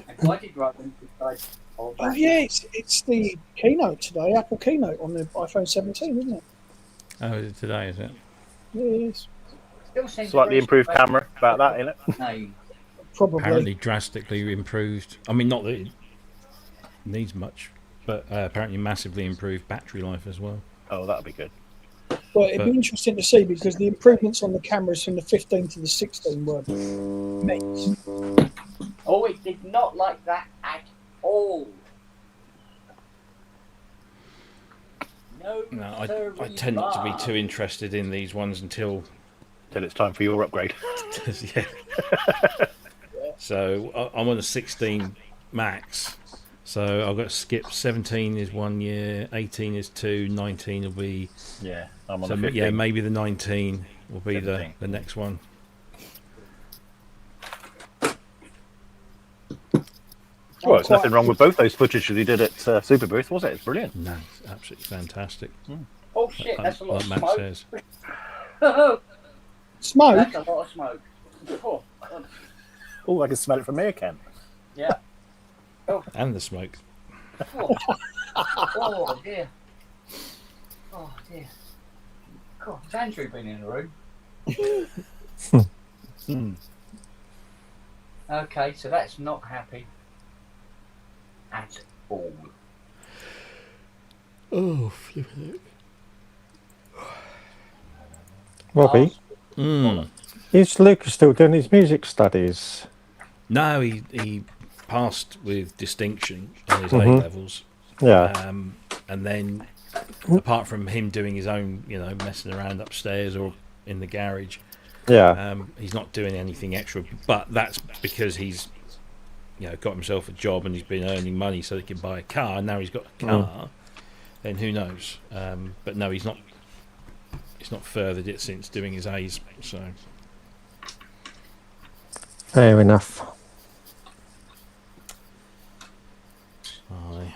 And why did Roland decide? Oh yeah, it's the keynote today, Apple keynote on the iPhone 17, isn't it? Oh, is it today? Is it? Yes, Still seems Slightly very improved strange. camera about that, innit? No. probably. Apparently drastically improved. I mean, not that it needs much, but apparently massively improved battery life as well. Oh, that'll be good. Well, it'd But- be interesting to see because the improvements on the cameras from the 15 to the 16 were immense. Oh, it did not like that at all. No, No, I sirree, tend not to be bar. too interested in these ones until Till it's time for your upgrade. yeah. So I'm on a 16 max. So I've got to skip 17 is 1 year, 18 is 2, 19 will be. Yeah, I'm on So the 15. yeah, maybe the 19 will be the 17. next one. Well, there's nothing wrong with both those footage that he did at Super Booth, was it? It's brilliant. No, it's absolutely fantastic. Oh shit, that's a lot Like of Matt smoke. says. Smoke? That's a lot of smoke. Oh, God. Oh, I can smell it from here, Ken. Yeah. And the smoke. Oh. Oh dear. Oh dear. God, has Andrew been in the room? Okay, so that's not happy at all. Oh, flipping Robbie, it. is Lucas still doing his music studies? No, he passed with distinction on his Mhm. A levels. Yeah. And then, apart from him doing his own, messing around upstairs or in the garage, Yeah. he's not doing anything extra. But that's because he's, got himself a job and he's been earning money so he can buy a car. Now he's got a car, then who knows? But no, he's not. He's not furthered it since doing his A's. So Fair enough. I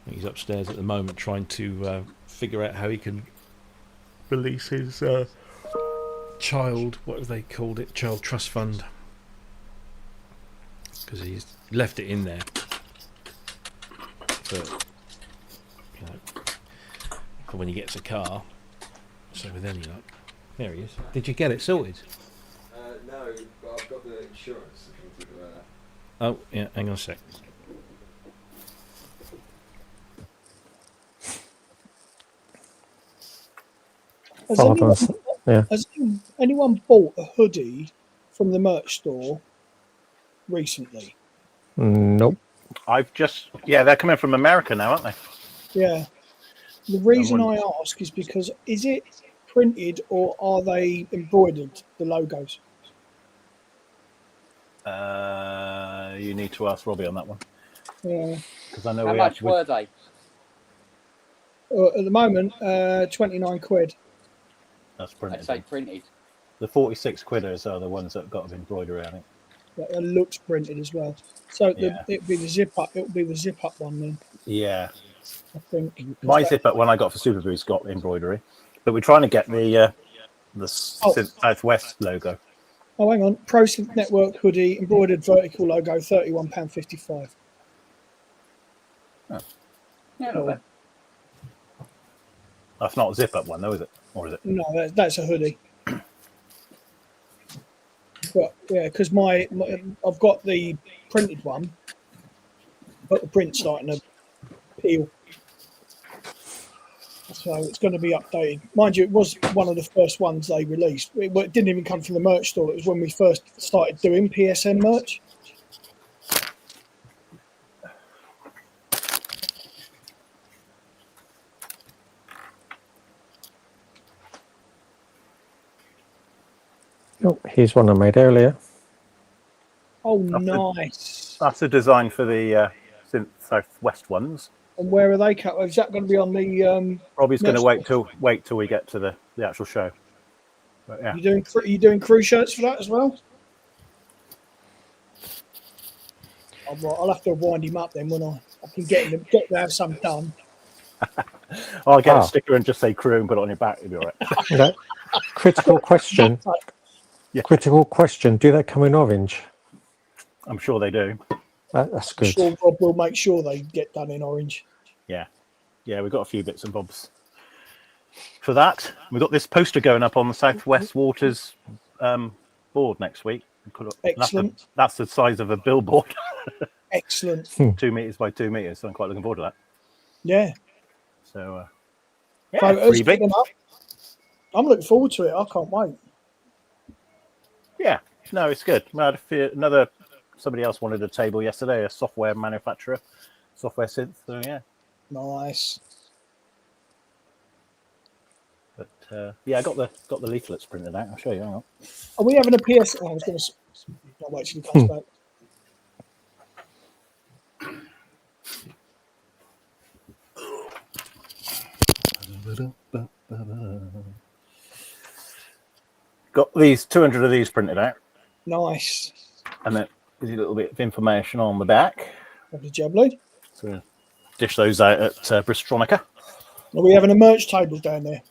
think he's upstairs at the moment trying to figure out how he can release his child, what have they called it, child trust fund, because he's left it in there for when he gets a car. So with any luck, there he is. Did you get it sorted? No, but I've got the insurance. If you want to do that. Oh yeah, hang on a sec. Has Hold on. Yeah. anyone bought a hoodie from the merch store recently? Nope. They're coming from America now, aren't they? Yeah. The reason I wondering- ask is because is it printed or are they embroidered, the logos? You need to ask Robbie on that one. Yeah. Because I know How much were they? At the moment, 29 quid. That's I'd printed. say printed. The 46 quidders are the ones that got embroidery, I think. That looks printed as well. So Yeah. it'll be the zip up. It'll be the zip up one then, Yeah. I think. My zip up one I got for Super Boost got embroidery, but we're trying to get the Southwest logo. Oh, hang on. Pro Synth Network hoodie, embroidered vertical logo, £31.55. Oh. Yeah, Cool. not bad. That's not a zip up one, though, is it? Or is it? No, that's a hoodie. But yeah, because I've got the printed one, but the print's starting to peel. So it's going to be updated. Mind you, it was one of the first ones they released. It didn't even come from the merch store. It was when we first started doing PSN merch. Oh, here's one I made earlier. Oh, nice. That's a design for the Southwest ones. And where are they cut? Is that going to be on the? Robbie's going to merch wait till we get to the actual show. But yeah, You doing crew shirts for that as well? I'll have to wind him up then when I can get to have some done. I'll get a sticker and just say crew and put it on your back. You'll be all right. Okay. Critical question. Yeah. Critical question. Do they come in orange? I'm sure they do. That's good. Sure, Rob will make sure they get done in orange. Yeah, we've got a few bits and bobs for that. We've got this poster going up on the Southwest Waters board next week. Excellent. That's the size of a billboard. Excellent. 2 meters by 2 meters. So I'm quite looking forward to that. Yeah. So, Photos, freebie. get them up. I'm looking forward to it. I can't wait. Yeah, no, it's good. I had somebody else wanted a table yesterday, a software manufacturer, software synth. So yeah, Nice. but I got the leaflets printed out. I'll show you. Hang on. Are we having a PS? Oh, I was going to. I'll wait till he comes back. Got these 200 of these printed out, Nice. and then there's a little bit of information on the back. Lovely jubbly. So we'll dish those out at Bristronica. Are we having a merch table down there?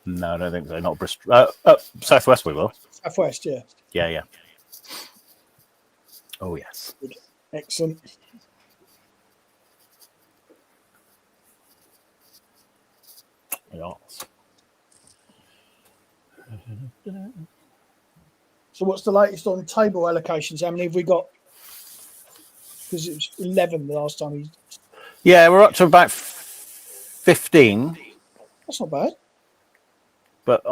No, I don't think so. Not Bristol. Southwest, we will. Southwest, yeah. Yeah. Oh yes. Excellent. Yes. So what's the latest on table allocations? How many have we got? Because it was 11 the last time. Yeah, we're up to about 15, That's not bad. but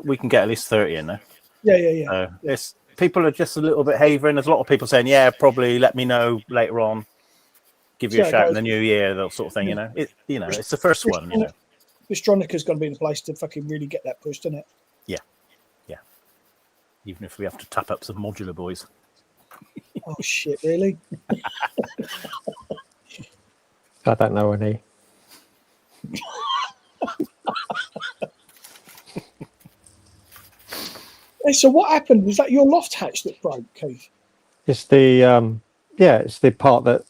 we can get at least 30 in there. Yeah. People are just a little bit havering. There's a lot of people saying, "Yeah, probably let me know later on. Give you a shout in the new year," that sort of thing. Yeah. It's the first one. Bistronica's going to be the place to fucking really get that pushed, isn't it? Yeah. Even if we have to tap up some modular boys. Oh shit! Really? I don't know any. Hey, so what happened? Was that your loft hatch that broke, Keith? It's the it's the part that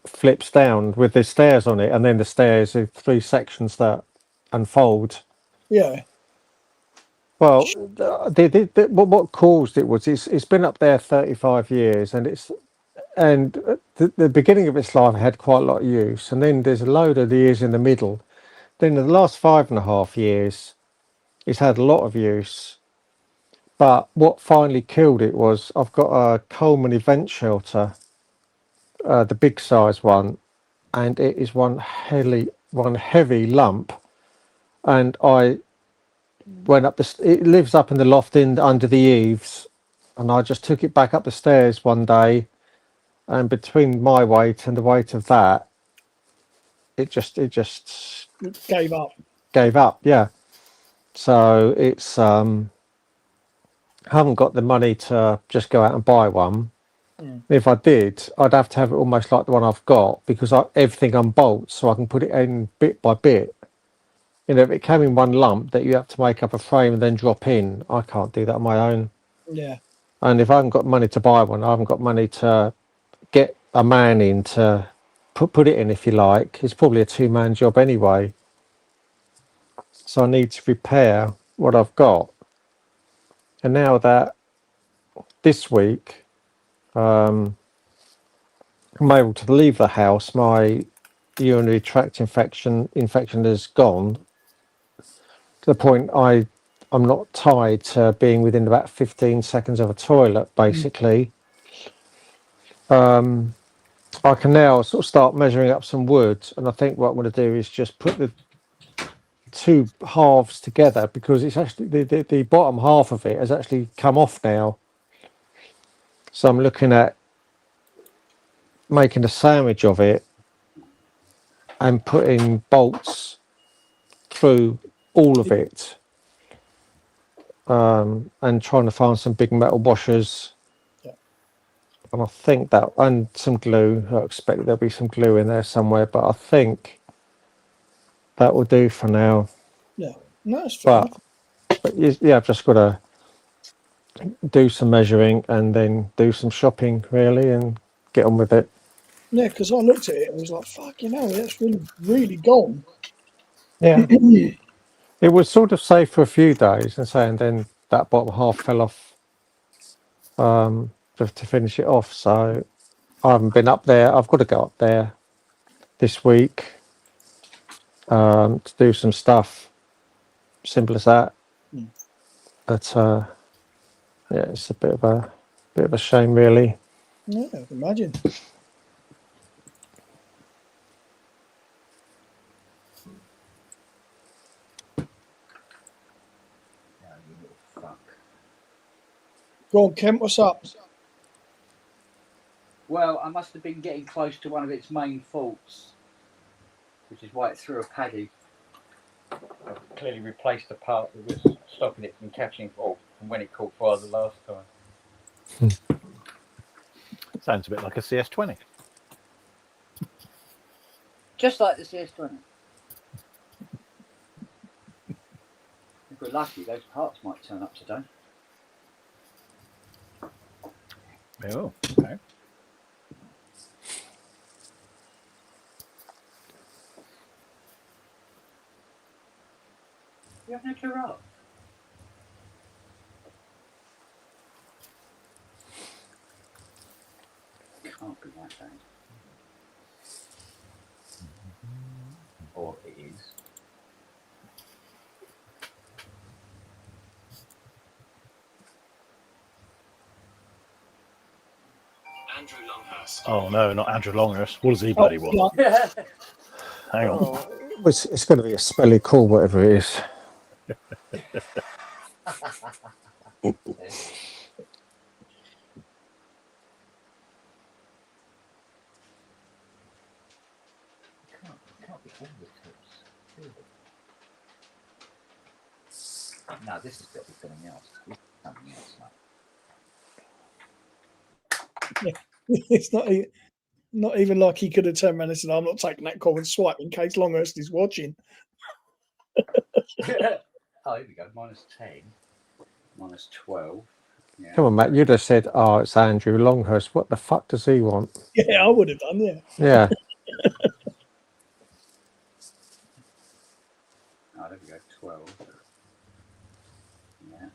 flips down with the stairs on it, and then the stairs are 3 sections that unfold. Yeah. Well, what caused it was it's been up there 35 years, and the beginning of its life had quite a lot of use, and then there's a load of years in the middle. Then in the last 5.5 years, it's had a lot of use. But what finally killed it was I've got a Coleman event shelter, the big size one, and it is one heavy lump. And I went up it lives up in the loft under the eaves, and I just took it back up the stairs one day, and between my weight and the weight of that, it just Gave up. gave up. Yeah. So it's haven't got the money to just go out and buy one. If I did, I'd have to have it almost like the one I've got, because everything unbolts, so I can put it in bit by bit. You know, if it came in one lump that you have to make up a frame and then drop in, I can't do that on my own. Yeah. And if I haven't got money to buy one, I haven't got money to get a man in to put it in, if you like. It's probably a two-man job anyway. So I need to repair what I've got. And now that this week, I'm able to leave the house, my urinary tract infection has gone to the point I'm not tied to being within about 15 seconds of a toilet, basically. I can now sort of start measuring up some wood, and I think what I'm going to do is just put the two halves together, because it's actually the bottom half of it has actually come off now. So I'm looking at making a sandwich of it and putting bolts through all of it, and trying to find some big metal washers. Yeah. And I think that, and some glue. I expect there'll be some glue in there somewhere, but I think that will do for now. Yeah. No, that's fair enough. But yeah, I've just got to do some measuring and then do some shopping, really, and get on with it. Yeah, because I looked at it and was like, fucking hell, that's really, really gone. Yeah. It was sort of safe for a few days, and then that bottom half fell off to finish it off. So I haven't been up there. I've got to go up there this week to do some stuff. Simple as that. But yeah, it's a bit of a shame, really. Yeah, I can imagine. You little fuck. Go on, Kent, what's up? Well, I must have been getting close to one of its main faults, which is why it threw a paddy. I've clearly replaced the part that was stopping it from catching from when it caught fire the last time. Sounds a bit like a CS20. Just like the CS20. If we're lucky, those parts might turn up today. Oh, okay. You have no giraffe. Can't be that bad. Or it is. Andrew Longhurst. Oh no, not Andrew Longhurst. What does he bloody want? Hang on. It's going to be a spelly call, whatever it is. Can't be all the tips. No, this has got to be something else. This is something else, mate. It's not even like he could have turned around and said, I'm not taking that call and swipe in case Longhurst is watching. Oh, here we go. -10. -12. Yeah. Come on, Matt. You'd have said, "Oh, it's Andrew Longhurst. What the fuck does he want?" Yeah, I would have done, yeah. Yeah. Oh, there we go. 12. Yeah.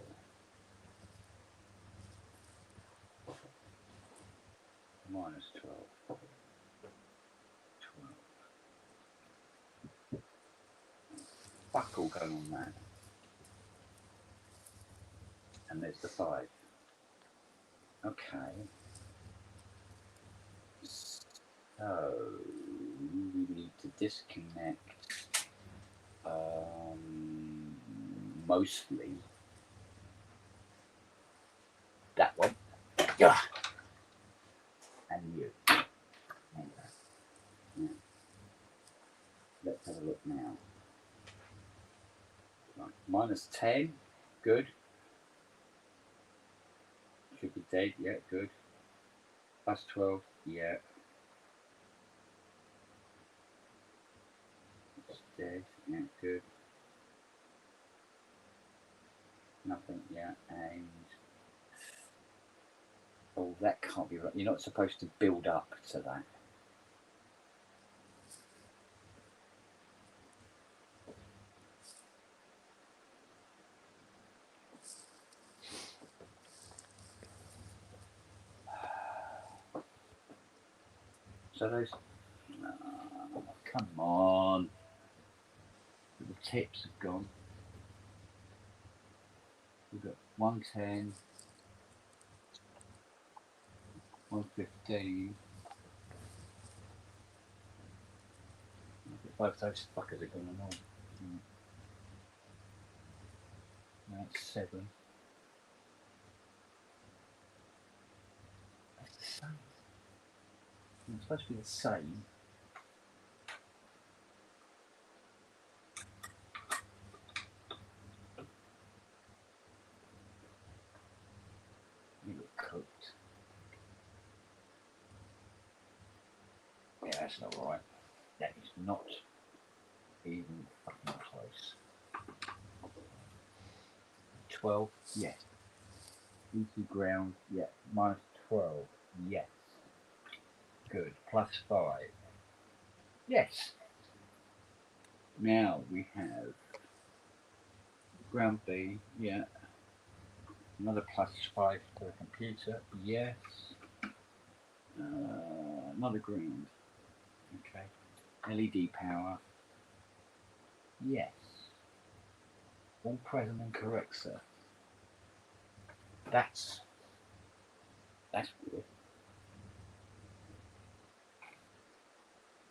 -12. 12. Fuck all going on there. And there's the 5. Okay. So we need to disconnect mostly that one. Yeah. And you. There you go. Yeah. Let's have a look now. Right. -10, good. Should be dead, yeah, good. +12, yeah. It's dead, yeah, good. Nothing, yeah, and oh, that can't be right. You're not supposed to build up to that. So those, come on, the tips have gone. We've got 110, 115. Both those fuckers are going on. Now it's 7. That's the same. It's supposed to be the same. You look cooked. Yeah, that's not right. That is not even fucking close. 12, yes. Easy ground, yeah. -12, yes. Good. +5, yes. Now we have ground B, yeah. Another +5 for the computer, yes. Another ground, okay. LED power, yes. All present and correct, sir. That's weird.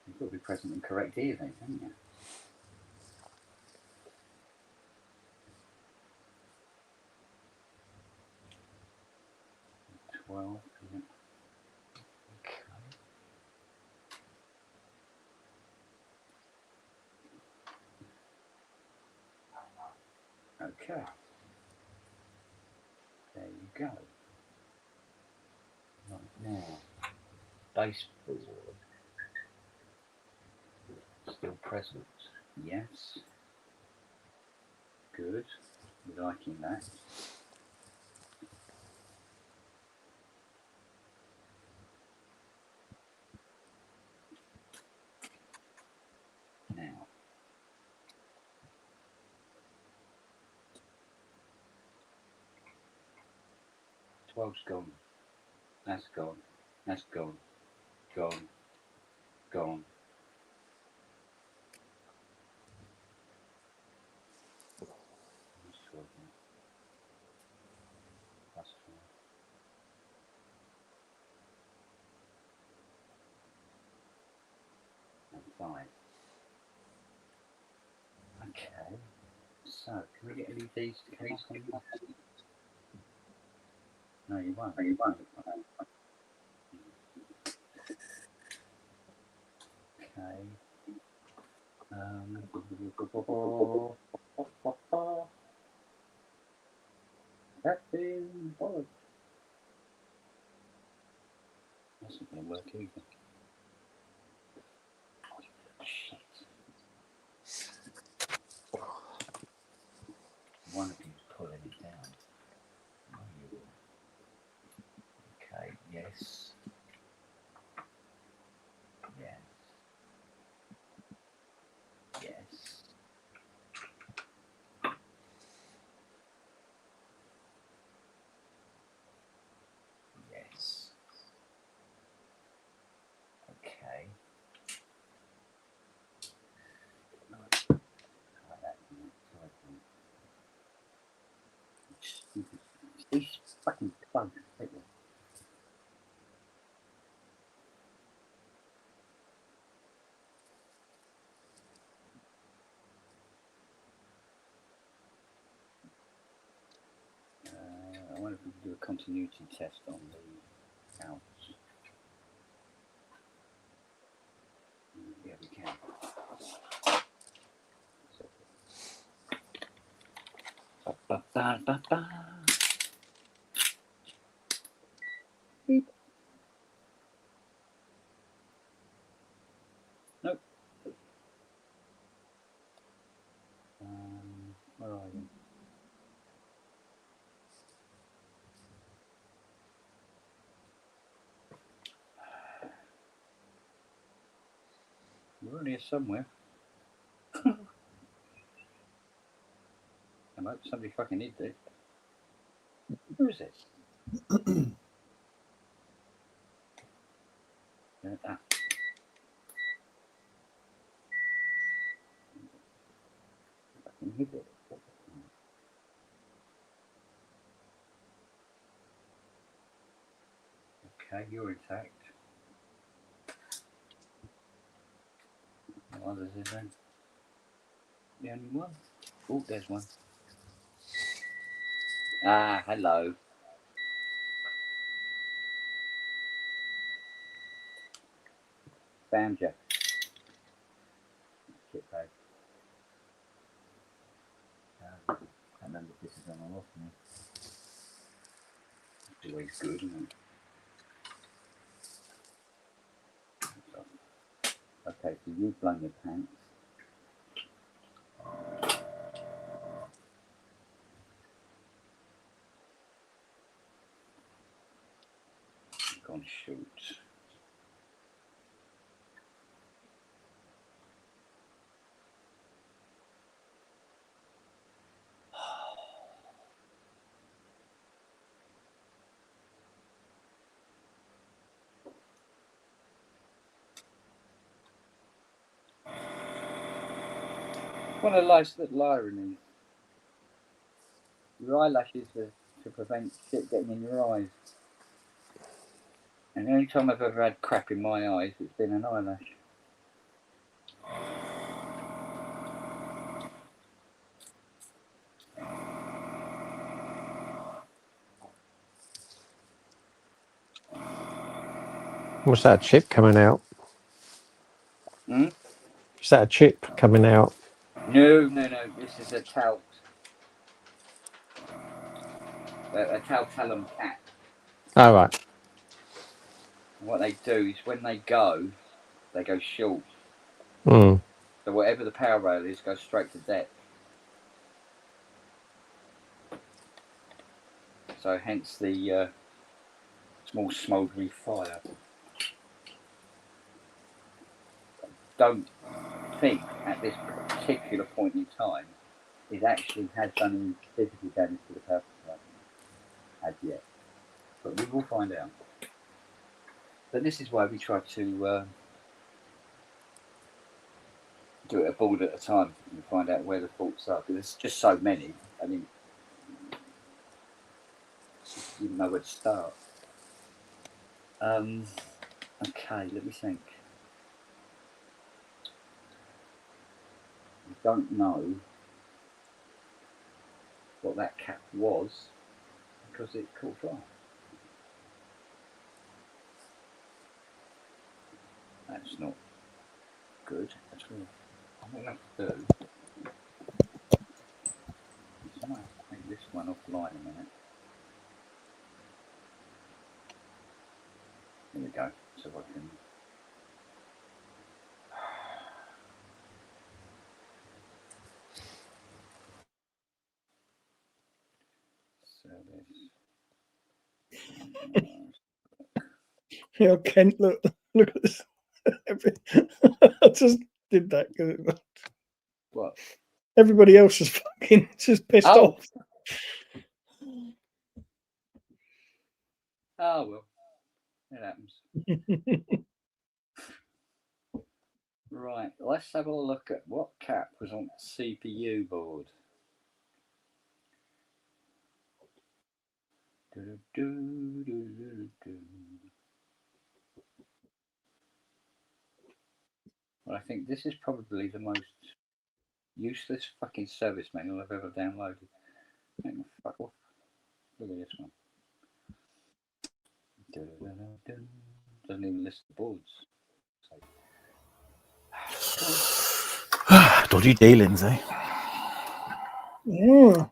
You've got to be present and correct here then, haven't you? Yeah. Okay. There you go. Right now, baseboard. Still present. Yes. Good. Liking that. Now. 12's gone. That's gone. That's gone. Gone. Gone. That's 12 now. That's 12. And 5. Okay. So, can we get any of these to come up? No, you won't. No, you won't. Okay. That's been bollocks. That's not going to work either. Shit. One of you's pulling it down. Oh, you will. Okay, yes. Yes. Yes. Yes. Okay. Like that. These fucking bugs. I wonder wonder if we can do a continuity test on the outs. Yeah, we can. Ba, ba, ba, ba. Beep. Nope. Where are you? We're in here somewhere. I hope somebody fucking did it. Who is this? Ah. Fucking hit it. Okay, you're intact. No others, is there? The only one? Oh, there's one. Ah, hello. Found you. Kit bag. I remember if this is on or off now. It's always good, isn't it? Okay, so you've blown your pants. Gone shoot. One of the lights that Lyra needs. Your eyelashes are to prevent shit getting in your eyes. And the only time I've ever had crap in my eyes, it's been an eyelash. What's that, a chip coming out? Hmm? Is that a chip coming out? No. This is a tout. A Tautalum cat. Oh, right. And what they do is when they go short. Mm. So whatever the power rail is, goes straight to depth. So hence the small smouldery fire. Don't think at this particular point in time it actually has done any physical damage to the power supply as yet. But we will find out. But this is why we try to do it a board at a time and find out where the faults are. Because there's just so many. I mean, you don't know where to start. Okay, let me think. I don't know what that cap was because it caught fire. That's not good at all. What I have to do is I might have to take this one offline a minute. There we go. So I can. Service. Yeah, Kent, look at this. I just did that because What? everybody else is fucking just pissed off. Oh well, it happens. Right, let's have a look at what cap was on the CPU board. Well, I think this is probably the most useless fucking service manual I've ever downloaded. Hang on, fuck off. Look at this one. Doesn't even list the boards. Dodgy dealings, eh? Yeah.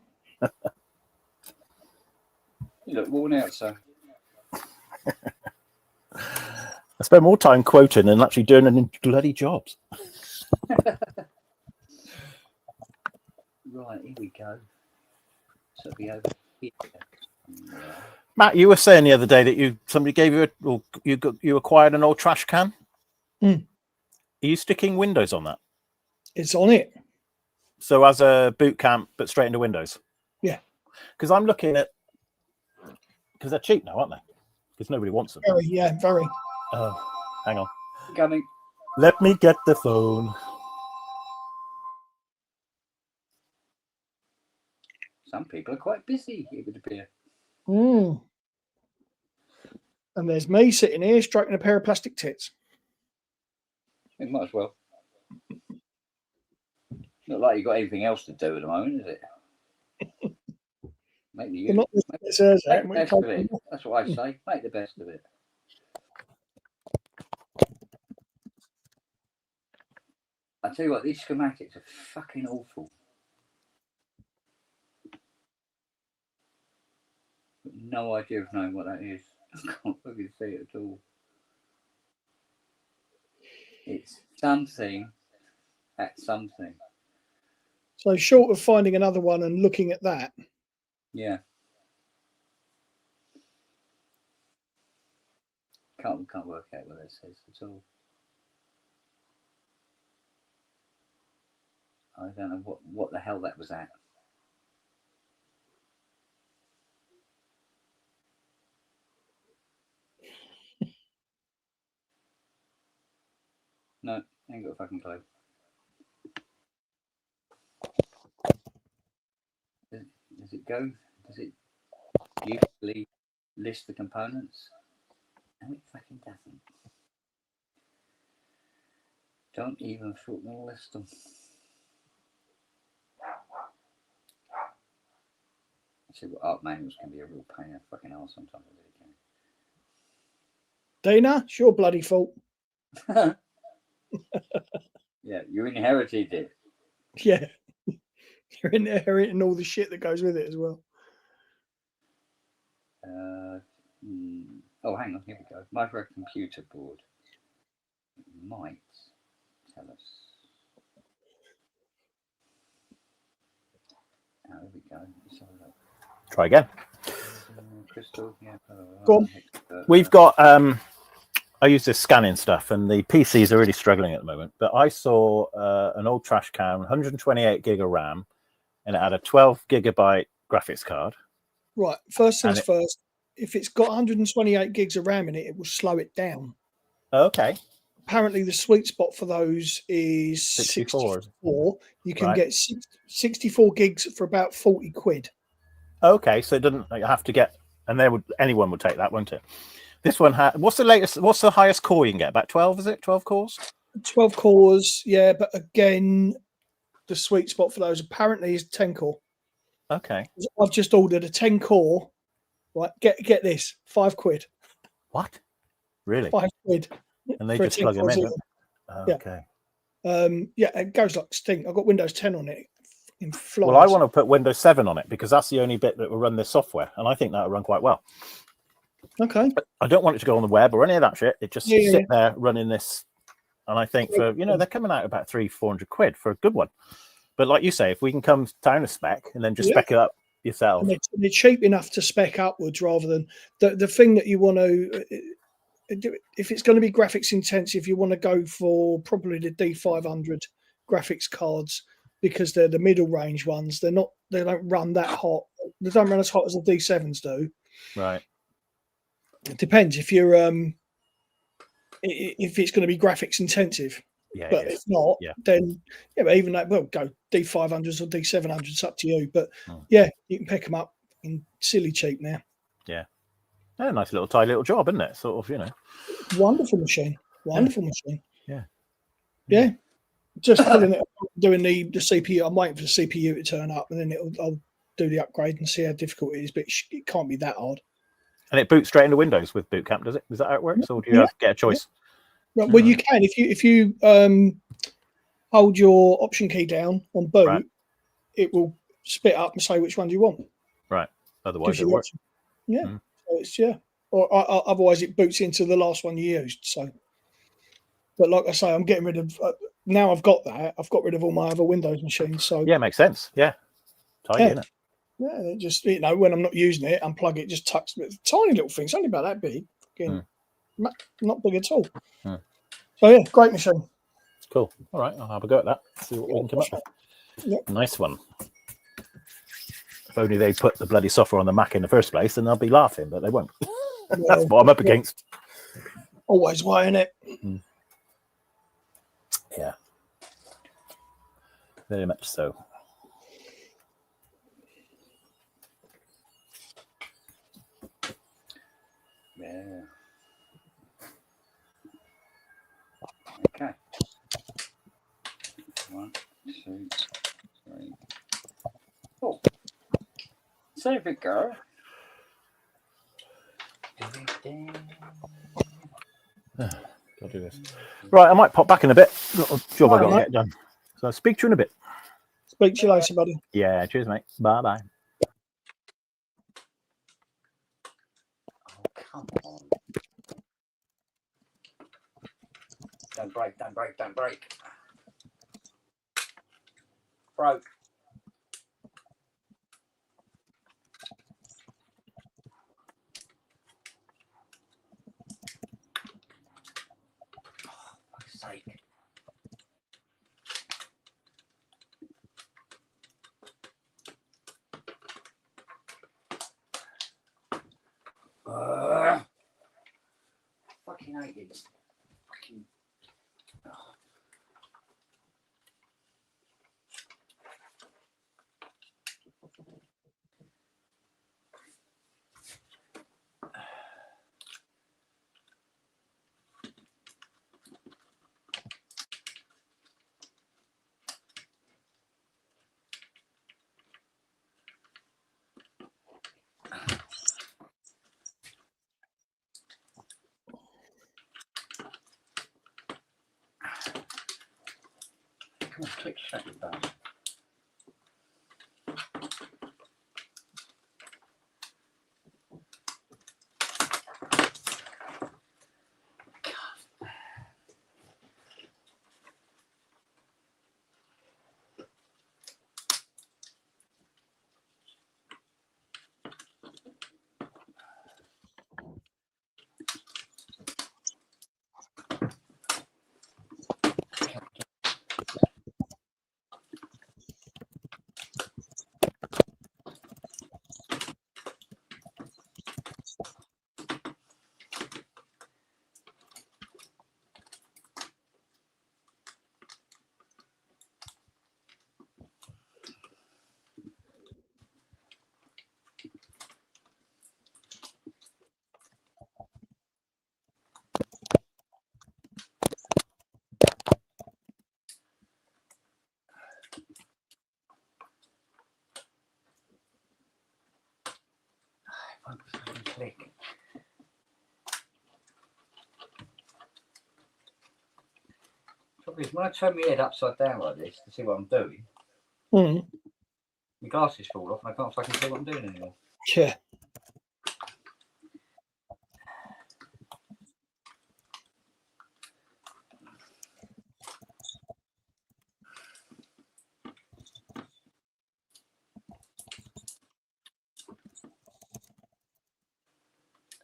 You look worn out, sir. I spend more time quoting than actually doing any bloody jobs. Right, here we go. So be over here. Yeah. Matt, you were saying the other day that somebody gave you you acquired an old trash can. Hmm. Are you sticking Windows on that? It's on it. So as a boot camp, but straight into Windows. Yeah. Because I'm looking at, because they're cheap now, aren't they? Because nobody wants them. Very, yeah, very. Oh, hang on. Coming. Let me get the phone. Some people are quite busy, it would appear. Mm. And there's me sitting here stroking a pair of plastic tits. It might as well. Not like you've got anything else to do at the moment, is it? Make the use. Not it says Make the best of it. That's what I say. Make the best of it. I tell you what, these schematics are fucking awful. No idea of knowing what that is. I can't fucking see it at all. It's something at something. So short of finding another one and looking at that. Yeah. Can't work out what it says at all. I don't know what the hell that was at. No, ain't got a fucking clue. Does it go? Does it usually list the components? No, it fucking doesn't. Don't even fucking list them. See what art manuals can be a real pain in the fucking arse sometimes. Dana, it's your bloody fault. Yeah, you inherited it. Yeah. You're inheriting all the shit that goes with it as well. Oh, hang on, here we go. Microcomputer board. It might tell us. Oh, here we go. Let's have a look. Try again. Crystal, yeah. Go on. We've got, I use this scanning stuff, and the PCs are really struggling at the moment. But I saw an old trash can, 128 gig of RAM, and it had a 12 gigabyte graphics card. Right. First things first. If it's got 128 gigs of RAM in it, it will slow it down. Okay. Apparently, the sweet spot for those is 64. You can get 64 gigs for about 40 quid. Okay, so it doesn't have to get, and anyone would take that, won't it? This one what's the latest? What's the highest core you can get? About 12, is it? 12 cores? 12 cores, yeah. But again, the sweet spot for those apparently is 10 core. Okay. I've just ordered a 10 core. Right, get this, £5. What? Really? £5. And they just plug them in. Okay. Yeah, it goes like stink. I've got Windows 10 on it. Well, I want to put Windows 7 on it because that's the only bit that will run this software, and I think that'll run quite well. Okay. I don't want it to go on the web or any of that shit. It just sit there running this, and I think for they're coming out about 300-400 quid for a good one. But like you say, if we can come down a spec and then just spec it up yourself, and they're cheap enough to spec upwards rather than the thing that you want to. If it's going to be graphics intensive, you want to go for probably the D500 graphics cards because they're the middle range ones. They don't run that hot. They don't run as hot as the D7s do. Right. It depends if you're if it's going to be graphics intensive. Yeah. But if not, then but even that go D500s or D700s. It's up to you. But you can pick them up in silly cheap now. Yeah. Yeah, nice little tidy little job, isn't it? Sort of, Wonderful machine. Machine. Yeah. Just pulling it up, doing the CPU. I'm waiting for the CPU to turn up, and then I'll do the upgrade and see how difficult it is. But it can't be that hard. And it boots straight into Windows with Boot Camp, does it? Is that how it works, or do you have to get a choice? Yeah. Well, you can if you hold your option key down on boot, Right. it will spit up and say which one do you want. Right. Otherwise, Gives it you the works. option. Yeah. Mm. So it's or otherwise it boots into the last one you used. So, but like I say, I'm getting rid of now. I've got that. I've got rid of all my other Windows machines. So Yeah, makes sense. Yeah, tidy, isn't it? Yeah, it just when I'm not using it, unplug it, just touch it. Tiny little things, only about that big. Again, not big at all. Mm. So yeah, great machine. Cool. All right, I'll have a go at that. See what we can come up with. Yep. Nice one. If only they put the bloody software on the Mac in the first place, then I'll be laughing, but they won't. That's what I'm up against. Always way, isn't it? Yeah. Very much so. Yeah. Okay. 1, 2, 3, 4. Save it, go. I'll do this. Right, I might pop back in a bit. Got a job I got to mate. get done. So I'll speak to you in a bit. Speak to you later, buddy. Yeah, cheers, mate. Bye-bye. Oh, come on. Don't break, don't break, don't break. Broke. Oh, fuck's sake. Fucking hate it. Fucking. Oh. Come on, click shut it down. Won't fucking click. Trouble is, when I turn my head upside down like this to see what I'm doing, my glasses fall off and I can't fucking see what I'm doing anymore. Yeah.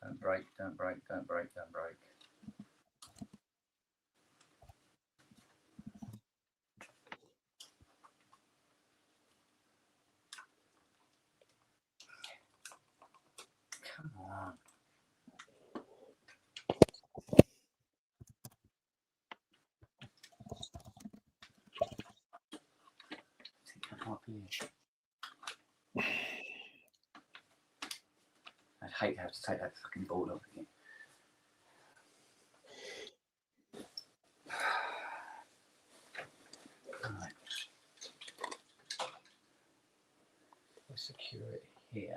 Don't break, don't break, don't break, don't break. Come on. I'd hate to have to take that fucking board off again. Right. We'll secure it here.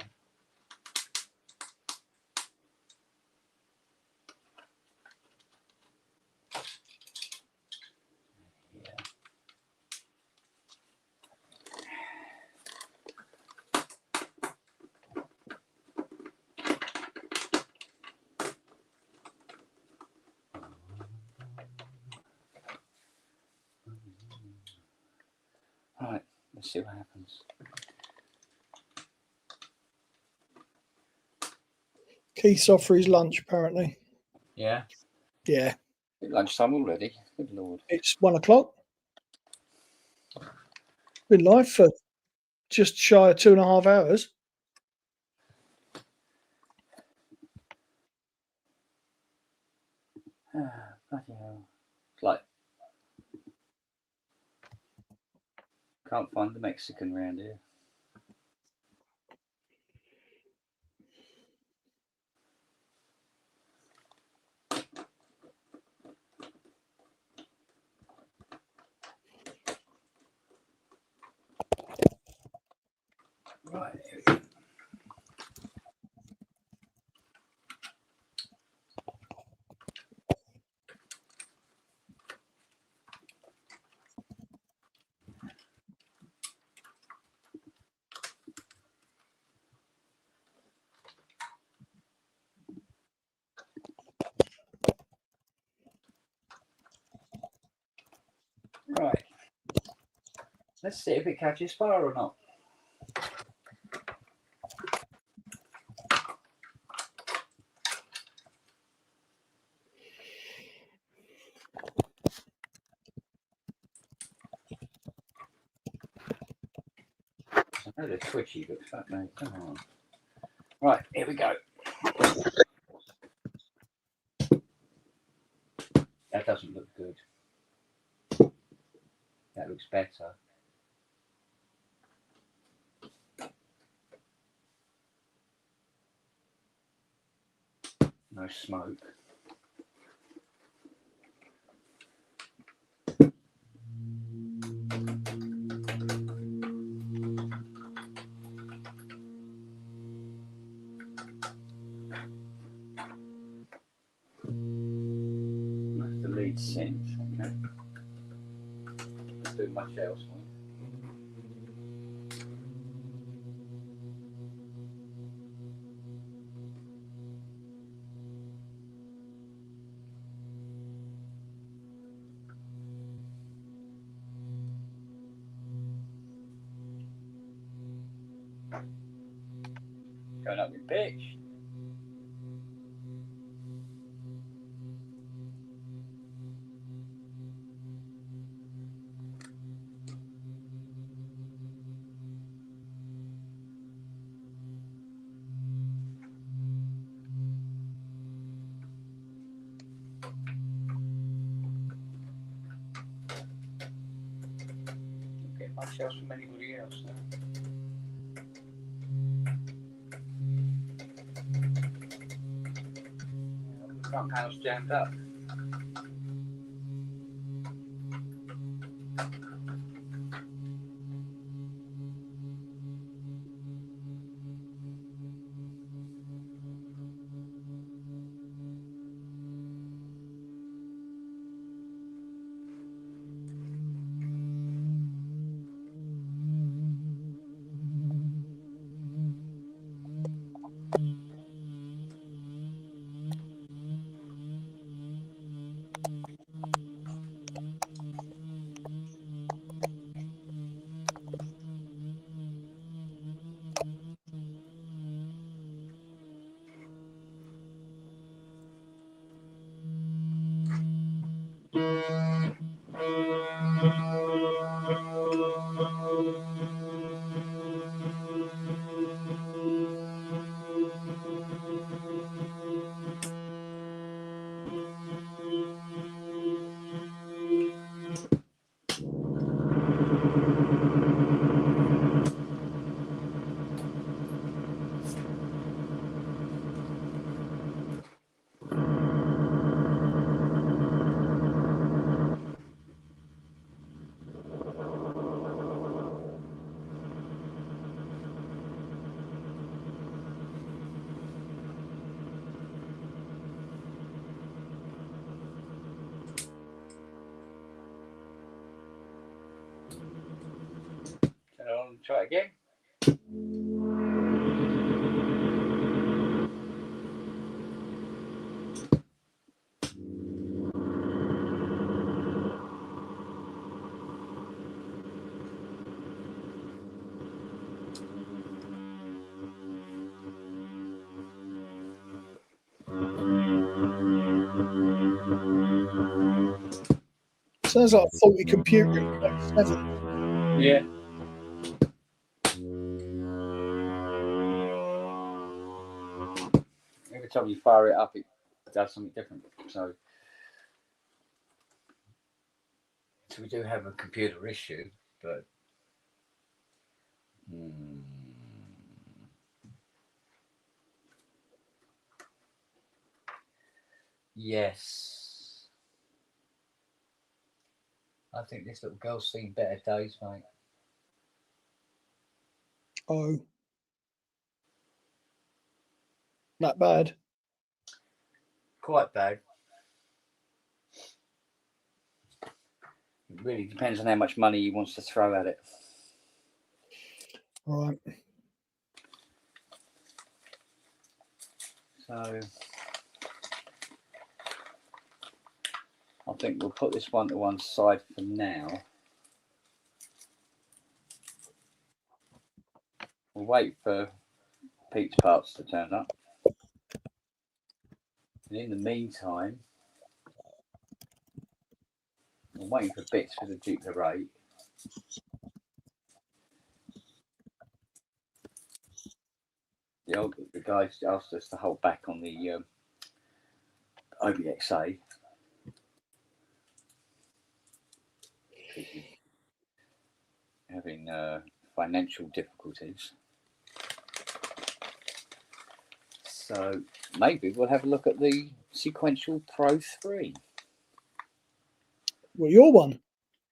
Right, let's see what happens. Keith's off for his lunch, apparently. Yeah. Yeah. Lunchtime already. Good Lord. It's 1 o'clock. Been live for just shy of 2.5 hours. Bloody hell. It's like, can't find the Mexican round here. Right, here we go. Right. Let's see if it catches fire or not. I know they're twitchy, but fuck no, come on. Right, here we go. That doesn't look good. That looks better. No smoke. That's the lead synth, okay. Not doing much else. Going up in pitch. Not getting much else from anybody else now. The front panel's jammed up. Turn it on and try it again. Sounds like a faulty computer in 27. Yeah. Every time you fire it up, it does something different. So we do have a computer issue, but yes, I think this little girl's seen better days, mate. Oh, not bad. Quite bad. It really depends on how much money he wants to throw at it. Right. So I think we'll put this one to one side for now. We'll wait for Pete's parts to turn up. And in the meantime, I'm waiting for bits for the Jupiter 8. The guys asked us to hold back on the OBXA. Having financial difficulties. So maybe we'll have a look at the Sequential Pro 3. Well, your one.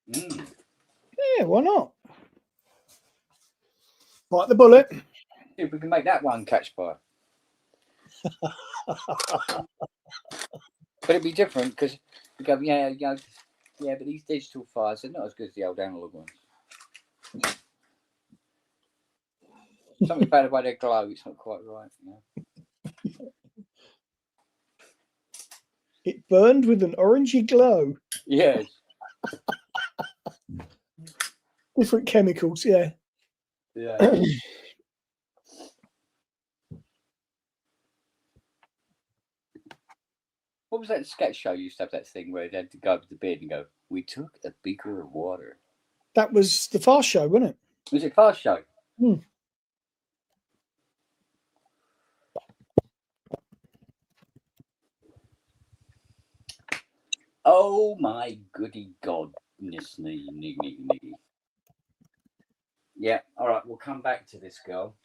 Yeah, why not? Bite the bullet. See if we can make that one catch fire. But it'd be different because we go, yeah, but these digital files, they're not as good as the old analog ones. Something about the way they glow, it's not quite right. Yeah. It burned with an orangey glow. Yes. Different chemicals, yeah. Yeah. What was that sketch show? You used to have that thing where they had to go up to the bed and go, "We took a beaker of water." That was the Fast Show, wasn't it? Was it Fast Show? Oh my goody godness me. Yeah, all right, we'll come back to this girl.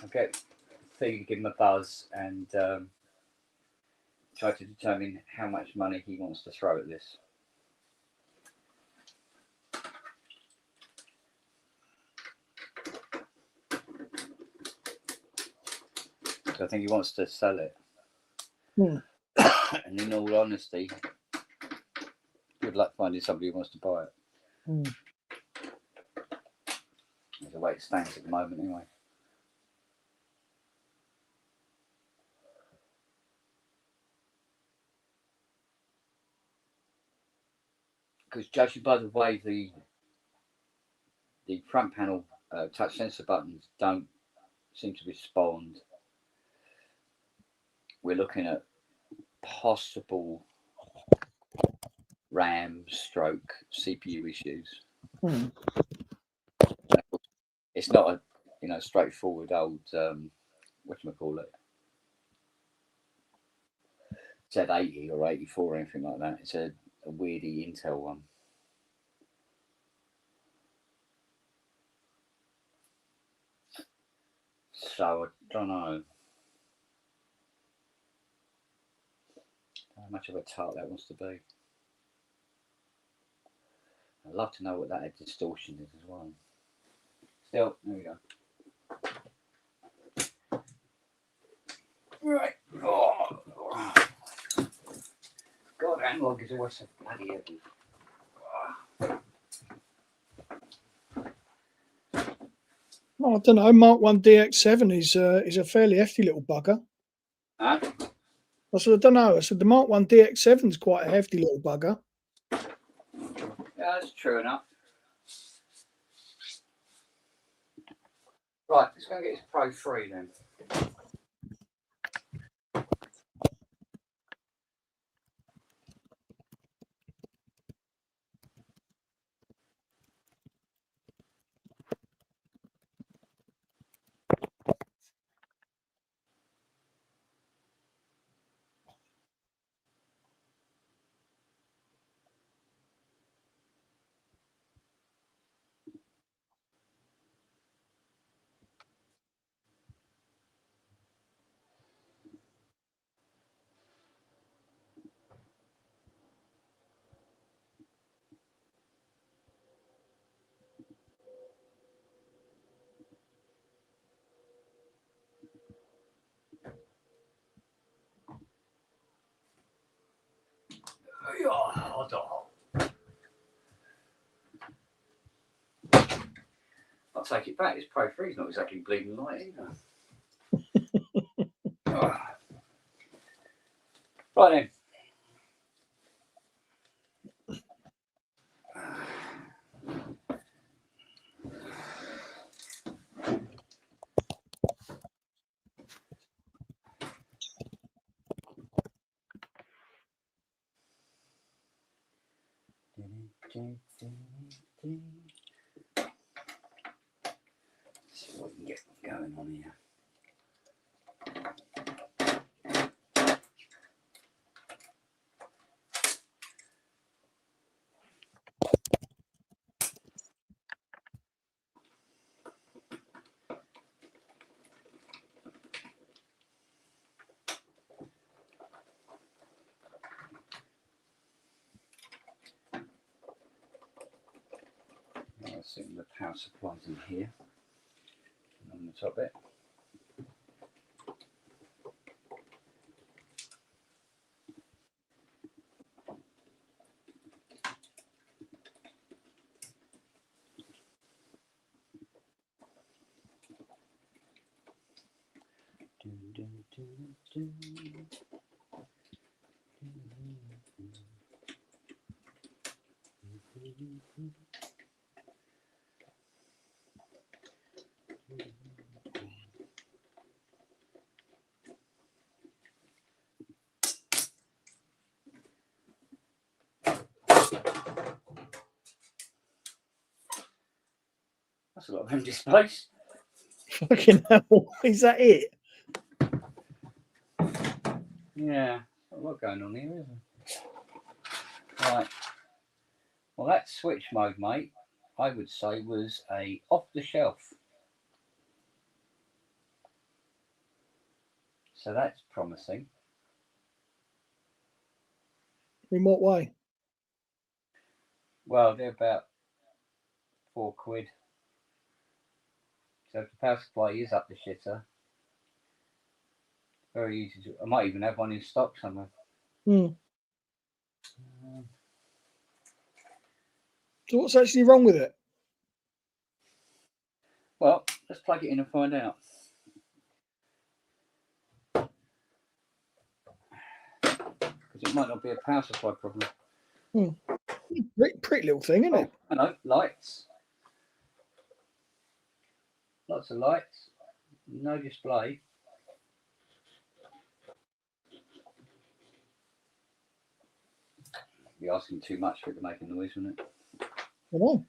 I'll get Fee to give him a buzz and try to determine how much money he wants to throw at this. So I think he wants to sell it. And in all honesty, good luck finding somebody who wants to buy it. There's a way it stands at the moment anyway. Because judging by the way the front panel touch sensor buttons don't seem to respond, we're looking at possible RAM stroke CPU issues. It's not a straightforward old whatchamacallit, Z80 or 84 or anything like that. It's a weirdy Intel one. So I don't know how much of a tart that wants to be. I'd love to know what that distortion is as well. Still, there we go. Right. Oh. God, analog is always so bloody heavy. Well, I don't know. Mark 1 DX7 is a fairly hefty little bugger. Huh? I said, I don't know. I said, the Mark 1 DX7 is quite a hefty little bugger. Yeah, that's true enough. Right, let's go and get his Pro 3 then. I'll take it back. This Pro 3 is not exactly bleeding light either. Right then. See what we can get going on here. I assume the power supply's in here on the top bit. That's a lot of empty space. Fucking hell. Is that it? Yeah, a lot going on here, isn't there? Right. Well, that switch mode, mate, I would say was a off the shelf. So that's promising. In what way? Well, they're about £4. So if the power supply is up the shitter, very easy to. I might even have one in stock somewhere. So what's actually wrong with it? Well, let's plug it in and find out. Because it might not be a power supply problem. Pretty little thing, isn't it? I know, lights. Lots of lights. No display. Be asking too much for it to make a noise, wouldn't it? I know.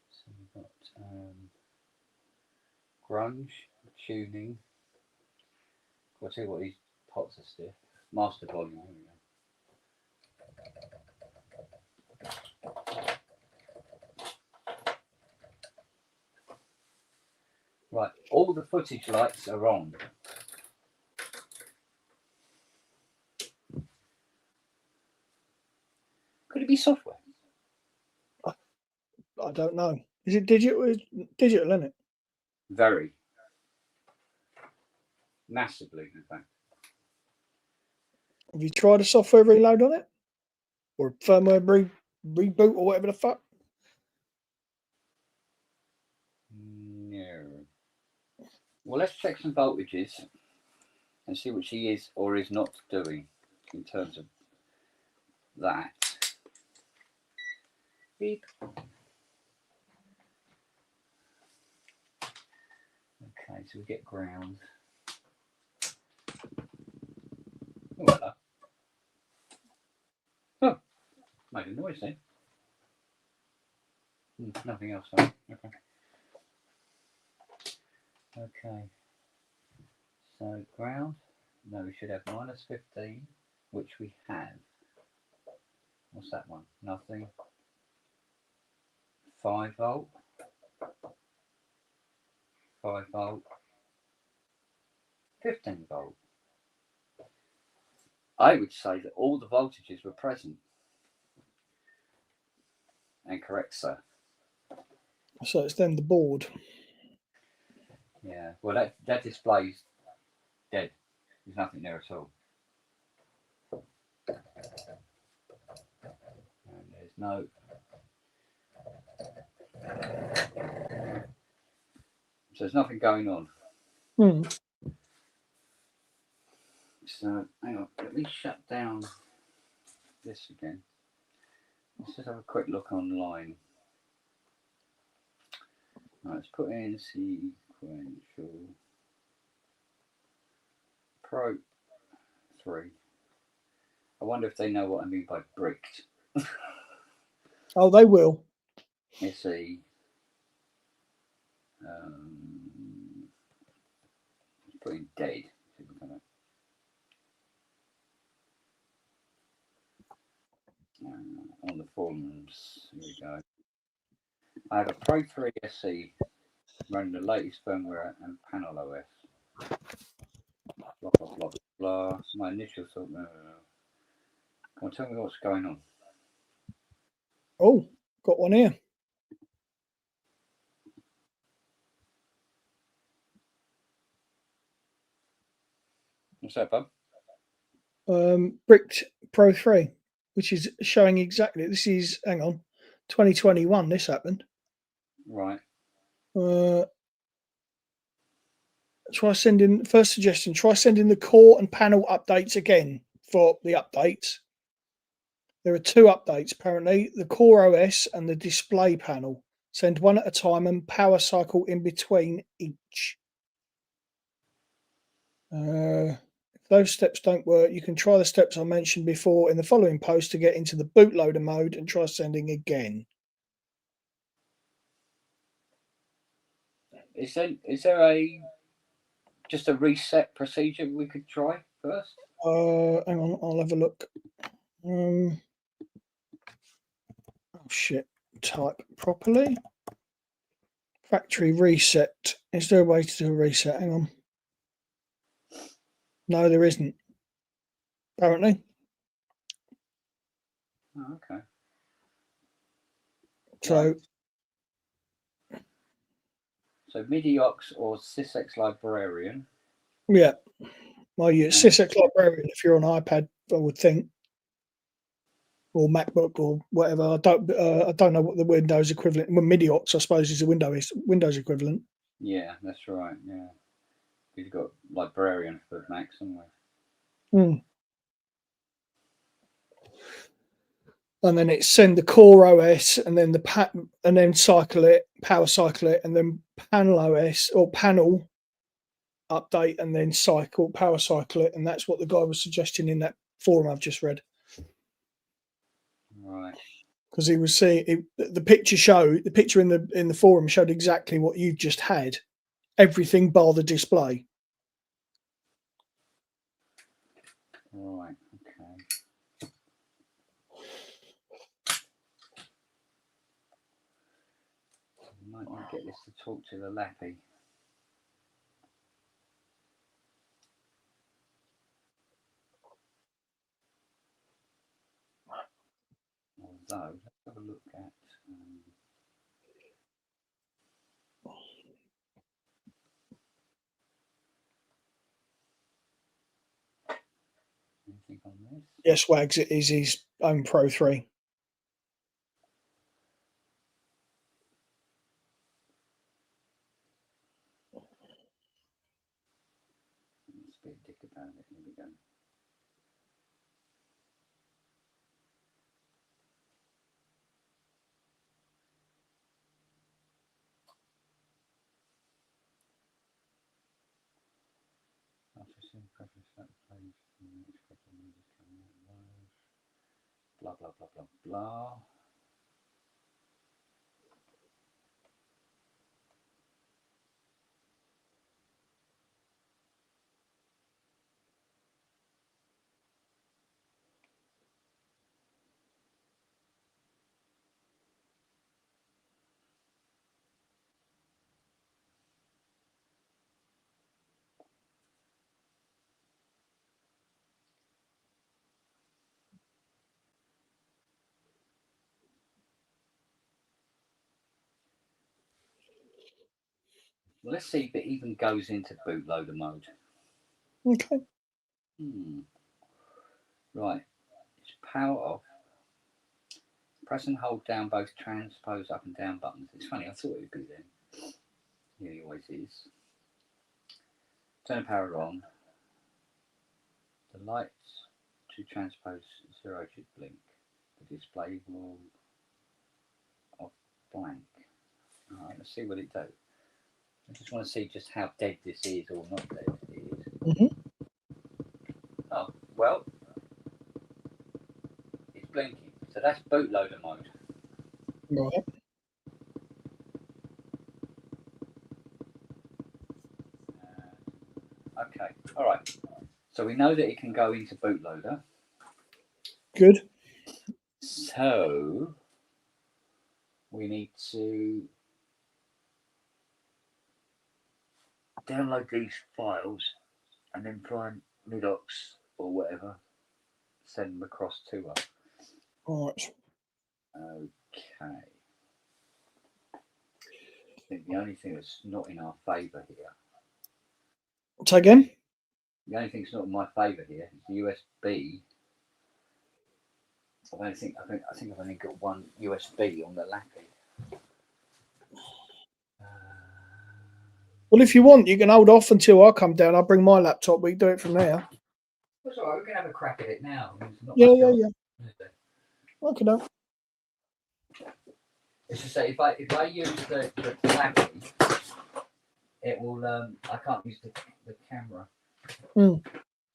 So we've got grunge, tuning. I'll tell you what, these pots are stiff. Master volume, here we go. Right, all the footage lights are on. Could it be software? I don't know. Is it digital? It's digital, isn't it? Very. Massively, in fact. Have you tried a software reload on it? Or firmware reboot or whatever the fuck? Well, let's check some voltages and see what she is or is not doing in terms of that. Beep. Okay, so we get ground. Oh, hello. Oh, made a noise then. Nothing else. Sorry. Okay. Okay. So ground. No, we should have -15, which we have. What's that one? Nothing. 5 volt. 5 volt. 15 volt. I would say that all the voltages were present. And correct, sir. So it's then the board. Yeah. Well, that display's dead. There's nothing there at all. And there's no. So there's nothing going on. So hang on, let me shut down this again. Let's just have a quick look online. Right, let's put in sequential Pro 3. I wonder if they know what I mean by bricked. Oh, they will. Let's see. Let's put in dead. On the forums, here we go. I have a Pro 3 SE running the latest firmware and panel OS. Blah, blah, blah, blah. My initial thought, no. Come on, tell me what's going on. Oh, got one here. What's that, bub? Bricked Pro 3, which is showing exactly. This is, hang on, 2021. This happened. Right. Try sending, first suggestion, try sending the core and panel updates again for the updates. There are 2 updates apparently, the core OS and the display panel. Send one at a time and power cycle in between each. If those steps don't work, you can try the steps I mentioned before in the following post to get into the bootloader mode and try sending again. Is there just a reset procedure we could try first? Hang on, I'll have a look. Oh shit, type properly. Factory reset. Is there a way to do a reset? Hang on. No, there isn't. Apparently. Oh, okay. So, right. So MIDI-aux or SysX Librarian. Yeah. Well, you SysX Librarian if you're on iPad, I would think, or MacBook or whatever. I don't know what the Windows equivalent. Well, MIDI-aux, I suppose, is a Windows equivalent. Yeah, that's right. Yeah, we've got Librarian for Macs, haven't we? And then it's send the core OS and then and then cycle it, power cycle it, and then panel OS or panel update and then power cycle it, and that's what the guy was suggesting in that forum I've just read. Right. Because he was saying the picture in the forum showed exactly what you just had, everything bar the display. Right. Okay. I might want to get this to talk to the lappy. Although, let's have a look at. Anything on this? Yes, Wags, it is his own Pro 3. be a dick about it. Here we go. Blah blah blah blah blah. Well, let's see if it even goes into bootloader mode. Okay. Right. It's power off. Press and hold down both transpose up and down buttons. It's funny, I thought it would be there. Yeah, it always is. Turn the power on. The lights to transpose 0 should blink. The display will off blank. Alright, let's see what it does. I just want to see just how dead this is or not dead it is. Mm-hmm. Oh, well, it's blinking. So that's bootloader mode. Right. Okay, alright. So we know that it can go into bootloader. Good. So we need to download these files and then find Midocs or whatever, send them across to us. All right. Okay. I think the only thing that's not in our favour here. Say again. The only thing that's not in my favour here is the USB. I think I've only got one USB on the Lappy. Well, if you want, you can hold off until I come down. I'll bring my laptop. We can do it from there. That's all right. We can have a crack at it now. Yeah. Okay, no. It's just that if I use the Lappy, it will. I can't use the camera. Mm.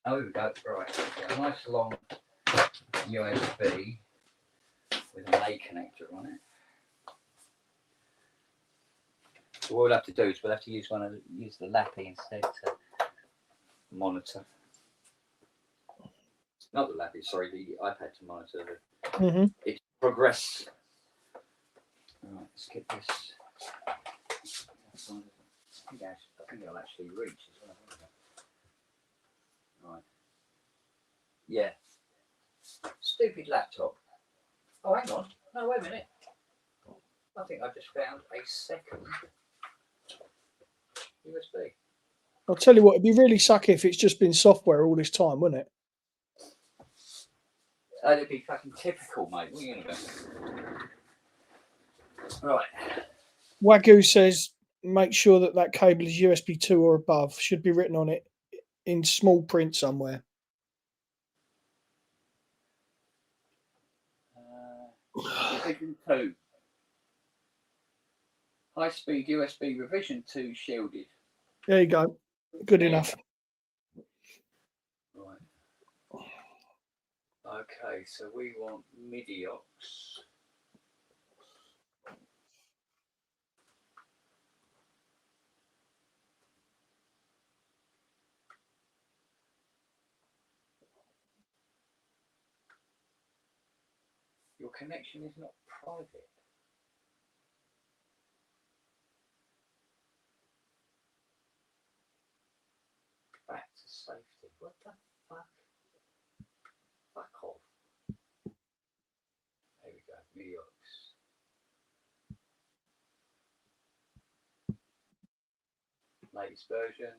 Oh, here we go. Right. So a nice long USB with an A connector on it. So what we'll have to do is we'll have to use the Lappy instead to monitor. Not the Lappy, sorry, the iPad to monitor its progress. Right, let's get this. I think it'll actually reach as well. Right. Yeah. Stupid laptop. Oh, hang on. No, wait a minute. I think I just found a second USB. I'll tell you what, it'd be really sucky if it's just been software all this time, wouldn't it? That'd be fucking typical, mate. What are you going to do? Right. Wagyu says make sure that cable is USB 2 or above. Should be written on it in small print somewhere. Revision 2. High speed USB revision 2 shielded. There you go. Good enough. Right. Okay, so we want Midiox. Your connection is not private. Back to safety. What the fuck? Fuck off. There we go. Midiox. Latest version.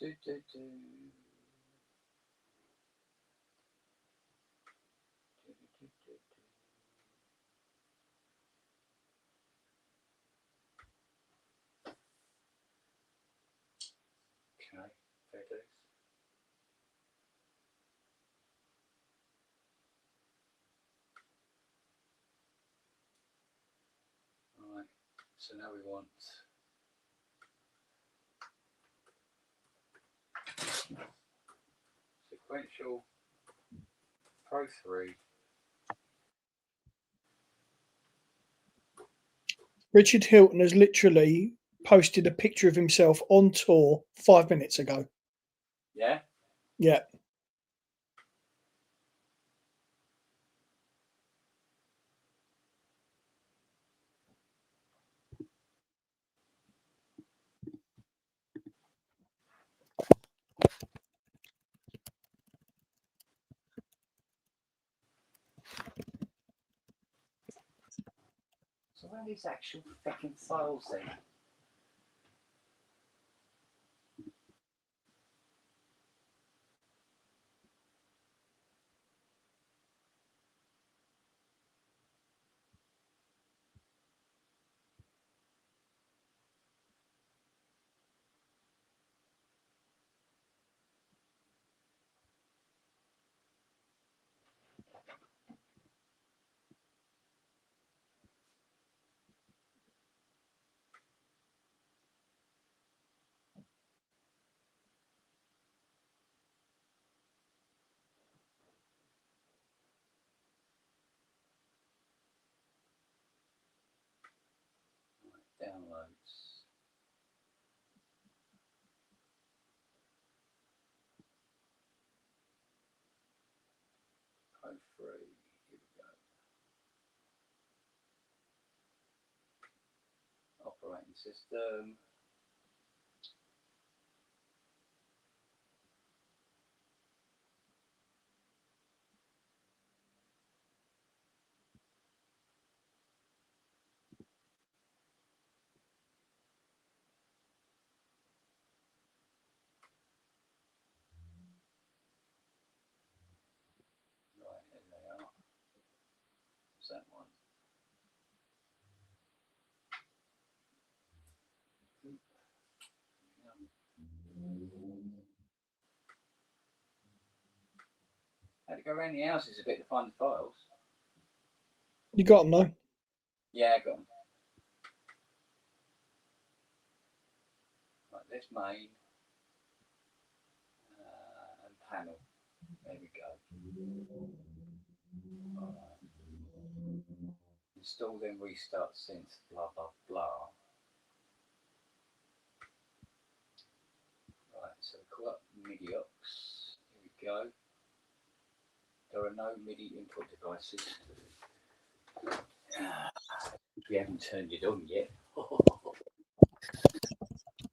Okay, fair dues. Right, so now we want sequential Pro 3. Richard Hilton has literally posted a picture of himself on tour 5 minutes ago. Yeah? Yeah. So where are these actual fucking files then? Downloads. Pro 3. Here we go. Operating system. Right, here they are. What's that one? Had to go around the houses a bit to find the files. You got them though. Yeah, I got them. Right, this main and panel. There we go. Alright. Install then restart synth, blah blah blah. Right, so we call up MIDI aux. Here we go. There are no MIDI input devices. We haven't turned it on yet.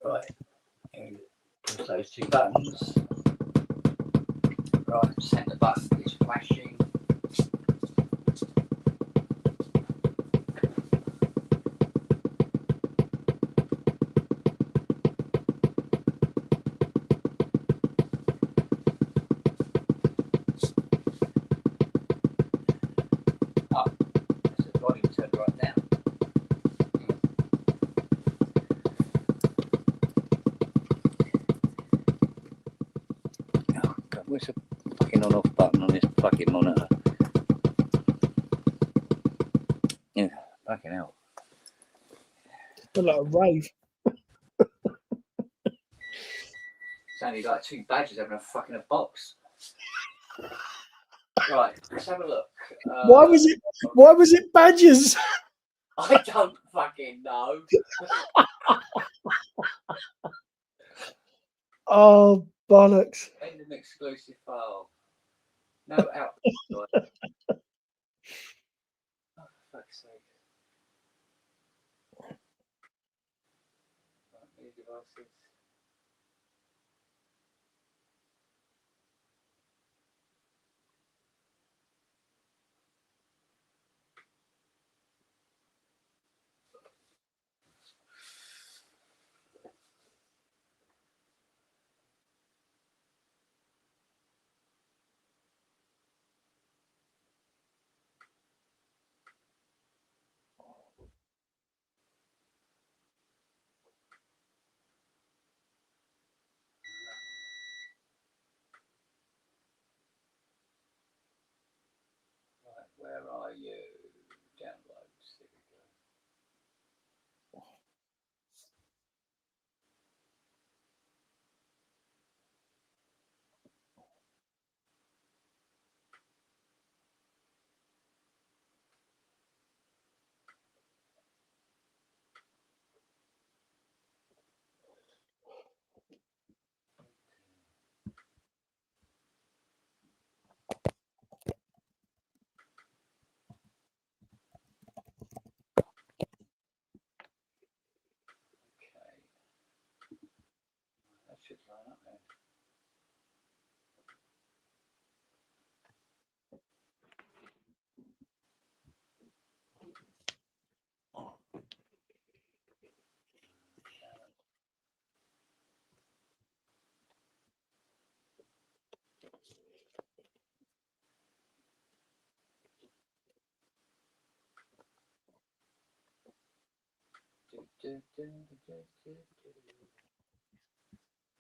Right, and press those two buttons. Right, centre button is flashing. Oh, that's the volume turned right down. Oh, God, where's the fucking on off button on this fucking monitor? Yeah, fucking hell. They're like a rave. Sounded like two badgers having a fucking a box. Right, let's have a look. Why was it badgers? I don't fucking know. Oh bollocks. End an exclusive file. No output. Oh, for fuck's sake. Right, new devices.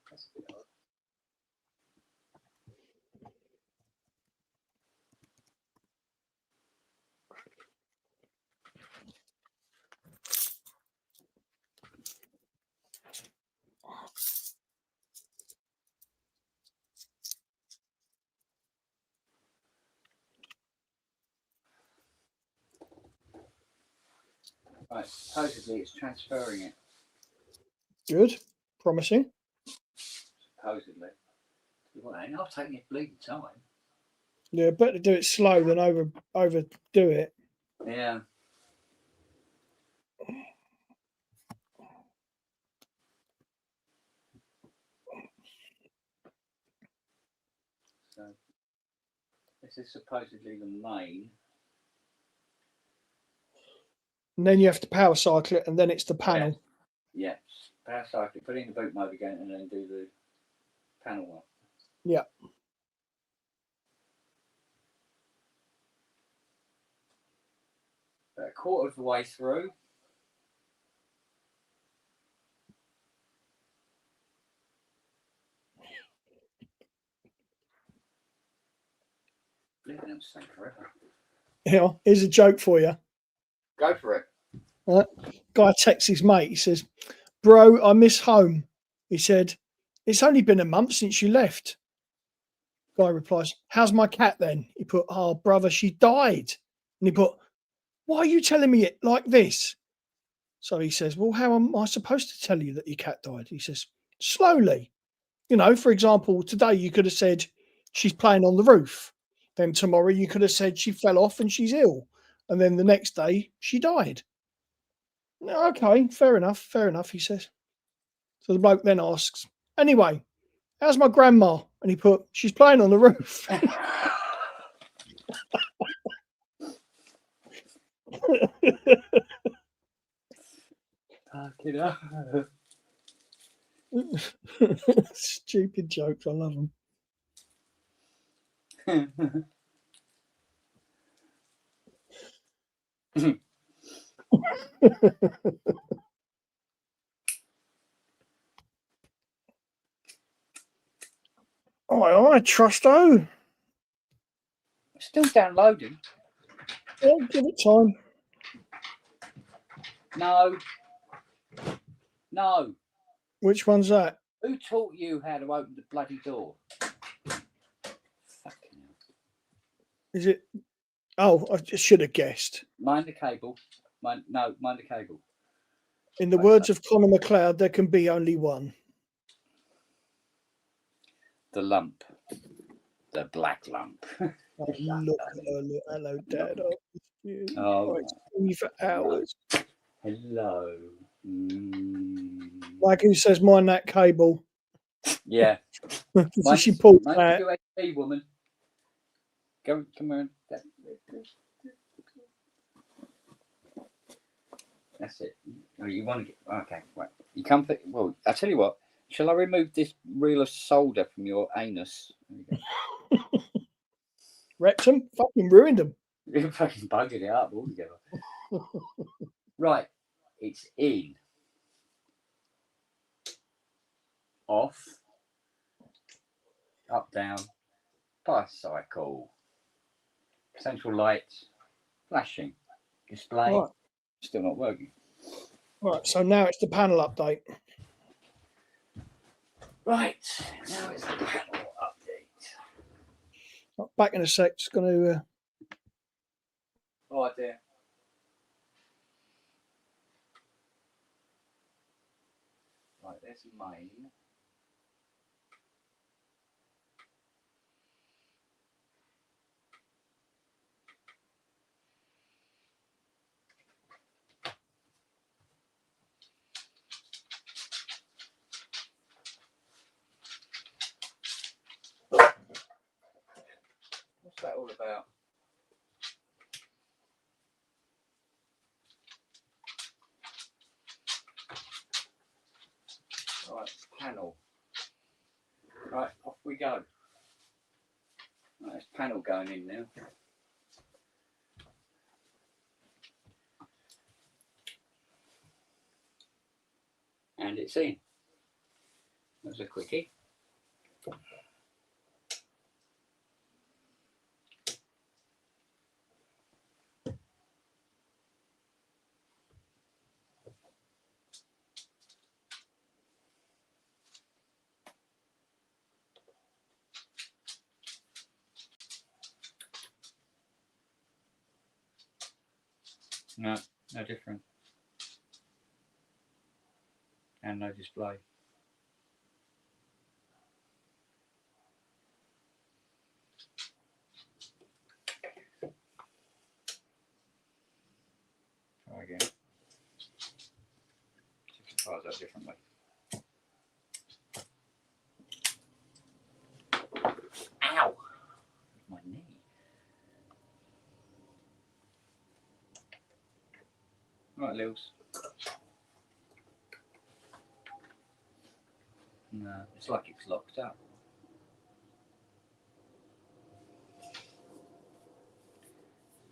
That's a bit odd. Right, supposedly it's transferring it. Good. Promising. Supposedly. Well, it ain't half taking its bleeding time. Yeah, better do it slow than overdo it. Yeah. So this is supposedly the main. And then you have to power cycle it, and then it's the panel. Yeah. Power cycle, put it in the boot mode again, and then do the panel one. Yeah. About a quarter of the way through. It'll stay forever. Yeah. Here's a joke for you. Go for it. Guy texts his mate. He says, "Bro, I miss home." He said, "It's only been a month since you left." Guy replies, "How's my cat then?" He put, "Oh, brother, she died." And he put, "Why are you telling me it like this?" So he says, "Well, how am I supposed to tell you that your cat died?" He says, "Slowly. You know, for example, today you could have said she's playing on the roof. Then tomorrow you could have said she fell off and she's ill. And then the next day she died." "Okay, fair enough," he says. So the bloke then asks, "Anyway, how's my grandma?" And he put, "She's playing on the roof." Fuck it up. Stupid jokes, I love them. Aye, Trusto. Still downloading. Yeah, give it time. No. Which one's that? Who taught you how to open the bloody door? Fucking hell. Is it? Oh, I just should have guessed. Mind the cable. Mind the cable. In the words of Conor McLeod, there can be only one. The lump. The black lump. Oh, look, hello, Dad. Oh, I've seen you for hours. hello. Like who says, "Mind that cable." Yeah. So she pulled mind that. USB, woman. Come on. That's it. Oh, you want to get okay? Right. You come. Well, I tell you what. Shall I remove this reel of solder from your anus? Rectum fucking ruined them. You're fucking bugging it up altogether. Right. It's in. Off. Up, down. Bicycle. Central lights. Flashing. Display. Right. Still not working. Right. So now it's the panel update. Right. Now it's the panel update. Back in a sec. Just going to. Oh dear. Right, there's main. What's that all about? Right, panel. Right, off we go. Right, there's panel going in now. And it's in. That was a quickie. No different. And no display. Try again. See if it fires out differently. Ow! My knee. Right, Lils. No, it's like it's locked up.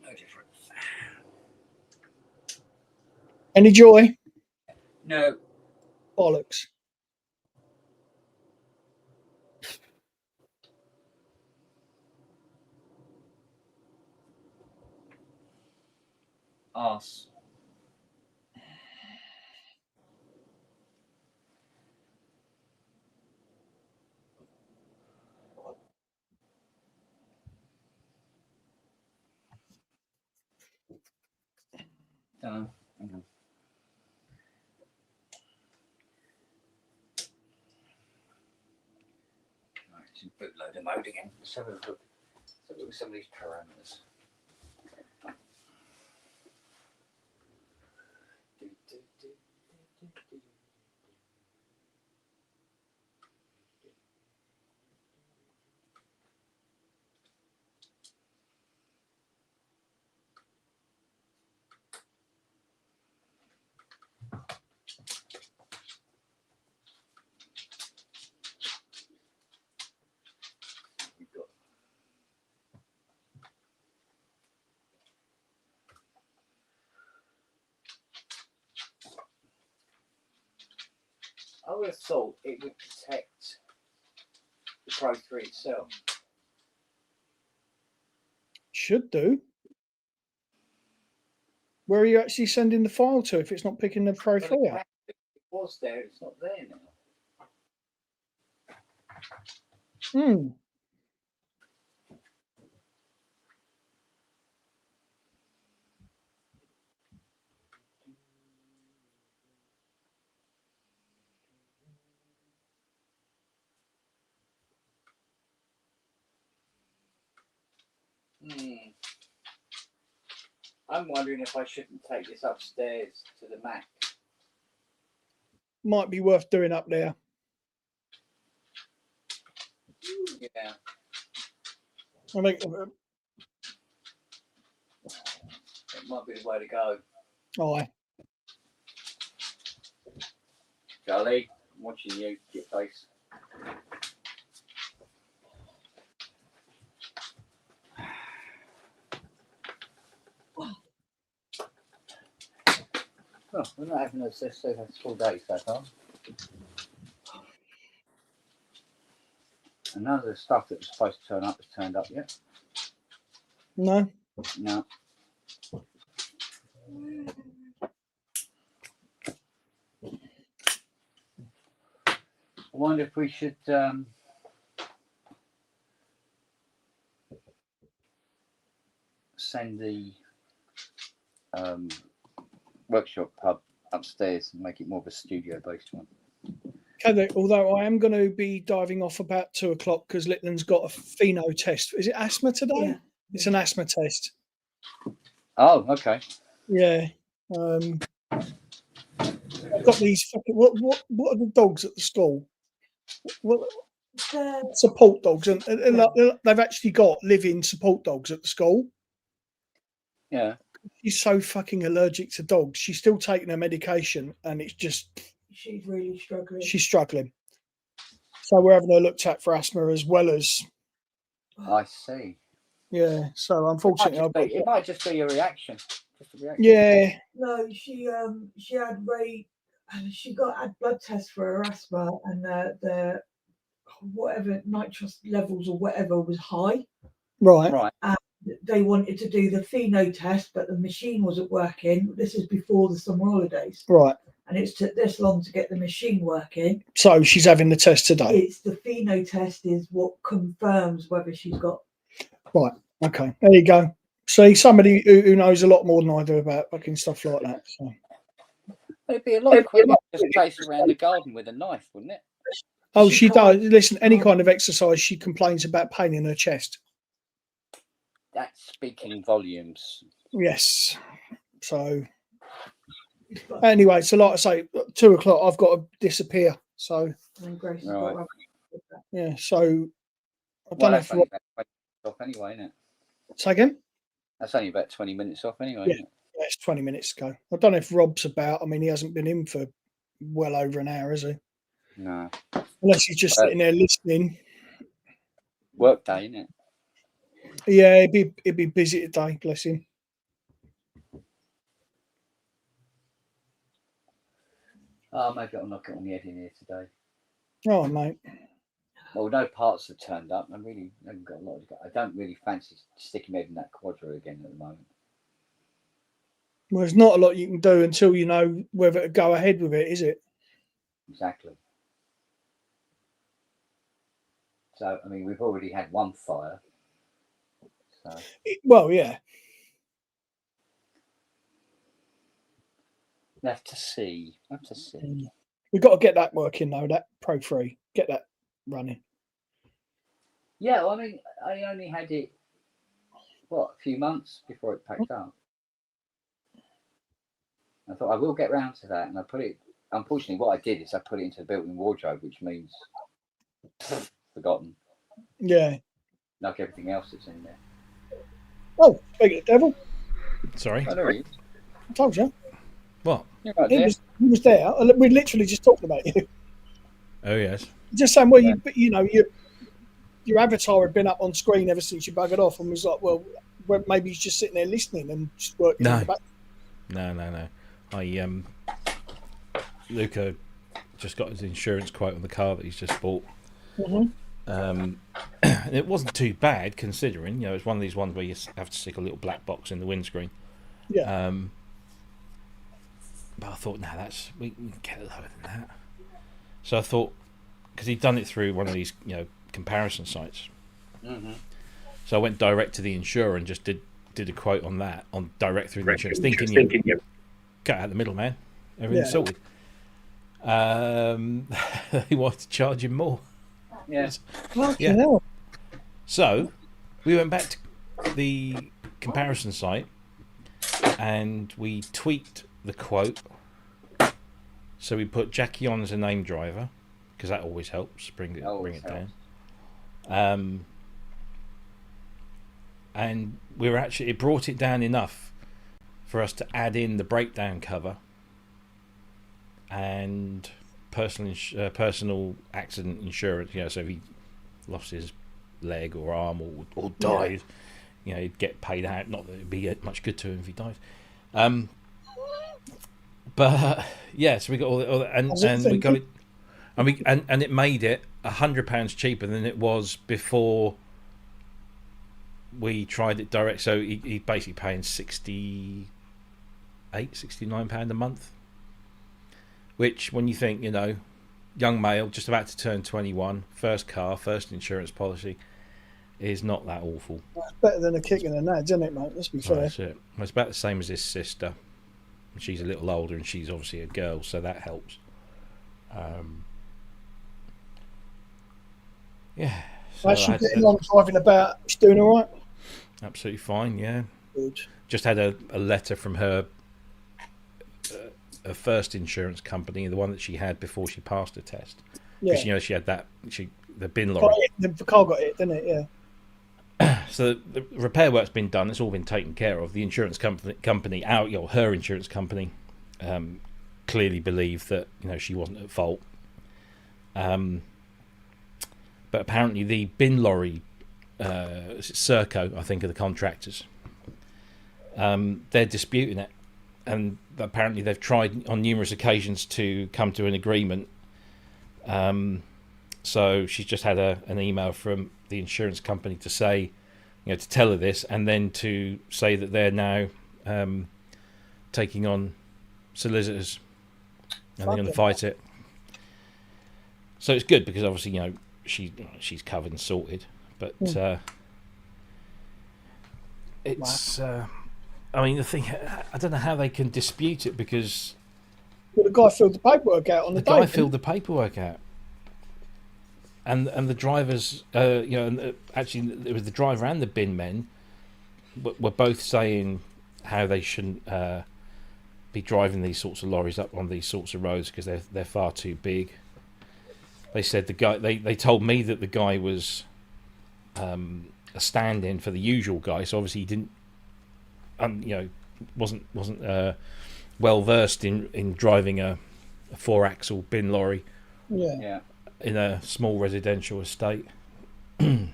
No difference. Any joy? No. Bollocks. Arse. Hang on. Right, it's in bootloader mode again. Let's have a look. Let's have a look at some of these parameters. We've got I would have thought it would protect the Pro 3 itself. Should do. Where are you actually sending the file to if it's not picking the Pro 3 up? It was there, it's not there now. Hmm. I'm wondering if I shouldn't take this upstairs to the Mac. Might be worth doing up there. Yeah. I think It might be the way to go. aye. Charlie, I'm watching you, get face. Oh, we're not having a full day so far. And none of the stuff that was supposed to turn up has turned up yet. No. No. I wonder if we should send the workshop pub upstairs and make it more of a studio-based one. Okay, although I am going to be diving off about 2 o'clock because Litland's got a pheno test. Is it asthma today? Yeah. It's an asthma test. Oh, okay. Yeah. I've got these fucking what are the dogs at the school? What support dogs, and they've actually got living support dogs at the school. Yeah. She's so fucking allergic to dogs. She's still taking her medication, and it's just she's really struggling. She's struggling. So we're having her looked at for asthma as well as. I see. Yeah. So unfortunately, it might just be a reaction. Just a reaction. Yeah. No, she had Ray she had blood tests for her asthma, and the whatever nitrous levels or whatever was high. Right. Right. They wanted to do the pheno test, but the machine wasn't working. This is before the summer holidays. Right. And it's took this long to get the machine working. So she's having the test today. It's the pheno test is what confirms whether she's got. Right. Okay. There you go. See, somebody who knows a lot more than I do about fucking stuff like that. So. It'd be a lot quicker to just chase around the garden with a knife, wouldn't it? Oh, she does. Listen, any kind of exercise, she complains about pain in her chest. That's speaking volumes. Yes. So anyway, so like I say, 2 o'clock, I've got to disappear. So right. Yeah. So I don't Well, know that's if only about 20 minutes off anyway, isn't it? Say again. That's only about 20 minutes off anyway. Yeah. Isn't it? Yeah, it's 20 minutes to go. I don't know if Rob's about. I mean, he hasn't been in for well over an hour, has he? No. Unless he's just sitting there listening. Work day, isn't it? Yeah, he'd be busy today, bless him. Oh, maybe I'll knock it on the head in here today. Oh, mate. Well, no parts have turned up. I really haven't got a lot to go. I don't really fancy sticking my head in that Quadra again at the moment. Well, there's not a lot you can do until you know whether to go ahead with it, is it? Exactly. So, I mean, we've already had one fire. So. Well, yeah. We'll have to see. We've got to get that working, though, that Pro 3. Get that running. Yeah, well, I mean, I only had it, a few months before it packed up. I thought I will get round to that, and I put it. Unfortunately, what I did is I put it into the built-in wardrobe, which means forgotten. Yeah. Like everything else that's in there. Oh, speaking of the devil. Sorry. I know you. I told you. What? You're right he was there. We literally just talked about you. Oh yes. Just saying, well, you know, your avatar had been up on screen ever since you buggered off, and was like, well, maybe he's just sitting there listening and just working in the back. No. Luca just got his insurance quote on the car that he's just bought. Mm-hmm. It wasn't too bad considering, it's one of these ones where you have to stick a little black box in the windscreen. Yeah. But I thought, we can get it lower than that. So I thought, because he'd done it through one of these, comparison sites. Mm-hmm. So I went direct to the insurer and just did a quote on that, on direct through the insurance, thinking you cut out the middleman, everything's sorted. He wanted to charge him more. Yes. Yeah. So we went back to the comparison site and we tweaked the quote. So we put Jackie on as a name driver because that always helps bring it down. And it brought it down enough for us to add in the breakdown cover and personal accident insurance. So if he lost his leg or arm or died, he'd get paid out. Not that it'd be much good to him if he died. But so we got all that, and we got it, and it made it £100 cheaper than it was before we tried it direct. So he basically paying £69 a month, which when you think, young male just about to turn 21, first car, first insurance policy, is not that awful. It's better than a kick in the nads, isn't it, mate? Let's be fair. That's it. It's about the same as his sister. She's a little older and she's obviously a girl, so that helps. So How's she getting on driving about? She's doing all right? Absolutely fine, yeah. Good. Just had a letter from her first insurance company, the one that she had before she passed the test. Because she had the bin lorry. The car got it, didn't it? Yeah. So the repair work's been done. It's all been taken care of. The insurance company, her insurance company, clearly believed that she wasn't at fault. But apparently the bin lorry, Serco, I think, are the contractors. They're disputing it, apparently they've tried on numerous occasions to come to an agreement. So she's just had an email from the insurance company to say, to tell her this, and then to say that they're now taking on solicitors and they're going to fight it. So it's good because obviously, she's covered and sorted, but it's. I mean, the thing, I don't know how they can dispute it because. Well, the guy filled the paperwork out on the day. The guy filled the paperwork out. And the drivers, actually, it was the driver and the bin men were both saying how they shouldn't be driving these sorts of lorries up on these sorts of roads because they're far too big. They said the guy. They told me that the guy was a stand-in for the usual guy, so obviously he didn't, wasn't well versed in driving a 4-axle bin lorry. Yeah. In a small residential estate. Yeah.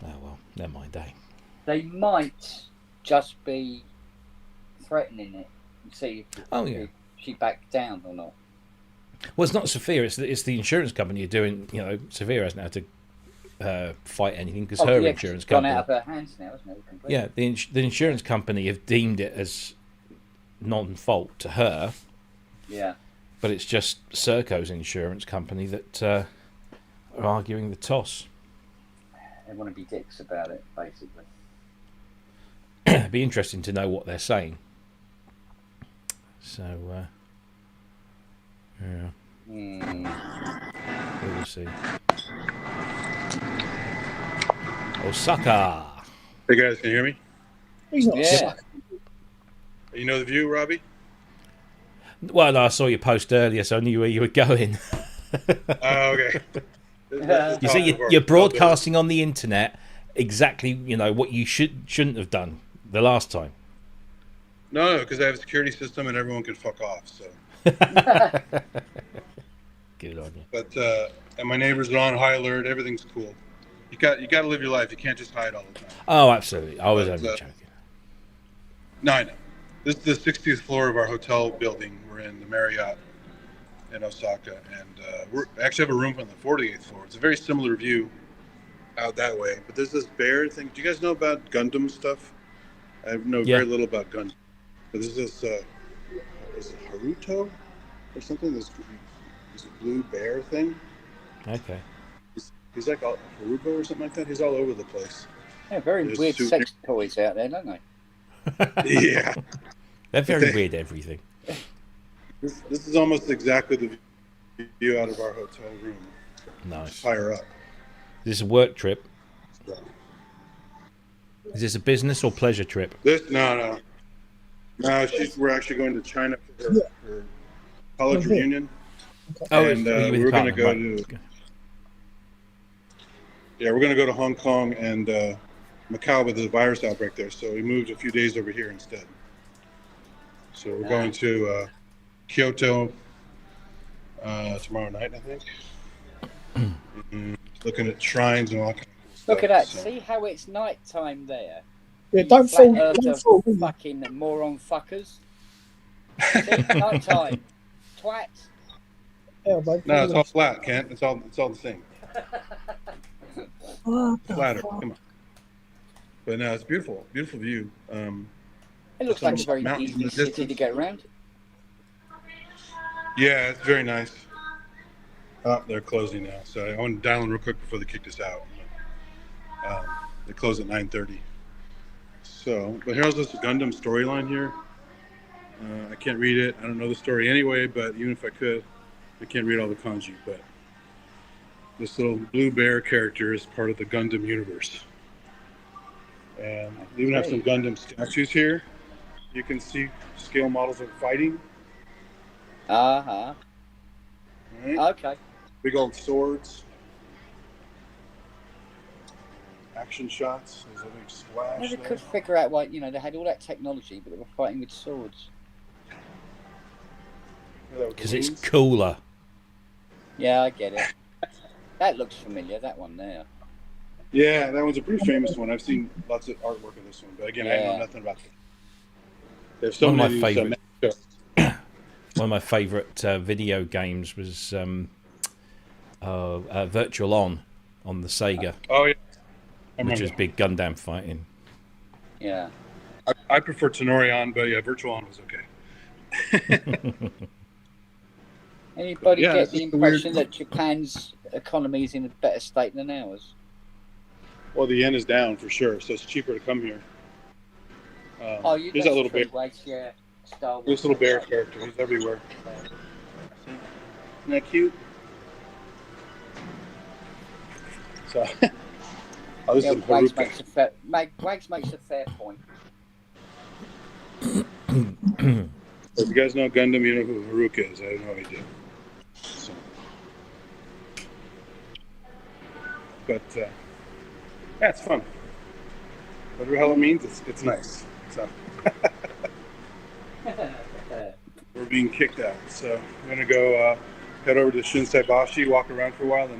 Oh well, never mind. They might just be threatening it and see if she backed down or not. Well, it's not Sophia. It's the insurance company doing. Sophia hasn't had to fight anything because her insurance company gone out of her hands now, isn't it? Completely. Yeah, the insurance company have deemed it as non-fault to her. Yeah. But it's just Serco's insurance company that are arguing the toss. They want to be dicks about it, basically. It'd be interesting to know what they're saying. So, yeah. We'll see. Osaka. Hey guys, can you hear me? He's not. Yeah. You know the view, Robbie? Well, no, I saw your post earlier, so I knew where you were going. Oh, okay. You see, you're broadcasting on the internet exactly, what you shouldn't have done the last time. No, because I have a security system and everyone can fuck off. So. Good on you. But and my neighbors are on high alert. Everything's cool. You got to live your life. You can't just hide all the time. Oh, absolutely. I was only joking. No, I know. This is the 60th floor of our hotel building. We're in the Marriott in Osaka, and we actually have a room on the 48th floor. It's a very similar view out that way. But there's this bear thing. Do you guys know about Gundam stuff? I know very little about Gundam. But there's this, is it Haruto or something? This blue bear thing. Okay. He's like Harubo or something like that. He's all over the place. Yeah, very weird sex toys out there, don't they? Yeah. They're very weird, everything. This is almost exactly the view out of our hotel room. Nice. Higher up. Is this a work trip? So. Is this a business or pleasure trip? No. We're actually going to China for her college reunion. Oh, and we're going to go to. Yeah, we're going to go to Hong Kong and Macau, but there's a virus outbreak there, so we moved a few days over here instead. So we're going to Kyoto tomorrow night, I think. Looking at shrines and all that kind of stuff. Look at that. So. See how it's night time there? Yeah, don't fall. Fucking moron fuckers. See, night time. Twats. Yeah, babe. No, it's all flat, Kent. It's all the same. Flatter. Come on. But no, it's beautiful. Beautiful view. It looks like a very easy city to get around. Yeah, it's very nice. Oh, they're closing now. So I want to dial in real quick before they kick us out. They close at 9:30. So, but here's this Gundam storyline here. I can't read it. I don't know the story anyway, but even if I could, I can't read all the kanji. But this little blue bear character is part of the Gundam universe. And they even have some Gundam statues here. You can see scale models of fighting. Uh-huh. Right. Okay. Big old swords. Action shots. There's a big splash. I never there. could figure out why, they had all that technology, but they were fighting with swords. Because it's cooler. Yeah, I get it. That looks familiar, that one there. Yeah, that one's a pretty famous one. I've seen lots of artwork of this one, but again, I know nothing about it. There's so One of many my of these, favourite, one of my favourite video games was Virtual on the Sega, oh yeah, I which remember. is big Gundam fighting. Yeah. I prefer Tenorion, but yeah, Virtual On was okay. Anybody Yeah, get it's the just a weird- impression that Japan's economy is in a better state than ours? Well, the yen is down for sure, so it's cheaper to come here. Oh, Here's that's that little true. bear. Waits, yeah. Star Wars. This little bear character, he's everywhere. Isn't that cute? So, oh, this Yeah, is Wags Haruka. Wags makes a fair point. If you guys know Gundam, you know who Haruka is. I have no idea. So. But yeah, it's fun. Whatever the hell it means, it's nice. So we're being kicked out, so we're gonna go head over to Shinsaibashi, walk around for a while. The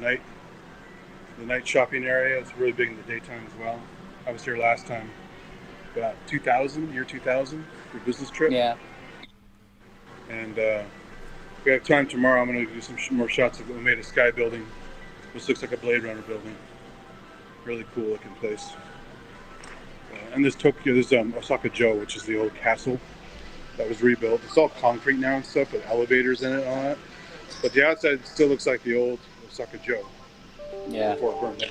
night shopping area is really big in the daytime as well. I was here last time, about 2000, year 2000, for a business trip. Yeah. And we have time tomorrow. I'm gonna do some more shots of the Umeda Sky building. This looks like a Blade Runner building. Really cool looking place. And there's Osaka Joe, which is the old castle that was rebuilt. It's all concrete now and stuff with elevators in it and all that. But the outside still looks like the old Osaka Joe. Yeah. Before it burned down.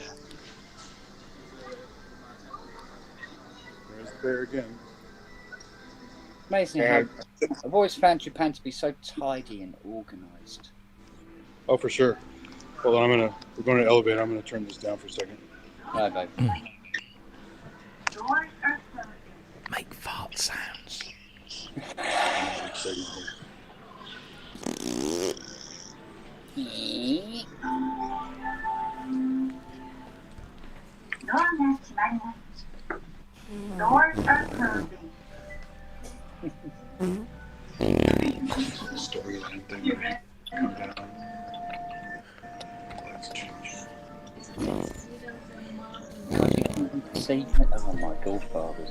There's the bear again. Amazing how I've always found Japan to be so tidy and organised. Oh, for sure. Hold on, we're going to the elevator. I'm gonna turn this down for a second. Right, babe. Make fart sounds. Doors are closing. Storyline thing. Come down. Let's change. See? Oh my godfathers.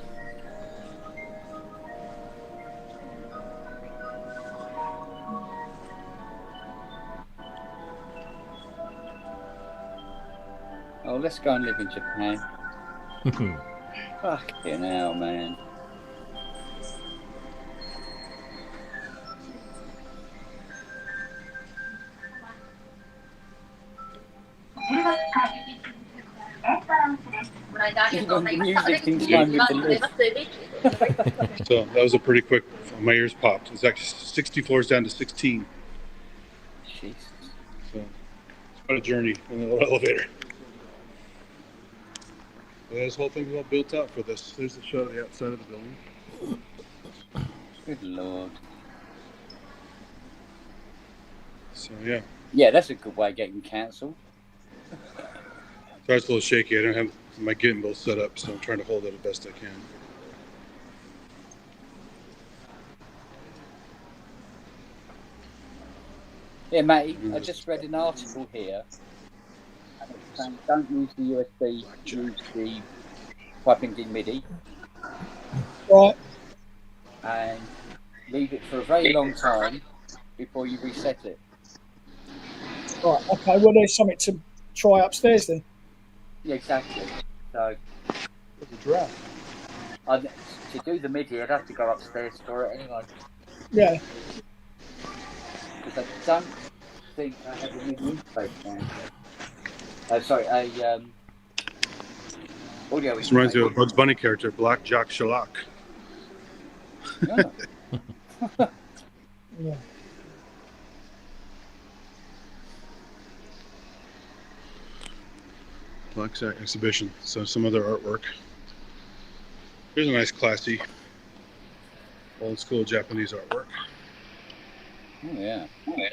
Oh, let's go and live in Japan. Fucking hell, man. Even the music in time with the lift. So that was a pretty quick. My ears popped. It's actually 60 floors down to 16. Jesus. So it's quite a journey in the little elevator. But this whole thing was all built out for this. There's the shot of the outside of the building. Good lord. So yeah. Yeah, that's a good way of getting cancelled. Sorry, it's a little shaky. I don't have my gimbal set up, so I'm trying to hold it the best I can. Yeah, Matty, I just read an article here. And it's saying don't use the USB, use the piping in MIDI. Right. And leave it for a very long time before you reset it. Right. Okay. Well, there's something to try upstairs then. Yeah, exactly. So, There's a giraffe. to do the MIDI, I'd have to go upstairs for it anyway. Yeah. Because I don't think I have a MIDI interface now. Sorry, a audio. This reminds me of a Bugs Bunny character, Black Jock Shellac. Oh. Yeah. Black's exhibition. So some other artwork. Here's a nice, classy, old school Japanese artwork. Oh yeah. Oh yeah.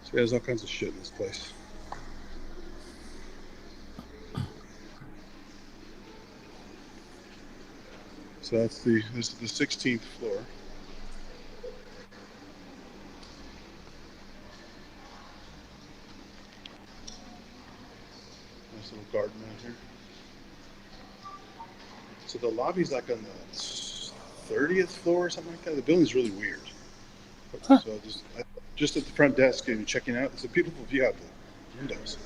So there's all kinds of shit in this place. So this is the 16th floor. Nice little garden out here. So the lobby's like on the 30th floor or something like that. The building's really weird. Huh. So just at the front desk and checking out, it's a beautiful view out the windows.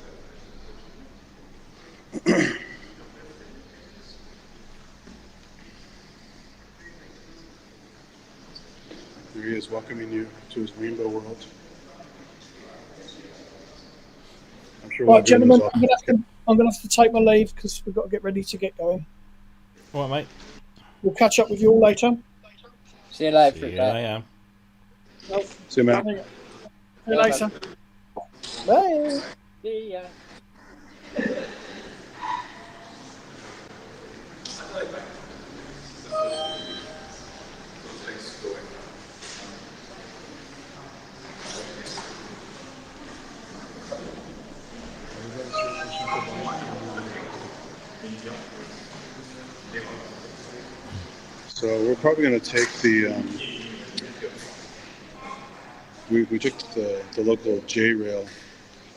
There he is, welcoming you to his rainbow world. I'm sure Right, gentlemen, all. I'm gonna have to take my leave because we've got to get ready to get going. All right, mate. We'll catch up with you all later. See you later. See you later. See you, man. See you later. Bye. See ya. So we're probably going to take the. We took the local J-Rail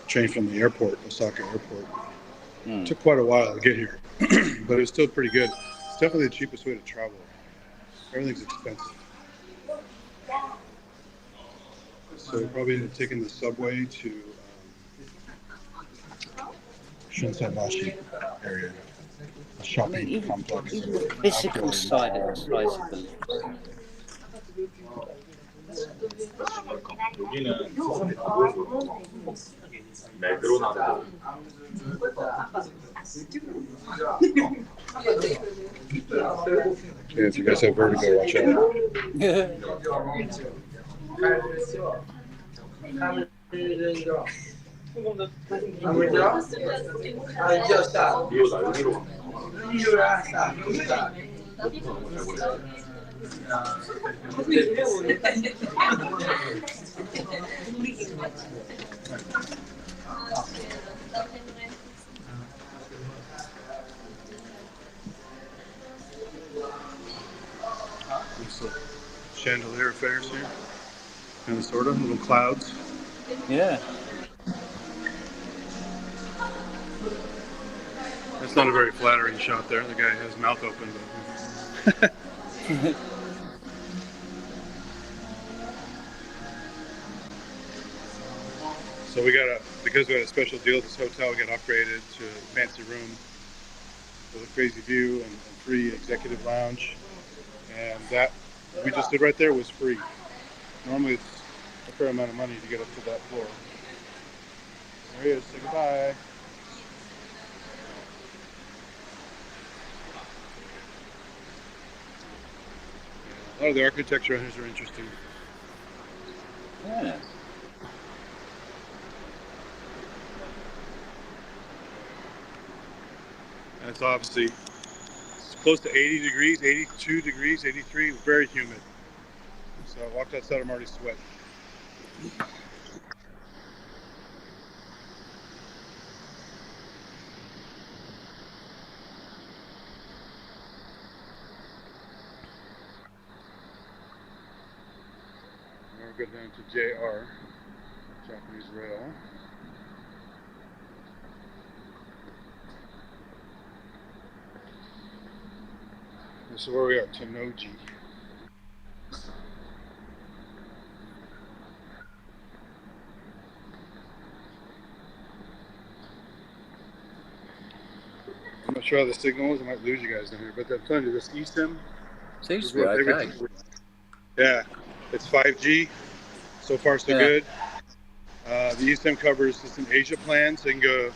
train from the airport, Osaka Airport. It took quite a while to get here, but it was still pretty good. It's definitely the cheapest way to travel. Everything's expensive. So we're probably taking the subway to Shinsaibashi area, a shopping complex. Even the physical size of the Yeah, if you guys have vertigo, watch out. Chandelier affairs here, kind of sort of little clouds. Yeah. That's not a very flattering shot there. The guy has his mouth open. But... So because we had a special deal at this hotel, we got upgraded to a fancy room with a crazy view and free executive lounge. And that we just did right there was free. Normally it's a fair amount of money to get up to that floor. There he is. Say goodbye. A lot of the architecture here are interesting. Yeah. And it's obviously close to 80 degrees, 82 degrees, 83, very humid. So I walked outside, I'm already sweating. Now we're going down to JR, Japanese Rail. This is where we are, Tennoji. I'm not sure how the signal is. I might lose you guys down here, but I'm telling you, this eSIM seems to be okay. Yeah, it's 5G. So far, so good. The eSIM covers it's an Asia plan, so you can go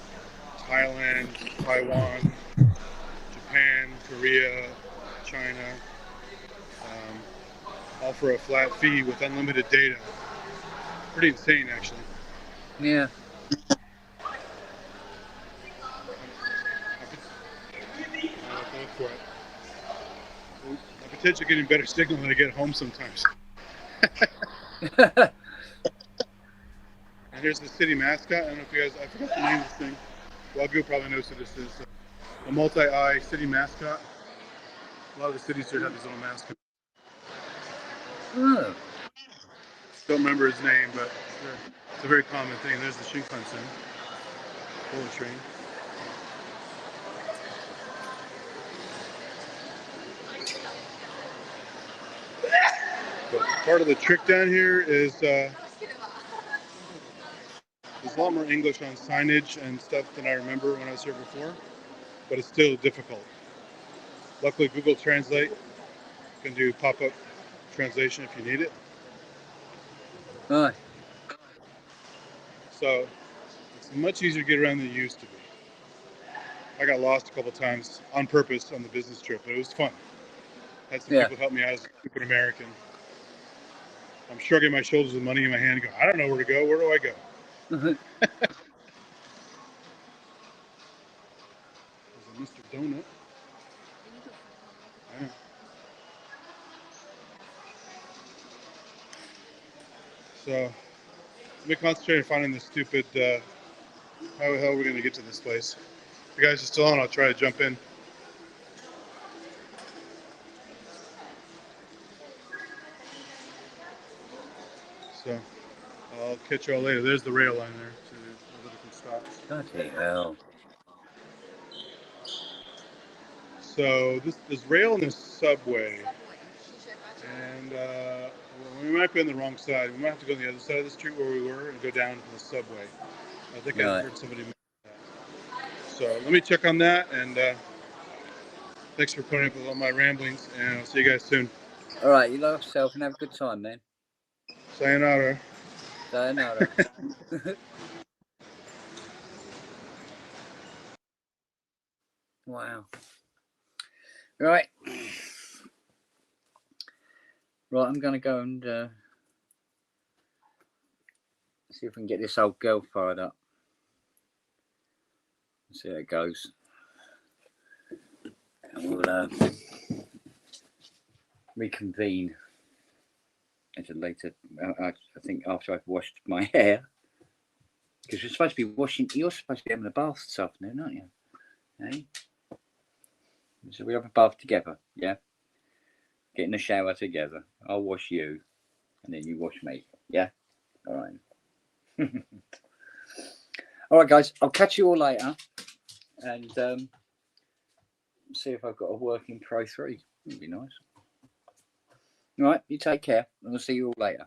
Thailand, Taiwan, Japan, Korea, China, all for a flat fee with unlimited data. Pretty insane, actually. Yeah. I'm potentially getting better signal when I get home sometimes. And here's the city mascot. I don't know if you guys, I forgot the name of this thing. Wagyu probably knows who this is. A multi-eye city mascot. A lot of the cities here have these little mascots. Oh. Don't remember his name, but it's a very common thing. There's the Shinkansen bullet train. Part of the trick down here is there's a lot more English on signage and stuff than I remember when I was here before, but it's still difficult. Luckily, Google Translate can do pop-up translation if you need it. Right. So it's much easier to get around than it used to be. I got lost a couple times on purpose on the business trip, but it was fun. Had some people help me out as a stupid American. I'm shrugging my shoulders with money in my hand and go, I don't know where to go. Where do I go? There's a Mr. Donut. Yeah. So let me concentrate on finding this stupid, how the hell are we going to get to this place? If you guys are still on, I'll try to jump in. So I'll catch y'all later. There's the rail line there to all the different stops. Bloody hell. So there's rail in this subway. And we might be on the wrong side. We might have to go on the other side of the street where we were and go down to the subway. I think I heard somebody mention that. So let me check on that, and thanks for putting up with all my ramblings, and I'll see you guys soon. All right, you love yourself and have a good time, man. Sayonara. Sayonara. Wow. Right. Right, I'm going to go and see if we can get this old girl fired up. See how it goes. And we'll reconvene at a later, I think after I've washed my hair. Because you're supposed to be you're supposed to be having a bath this afternoon, aren't you? Hey? So we have a bath together, yeah? Get in the shower together. I'll wash you, and then you wash me, yeah? All right. All right, guys, I'll catch you all later, and see if I've got a working Pro 3. Would be nice. All right, you take care, and I'll see you all later.